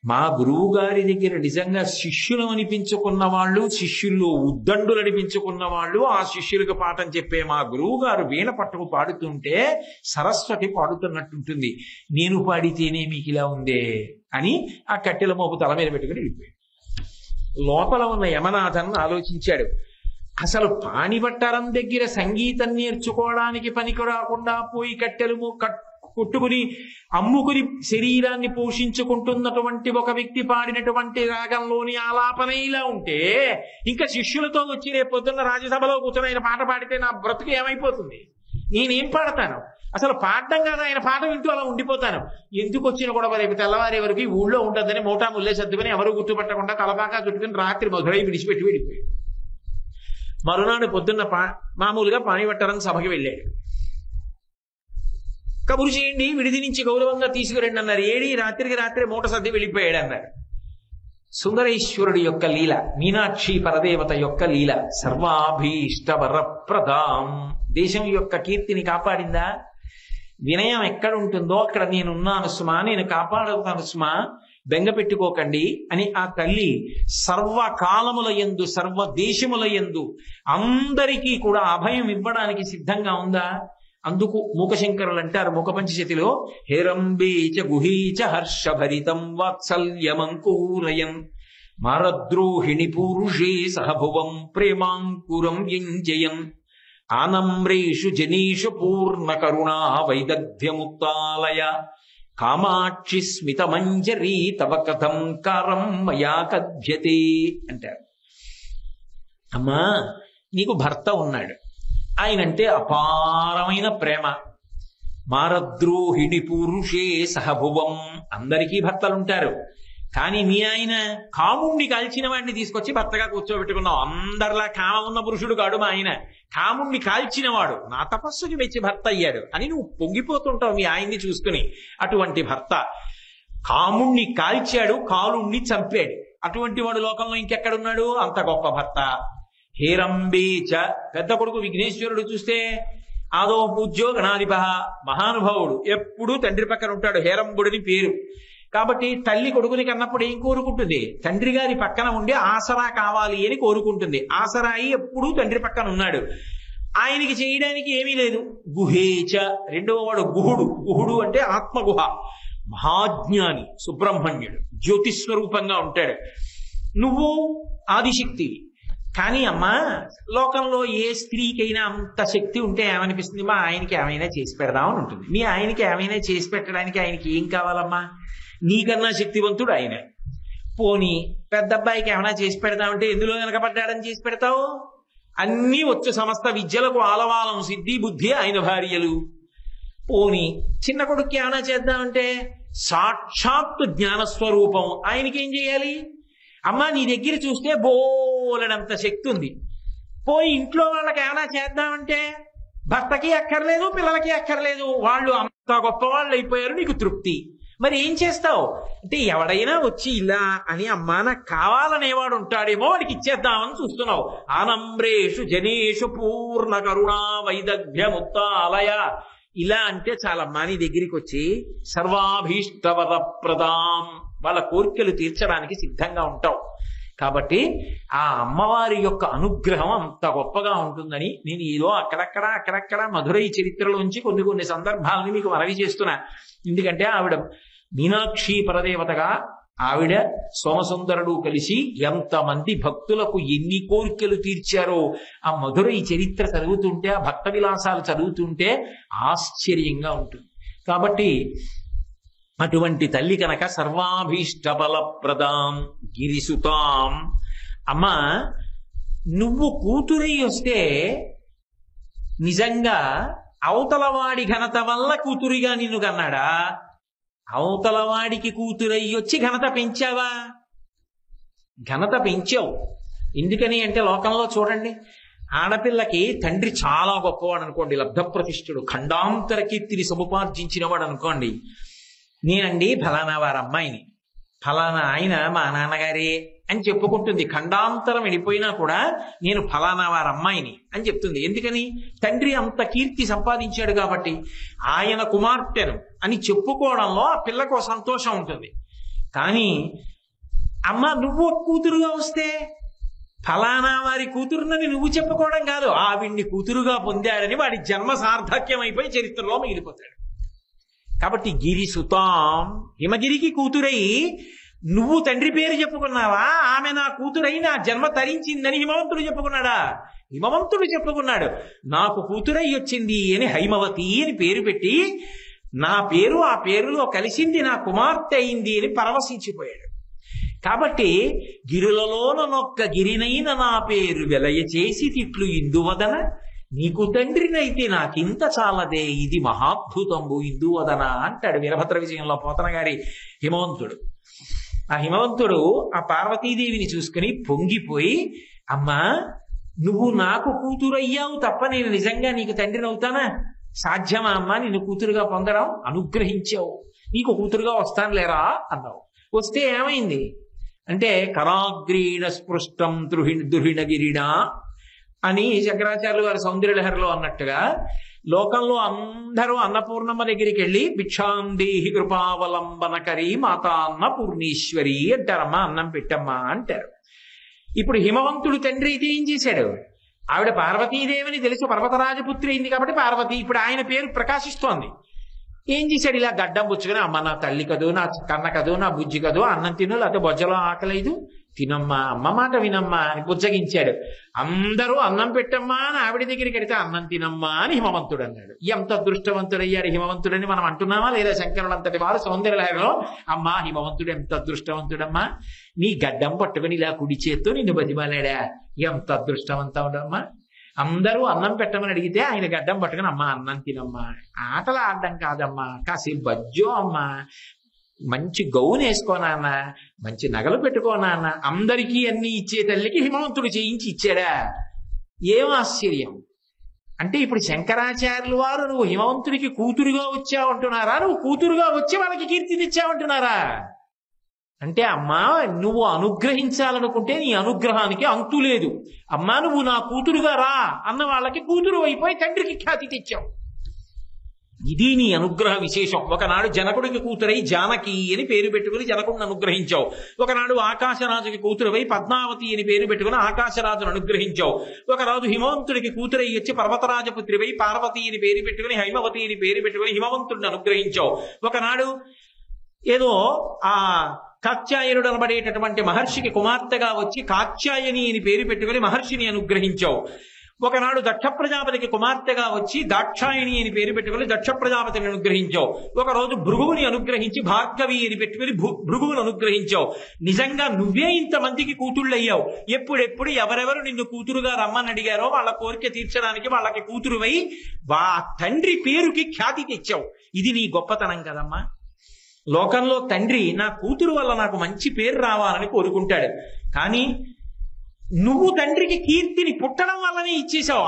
మా గురువు గారి దగ్గర నిజంగా శిష్యులు అనిపించుకున్న వాళ్ళు, శిష్యుల్లో ఉద్దండులు అనిపించుకున్న వాళ్ళు, ఆ శిష్యులకు పాఠం చెప్పే మా గురువు గారు వీణ పట్టుకు పాడుతుంటే సరస్వతి పాడుతున్నట్టుంటుంది. నేను పాడితేనే మీకు ఇలా ఉందే అని ఆ కట్టెల మోపు తల మీద పెట్టుకుని వెళ్ళిపోయాడు. లోపల ఉన్న యమనాథన్ ఆలోచించాడు, అసలు పాణిపట్టరం దగ్గర సంగీతం నేర్చుకోవడానికి పనికి రాకుండా పోయి కట్టెలు కొట్టుకుని అమ్ముకుని శరీరాన్ని పోషించుకుంటున్నటువంటి ఒక వ్యక్తి పాడినటువంటి రాగంలోని ఆలాపన ఇలా ఉంటే, ఇంకా శిష్యులతో వచ్చి రేపు పొద్దున్న రాజ్యసభలో కూర్చొని ఆయన పాట పాడితే నా బ్రతుకు ఏమైపోతుంది? నేనేం పాడతాను? అసలు పాడడం కాదు, ఆయన పాట వింటూ అలా ఉండిపోతాను. ఎందుకు వచ్చిన గొడవ రేపు తెల్లవారే వరకు ఈ ఊళ్ళో ఉంటుందని మోటా ముల్లే సర్దుకుని ఎవరు గుర్తుపట్టకుండా తలపాకా చుట్టుకుని రాత్రి మధురై విడిచిపెట్టి వెళ్ళిపోయాడు. మరునాడు పొద్దున్న మామూలుగా పాణిపట్టరం సభకి వెళ్ళాడు. కబురు చేయండి, విడిది నుంచి గౌరవంగా తీసుకురండి అన్నారు. ఏడి రాత్రికి రాత్రి మూట సర్ది వెళ్ళిపోయాడు అన్నారు. సుందరేశ్వరుడి యొక్క లీల, మీనాక్షి పరదేవత యొక్క లీల సర్వాభీష్ట వరప్రదాం. దేశం యొక్క కీర్తిని కాపాడిందా? వినయం ఎక్కడ ఉంటుందో అక్కడ నేనున్నాను సుమా, నేను కాపాడుతాను సుమా, బెంగ పెట్టుకోకండి అని ఆ తల్లి సర్వకాలముల యందు సర్వ దేశముల యందు అందరికీ కూడా అభయం ఇవ్వడానికి సిద్ధంగా ఉందా? అందుకు మూకశంకరులు అంటారు మూకపంచశతిలో, హేరంబీచ గుహీచ హర్షభరితం వాత్సల్యమంకూరయన్ మారద్రోహిణి పూరుషే సహభువం ప్రేమాంకురం యుంజయన్ ఆనమ్రేషు జనీషు పూర్ణ కరుణా వైదగ్ధ్యముక్తాలయ కామాక్షి స్మితమంజరీ తవ కథం కారం మయా కథ్యతే అంటారు. అమ్మా, నీకు భర్త ఉన్నాడు, ఆయనంటే అపారమైన ప్రేమ. మారద్రోహిణి పురుషే సహభువం, అందరికీ భర్తలుంటారు. కానీ మీ ఆయన కాముణ్ణి కాల్చిన వాడిని తీసుకొచ్చి భర్తగా కూర్చోబెట్టుకున్నావు. అందరిలా కామ ఉన్న పురుషుడు కాడు మా ఆయన, కాముణ్ణి కాల్చినవాడు, నా తపస్సుకి మెచ్చి భర్త అయ్యాడు అని నువ్వు పొంగిపోతుంటావు మీ ఆయన్ని చూసుకుని. అటువంటి భర్త కాముణ్ణి కాల్చాడు, కాలుణ్ణి చంపాడు. అటువంటి వాడు లోకంలో ఇంకెక్కడున్నాడు? అంత గొప్ప భర్త. హేరంబేచ, పెద్ద కొడుకు విఘ్నేశ్వరుడు చూస్తే ఆదో పూజ్యో గణాధిప, మహానుభావుడు, ఎప్పుడూ తండ్రి పక్కన ఉంటాడు. హేరంబుడిని పేరు. కాబట్టి తల్లి కొడుకుని కన్నప్పుడు ఏం కోరుకుంటుంది? తండ్రి గారి పక్కన ఉండి ఆసరా కావాలి అని కోరుకుంటుంది. ఆసరాయి ఎప్పుడూ తండ్రి పక్కన ఉన్నాడు. ఆయనకి చేయడానికి ఏమీ లేదు. గుహేచ, రెండవ వాడు గుహుడు. గుహుడు అంటే ఆత్మగుహ, మహాజ్ఞాని, సుబ్రహ్మణ్యుడు, జ్యోతిస్వరూపంగా ఉంటాడు. నువ్వు ఆదిశక్తివి. కానీ అమ్మా, లోకంలో ఏ స్త్రీకైనా అంత శక్తి ఉంటే ఏమనిపిస్తుంది? మా ఆయనకి ఏమైనా చేసి పెడదామని ఉంటుంది. మీ ఆయనకి ఏమైనా చేసి పెట్టడానికి ఆయనకి ఏం కావాలమ్మా? నీకన్నా శక్తివంతుడు ఆయనే. పోనీ పెద్ద అబ్బాయికి ఏమైనా చేసి పెడతామంటే ఎందులో వెనకబడ్డాడని చేసి పెడతావు? అన్నీ వచ్చు, సమస్త విద్యలకు ఆలవాలం, సిద్ధి బుద్ధి ఆయన భార్యలు. పోనీ చిన్న కొడుక్కి ఏమైనా చేద్దామంటే సాక్షాత్తు జ్ఞానస్వరూపం, ఆయనకేం చేయాలి? అమ్మా, నీ దగ్గర చూస్తే బోలెడంత శక్తి ఉంది. పోయి ఇంట్లో వాళ్ళకి ఏమైనా చేద్దామంటే భర్తకి అక్కర్లేదు, పిల్లలకి అక్కర్లేదు, వాళ్ళు అంత గొప్పవాళ్ళు అయిపోయారు, నీకు తృప్తి. మరి ఏం చేస్తావు అంటే, ఎవడైనా వచ్చి ఇలా అని అమ్మా నాకు కావాలనేవాడు ఉంటాడేమో, వాడికి ఇచ్చేద్దామని చూస్తున్నావు. ఆనంబ్రేషు జనేషు పూర్ణ కరుణా వైదగ్ధ్యముత్తాలయ, ఇలా అంటే చాలమ్మా, నీ దగ్గరికి వచ్చి సర్వాభీష్టవర ప్రదాం, వాళ్ళ కోరికలు తీర్చడానికి సిద్ధంగా ఉంటావు. కాబట్టి ఆ అమ్మవారి యొక్క అనుగ్రహం అంత గొప్పగా ఉంటుందని నేను ఏదో అక్కడక్కడ మధురై చరిత్రలోంచి కొన్ని సందర్భాలని మీకు మనవి చేస్తున్నా. ఎందుకంటే ఆవిడ మీనాక్షి పరదేవతగా, ఆవిడ సోమసుందరుడు కలిసి ఎంతమంది భక్తులకు ఎన్ని కోరికలు తీర్చారో ఆ మధురై చరిత్ర చదువుతుంటే, ఆ భక్త విలాసాలు చదువుతుంటే ఆశ్చర్యంగా ఉంటుంది. కాబట్టి అటువంటి తల్లి కనుక సర్వాభీష్ట బలప్రదాం గిరిసుతాం. అమ్మా, నువ్వు కూతురై వస్తే నిజంగా అవతలవాడి ఘనత వల్ల కూతురిగా నిన్ను కన్నాడా? అవతలవాడికి కూతురై వచ్చి ఘనత పెంచావా? ఘనత పెంచావు. ఎందుకని అంటే, లోకంలో చూడండి, ఆడపిల్లకి తండ్రి చాలా గొప్పవాడు అనుకోండి, లబ్ధప్రతిష్ఠుడు, ఖండాంతర కీర్తిని సముపార్జించిన వాడు అనుకోండి. నేనండి ఫలానా వారి అమ్మాయిని, ఫలానా ఆయన మా నాన్నగారే అని చెప్పుకుంటుంది. ఖండాంతరం వెళ్ళిపోయినా కూడా నేను ఫలానా వారి అమ్మాయిని అని చెప్తుంది. ఎందుకని? తండ్రి అంత కీర్తి సంపాదించాడు కాబట్టి. ఆయన కుమార్తెను అని చెప్పుకోవడంలో ఆ పిల్లకు సంతోషం ఉంటుంది. కానీ అమ్మ, నువ్వు కూతురుగా వస్తే ఫలానా వారి కూతురునని నువ్వు చెప్పుకోవడం కాదు, ఆవిడ్ని కూతురుగా పొందాడని వాడి జన్మ సార్థక్యం అయిపోయి చరిత్రలో మిగిలిపోతాడు. కాబట్టి గిరిసుతాం, హిమగిరికి కూతురై నువ్వు తండ్రి పేరు చెప్పుకున్నావా? ఆమె నా కూతురై నా జన్మ తరించిందని హిమవంతుడు చెప్పుకున్నాడా? హిమవంతుడు చెప్పుకున్నాడు. నాకు కూతురై వచ్చింది అని హైమవతి అని పేరు పెట్టి, నా పేరు ఆ పేరులో కలిసింది, నా కుమార్తె అయింది అని పరవశించిపోయాడు. కాబట్టి గిరులలోనొక్క గిరినైన నా పేరు వెలయ చేసి తిట్లు ఇందువదన, నీకు తండ్రినైతే నాకింత చాలదే, ఇది మహాద్భుతంబు ఇందువదన అంటాడు వీరభద్ర విజయంలో పోతన గారి హిమవంతుడు. ఆ హిమవంతుడు ఆ పార్వతీదేవిని చూసుకుని పొంగిపోయి, అమ్మా, నువ్వు నాకు కూతురయ్యావు తప్ప నేను నిజంగా నీకు తండ్రిని అవుతానా? సాధ్యమా అమ్మా నిన్ను కూతురుగా పొందడం? అనుగ్రహించావు, నీకు కూతురుగా వస్తాను లేరా అన్నావు. వస్తే ఏమైంది అంటే, కరాగ్రీణ స్పృష్టం దుర్హిణగిరినా అని శంకరాచార్యులు గారు సౌందర్యలహరిలో అన్నట్టుగా, లోకంలో అందరూ అన్నపూర్ణమ్మ దగ్గరికి వెళ్ళి భిక్షాందేహి కృపావలంబనకరి మాతా అన్నపూర్ణేశ్వరి అంటారమ్మా, అన్నం పెట్టమ్మా అంటారు. ఇప్పుడు హిమవంతుడు తండ్రి అయితే ఏం చేశాడు? ఆవిడ పార్వతీదేవిని తెలుసు, పర్వతరాజపుత్రి అయింది కాబట్టి పార్వతి, ఇప్పుడు ఆయన పేరు ప్రకాశిస్తోంది. ఏం చేశాడు? ఇలా గడ్డం పుచ్చుకొని, అమ్మ నా తల్లి కదూ, నా కన్న కదూ, నా బుజ్జి కదూ, అన్నం తిను, లేకపోతే బొజ్జలో ఆకలేదు, తినమ్మా, అమ్మ మాట వినమ్మా అని బుజ్జగించాడు. అందరూ అన్నం పెట్టమ్మా అని ఆవిడ దగ్గరికి వెడితే అన్నం తినమ్మా అని హిమవంతుడు అన్నాడు. ఎంత అదృష్టవంతుడయ్యాడు హిమవంతుడని మనం అంటున్నామా లేదా? శంకరులంతటి వారు సౌందర్యలహరిలో, అమ్మా హిమవంతుడు ఎంత అదృష్టవంతుడమ్మా, నీ గడ్డం పట్టుకుని ఇలా కుడి చేత్తో నిన్ను బతిమాలాడా, ఎంత అదృష్టవంతుడమ్మా. అందరూ అన్నం పెట్టమని అడిగితే ఆయన గడ్డం పట్టుకుని, అమ్మా అన్నం తినమ్మా, ఆటలు ఆడడం కాదమ్మా, కాసేపు బజ్జో అమ్మా, మంచి గౌన్ వేసుకోనాన్న, మంచి నగలు పెట్టుకోనాన్న, అందరికీ అన్ని ఇచ్చే తల్లికి హిమవంతుడు చేయించి ఇచ్చాడా? ఏం ఆశ్చర్యం. అంటే ఇప్పుడు శంకరాచార్యులు వారు నువ్వు హిమవంతుడికి కూతురుగా వచ్చావంటున్నారా? నువ్వు కూతురుగా వచ్చి వాళ్ళకి కీర్తి తెచ్చావంటున్నారా? అంటే అమ్మా నువ్వు అనుగ్రహించాలనుకుంటే నీ అనుగ్రహానికి అంతు లేదు. అమ్మా నువ్వు నా కూతురుగా రా అన్న వాళ్ళకి కూతురు అయిపోయి తండ్రికి ఖ్యాతి తెచ్చావు. ఇది నీ అనుగ్రహ విశేషం. ఒకనాడు జనకుడికి కూతురై జానకి అని పేరు పెట్టుకుని జనకుడిని అనుగ్రహించావు. ఒకనాడు ఆకాశరాజుకి కూతురువై పద్మావతి అని పేరు పెట్టుకుని ఆకాశరాజును అనుగ్రహించావు. ఒకరాజు హిమవంతుడికి కూతురై వచ్చి పర్వతరాజపుత్రివై పార్వతి అని పేరు పెట్టుకుని హైమవతి అని పేరు పెట్టుకుని హిమవంతుడిని అనుగ్రహించావు. ఒకనాడు ఏదో ఆ కాత్యాయనుడు అనబడేటటువంటి మహర్షికి కుమార్తెగా వచ్చి కాత్యాయని అని పేరు పెట్టుకుని మహర్షిని అనుగ్రహించావు. ఒకనాడు దక్ష ప్రజాపతికి కుమార్తెగా వచ్చి దాక్షాయణి అని పేరు పెట్టుకుని దక్ష ప్రజాపతిని అనుగ్రహించావు. ఒకరోజు భృగువుని అనుగ్రహించి భార్గవి అని పెట్టుకుని భృగువుని అనుగ్రహించావు. నిజంగా నువ్వే ఇంతమందికి కూతుళ్ళయ్యావు. ఎప్పుడెప్పుడు ఎవరెవరు నిన్ను కూతురుగా రమ్మని అడిగారో వాళ్ళ కోరిక తీర్చడానికి వాళ్ళకి కూతురువై తండ్రి పేరుకి ఖ్యాతి తెచ్చావు. ఇది నీ గొప్పతనం కదమ్మా. లోకంలో తండ్రి నా కూతురు వల్ల నాకు మంచి పేరు రావాలని కోరుకుంటాడు. కానీ నువ్వు తండ్రికి కీర్తిని పుట్టడం వల్లనే ఇచ్చేశావు.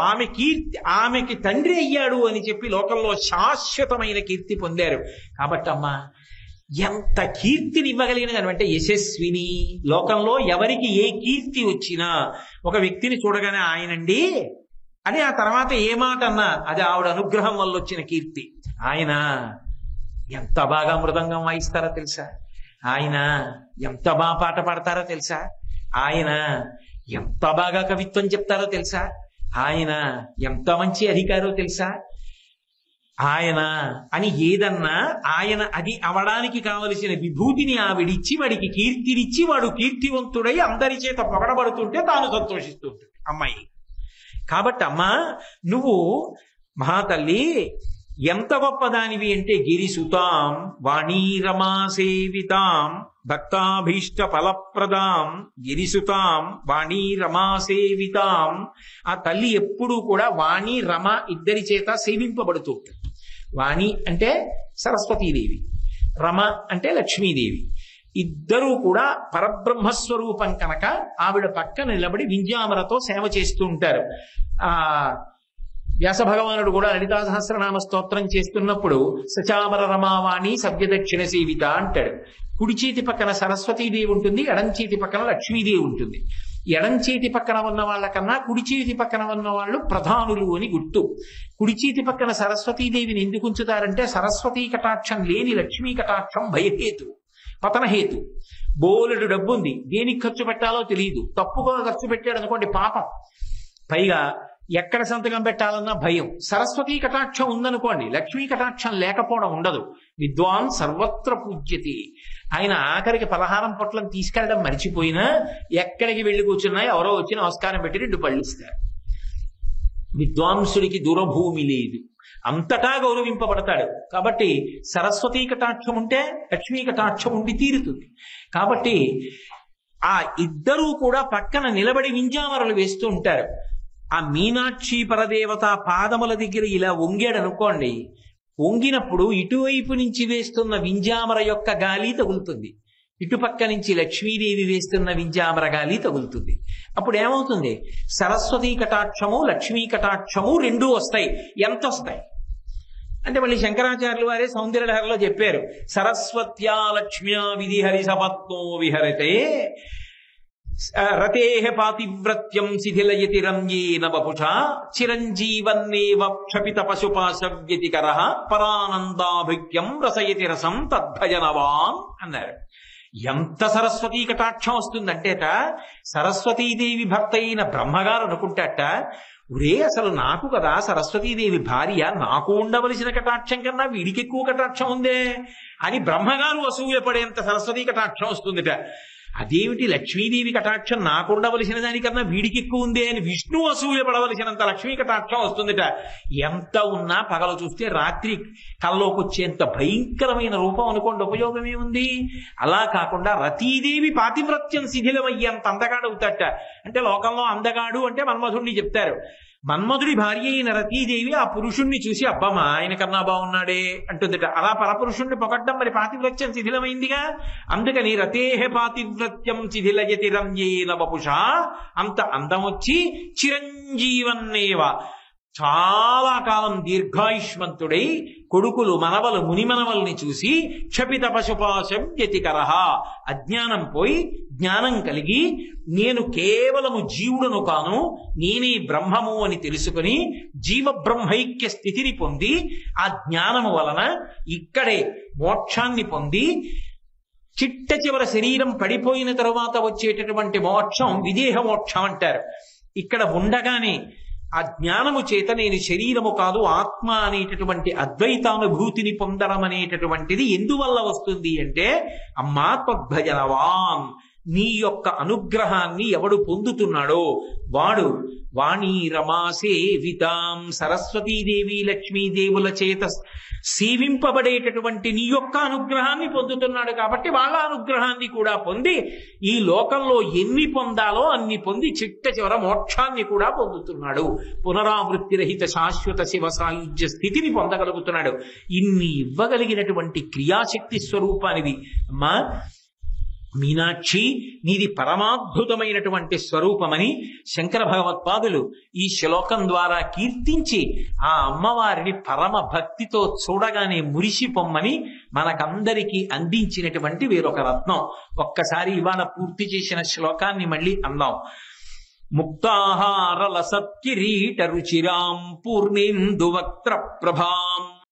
ఆమెకి తండ్రి అయ్యాడు అని చెప్పి లోకంలో శాశ్వతమైన కీర్తి పొందారు. కాబట్టి అమ్మా ఎంత కీర్తిని ఇవ్వగలిగిన అంటే యశస్విని. లోకంలో ఎవరికి ఏ కీర్తి వచ్చినా ఒక వ్యక్తిని చూడగానే ఆయనండి అని ఆ తర్వాత ఏ మాట అన్నా అది ఆవిడ అనుగ్రహం వల్ల వచ్చిన కీర్తి. ఆయన ఎంత బాగా మృదంగం వాయిస్తారో తెలుసా, ఆయన ఎంత బాగా పాట పాడతారో తెలుసా, ఆయన ఎంత బాగా కవిత్వం చెప్తారో తెలుసా, ఆయన ఎంత మంచి అధికారో తెలుసా, ఆయన అని ఏదన్నా ఆయన అది అవడానికి కావలసిన విభూతిని ఆవిడిచ్చి వాడికి కీర్తినిచ్చి వాడు కీర్తివంతుడై అందరి చేత పొగడబడుతుంటే తాను సంతోషిస్తుంటుంది అమ్మాయి. కాబట్టి అమ్మా నువ్వు మహాతల్లి ఎంత గొప్పదానివి అంటే గిరిసుతాం వాణీరమా సేవితాం భక్తాభీష్ట ఫలప్రదాం గిరిసుతాం వాణీరమా సేవితాం. ఆ తల్లి ఎప్పుడూ కూడా వాణి రమ ఇద్దరి చేత సేవింపబడుతూ ఉంటుంది. వాణి అంటే సరస్వతీదేవి, రమ అంటే లక్ష్మీదేవి. ఇద్దరూ కూడా పరబ్రహ్మస్వరూపం కనుక ఆవిడ పక్కన నిలబడి వింజామరతో సేవ చేస్తూ ఉంటారు. వ్యాస భగవానుడు కూడా లలితా సహస్రనామ స్తోత్రం చేస్తున్నప్పుడు సచామర రమావాణి సవ్యదక్షిణ సేవిత అంటాడు. కుడి చేతి పక్కన సరస్వతీదేవి ఉంటుంది, ఎడం చేతి పక్కన లక్ష్మీదేవి ఉంటుంది. ఎడం చేతి పక్కన ఉన్న వాళ్ళకన్నా కుడి చేతి పక్కన ఉన్న వాళ్ళు ప్రధానులు అని గుర్తు. కుడి చేతి పక్కన సరస్వతీదేవిని ఎందుకు ఉంచుతారంటే సరస్వతీ కటాక్షం లేని లక్ష్మీ కటాక్షం భయహేతు, పతనహేతు. బోలెడు డబ్బు ఉంది, దేనికి ఖర్చు పెట్టాలో తెలియదు, తప్పుగా ఖర్చు పెట్టాడు అనుకోండి పాపం. పైగా ఎక్కడ సంతకం పెట్టాలన్నా భయం. సరస్వతీ కటాక్షం ఉందనుకోండి, లక్ష్మీ కటాక్షం లేకపోవడం ఉండదు. విద్వాన్ సర్వత్ర పూజ్యతి. ఆయన ఆఖరికి పలహారం పొట్లం తీసుకెళ్ళడం మర్చిపోయినా ఎక్కడికి వెళ్ళి కూర్చున్నా ఎవరో వచ్చి నమస్కారం పెట్టి 2 పళ్ళు ఇస్తారు. విద్వాంసుడికి దూరభూమి లేదు, అంతటా గౌరవింపబడతాడు. కాబట్టి సరస్వతీ కటాక్షం ఉంటే లక్ష్మీ కటాక్షం ఉండి తీరుతుంది. కాబట్టి ఆ ఇద్దరూ కూడా పక్కన నిలబడి వింజామరలు వేస్తూ ఉంటారు. ఆ మీనాక్షి పరదేవత పాదముల దగ్గర ఇలా వంగాడు అనుకోండి, వంగినప్పుడు ఇటువైపు నుంచి వేస్తున్న వింజామర యొక్క గాలి తగులుతుంది, ఇటుపక్క నుంచి లక్ష్మీదేవి వేస్తున్న వింజామర గాలి తగులుతుంది. అప్పుడు ఏమవుతుంది? సరస్వతీ కటాక్షము లక్ష్మీ కటాక్షము 2 వస్తాయి. ఎంత వస్తాయి అంటే మళ్ళీ శంకరాచార్యులు వారే సౌందర్యలహరిలో చెప్పారు, సరస్వత్యా లక్ష్మ్యా విధిహరి సపత్నో విహరతే రతేహ పాతివ్రత్యం శిథిలయతి రమ్యేన వపుషా చిరంజీవన్నేవ క్షపిత పశుపాశవ్యతికరః పరానందాభిక్యం రసయతి రసం తద్భజనవాన్ అన్నారు. ఎంత సరస్వతీ కటాక్షం వస్తుందంటేట సరస్వతీదేవి భర్త అయిన బ్రహ్మగారు అనుకుంటాట, ఒరే అసలు నాకు కదా సరస్వతీదేవి భార్య, నాకు ఉండవలసిన కటాక్షం కన్నా వీడికి ఎక్కువ కటాక్షం ఉందే అని బ్రహ్మగారు అసూయపడేంత సరస్వతీ కటాక్షం వస్తుందిట. అదేమిటి లక్ష్మీదేవి కటాక్షం నాకుండవలసిన దానికన్నా వీడికి ఎక్కువ ఉందే అని విష్ణు అసూయపడవలసినంత లక్ష్మీ కటాక్షం వస్తుందిట. ఎంత ఉన్నా పగలు చూస్తే రాత్రి కల్లోకి వచ్చేంత భయంకరమైన రూపం అనుకోండి, ఉపయోగమే ఉంది. అలా కాకుండా రతీదేవి పాతివ్రత్యం శిథిలమయ్యేంత అందగాడవుతాట. అంటే లోకంలో అందగాడు అంటే మన్మధుడిని చెప్తారు. మన్మధుడి భార్య అయిన రతీదేవి ఆ పురుషుణ్ణి చూసి అబ్బమ్మా ఆయన కన్నా బాగున్నాడే అంటుందిట. అలా పరపురుషుణ్ణి పొగడ్డం మరి పాతివ్రత్యం శిథిలమైందిగా. అందుకని రతేహ పాతివ్రత్యం శిథిలయతి రమ్యేన వపుషా, అంత అందం వచ్చి చిరంజీవన్నేవ చాలా కాలం దీర్ఘాయుష్మంతుడై కొడుకులు మనవలు మునిమనవల్ని చూసి క్షపిత పశుపాశం వ్యతికరః, అజ్ఞానం పోయి జ్ఞానం కలిగి నేను కేవలము జీవుడను కాను, నేనే బ్రహ్మము అని తెలుసుకుని జీవ బ్రహ్మైక్య స్థితిని పొంది ఆ జ్ఞానము వలన ఇక్కడే మోక్షాన్ని పొంది చిట్ట చివర శరీరం పడిపోయిన తరువాత వచ్చేటటువంటి మోక్షం విదేహ మోక్షం అంటారు. ఇక్కడ ఉండగానే ఆ జ్ఞానము చేత నేను శరీరము కాదు ఆత్మ అనేటటువంటి అద్వైతానుభూతిని పొందడం అనేటటువంటిది ఎందువల్ల వస్తుంది అంటే, అమ్మా త్వద్భజనవాన్, నీ యొక్క అనుగ్రహాన్ని ఎవడు పొందుతున్నాడో వాడు వాణీ రమా సేవితాం, సరస్వతీదేవి లక్ష్మీదేవుల చేత సేవింపబడేటటువంటి నీ యొక్క అనుగ్రహాన్ని పొందుతున్నాడు. కాబట్టి వాళ్ళ అనుగ్రహాన్ని కూడా పొంది ఈ లోకంలో ఎన్ని పొందాలో అన్ని పొంది చిట్ట చివర మోక్షాన్ని కూడా పొందుతున్నాడు. పునరావృత్తి రహిత శాశ్వత శివ సాయుధ్య స్థితిని పొందగలుగుతున్నాడు. ఇన్ని ఇవ్వగలిగినటువంటి క్రియాశక్తి స్వరూపానివి అమ్మా మీనాక్షి, నీది పరమాద్భుతమైనటువంటి స్వరూపమని శంకర భగవత్పాదులు ఈ శ్లోకం ద్వారా కీర్తించి ఆ అమ్మవారిని పరమ భక్తితో చూడగానే మురిసిపొమ్మని మనకందరికీ అందించినటువంటి వేరొక రత్నం. ఒక్కసారి ఇవాళ పూర్తి చేసిన శ్లోకాన్ని మళ్ళీ అందాం. ముక్తాహార లసత్కిరీట రుచిరాం పూర్ణేందు వక్త్ర ప్రభాం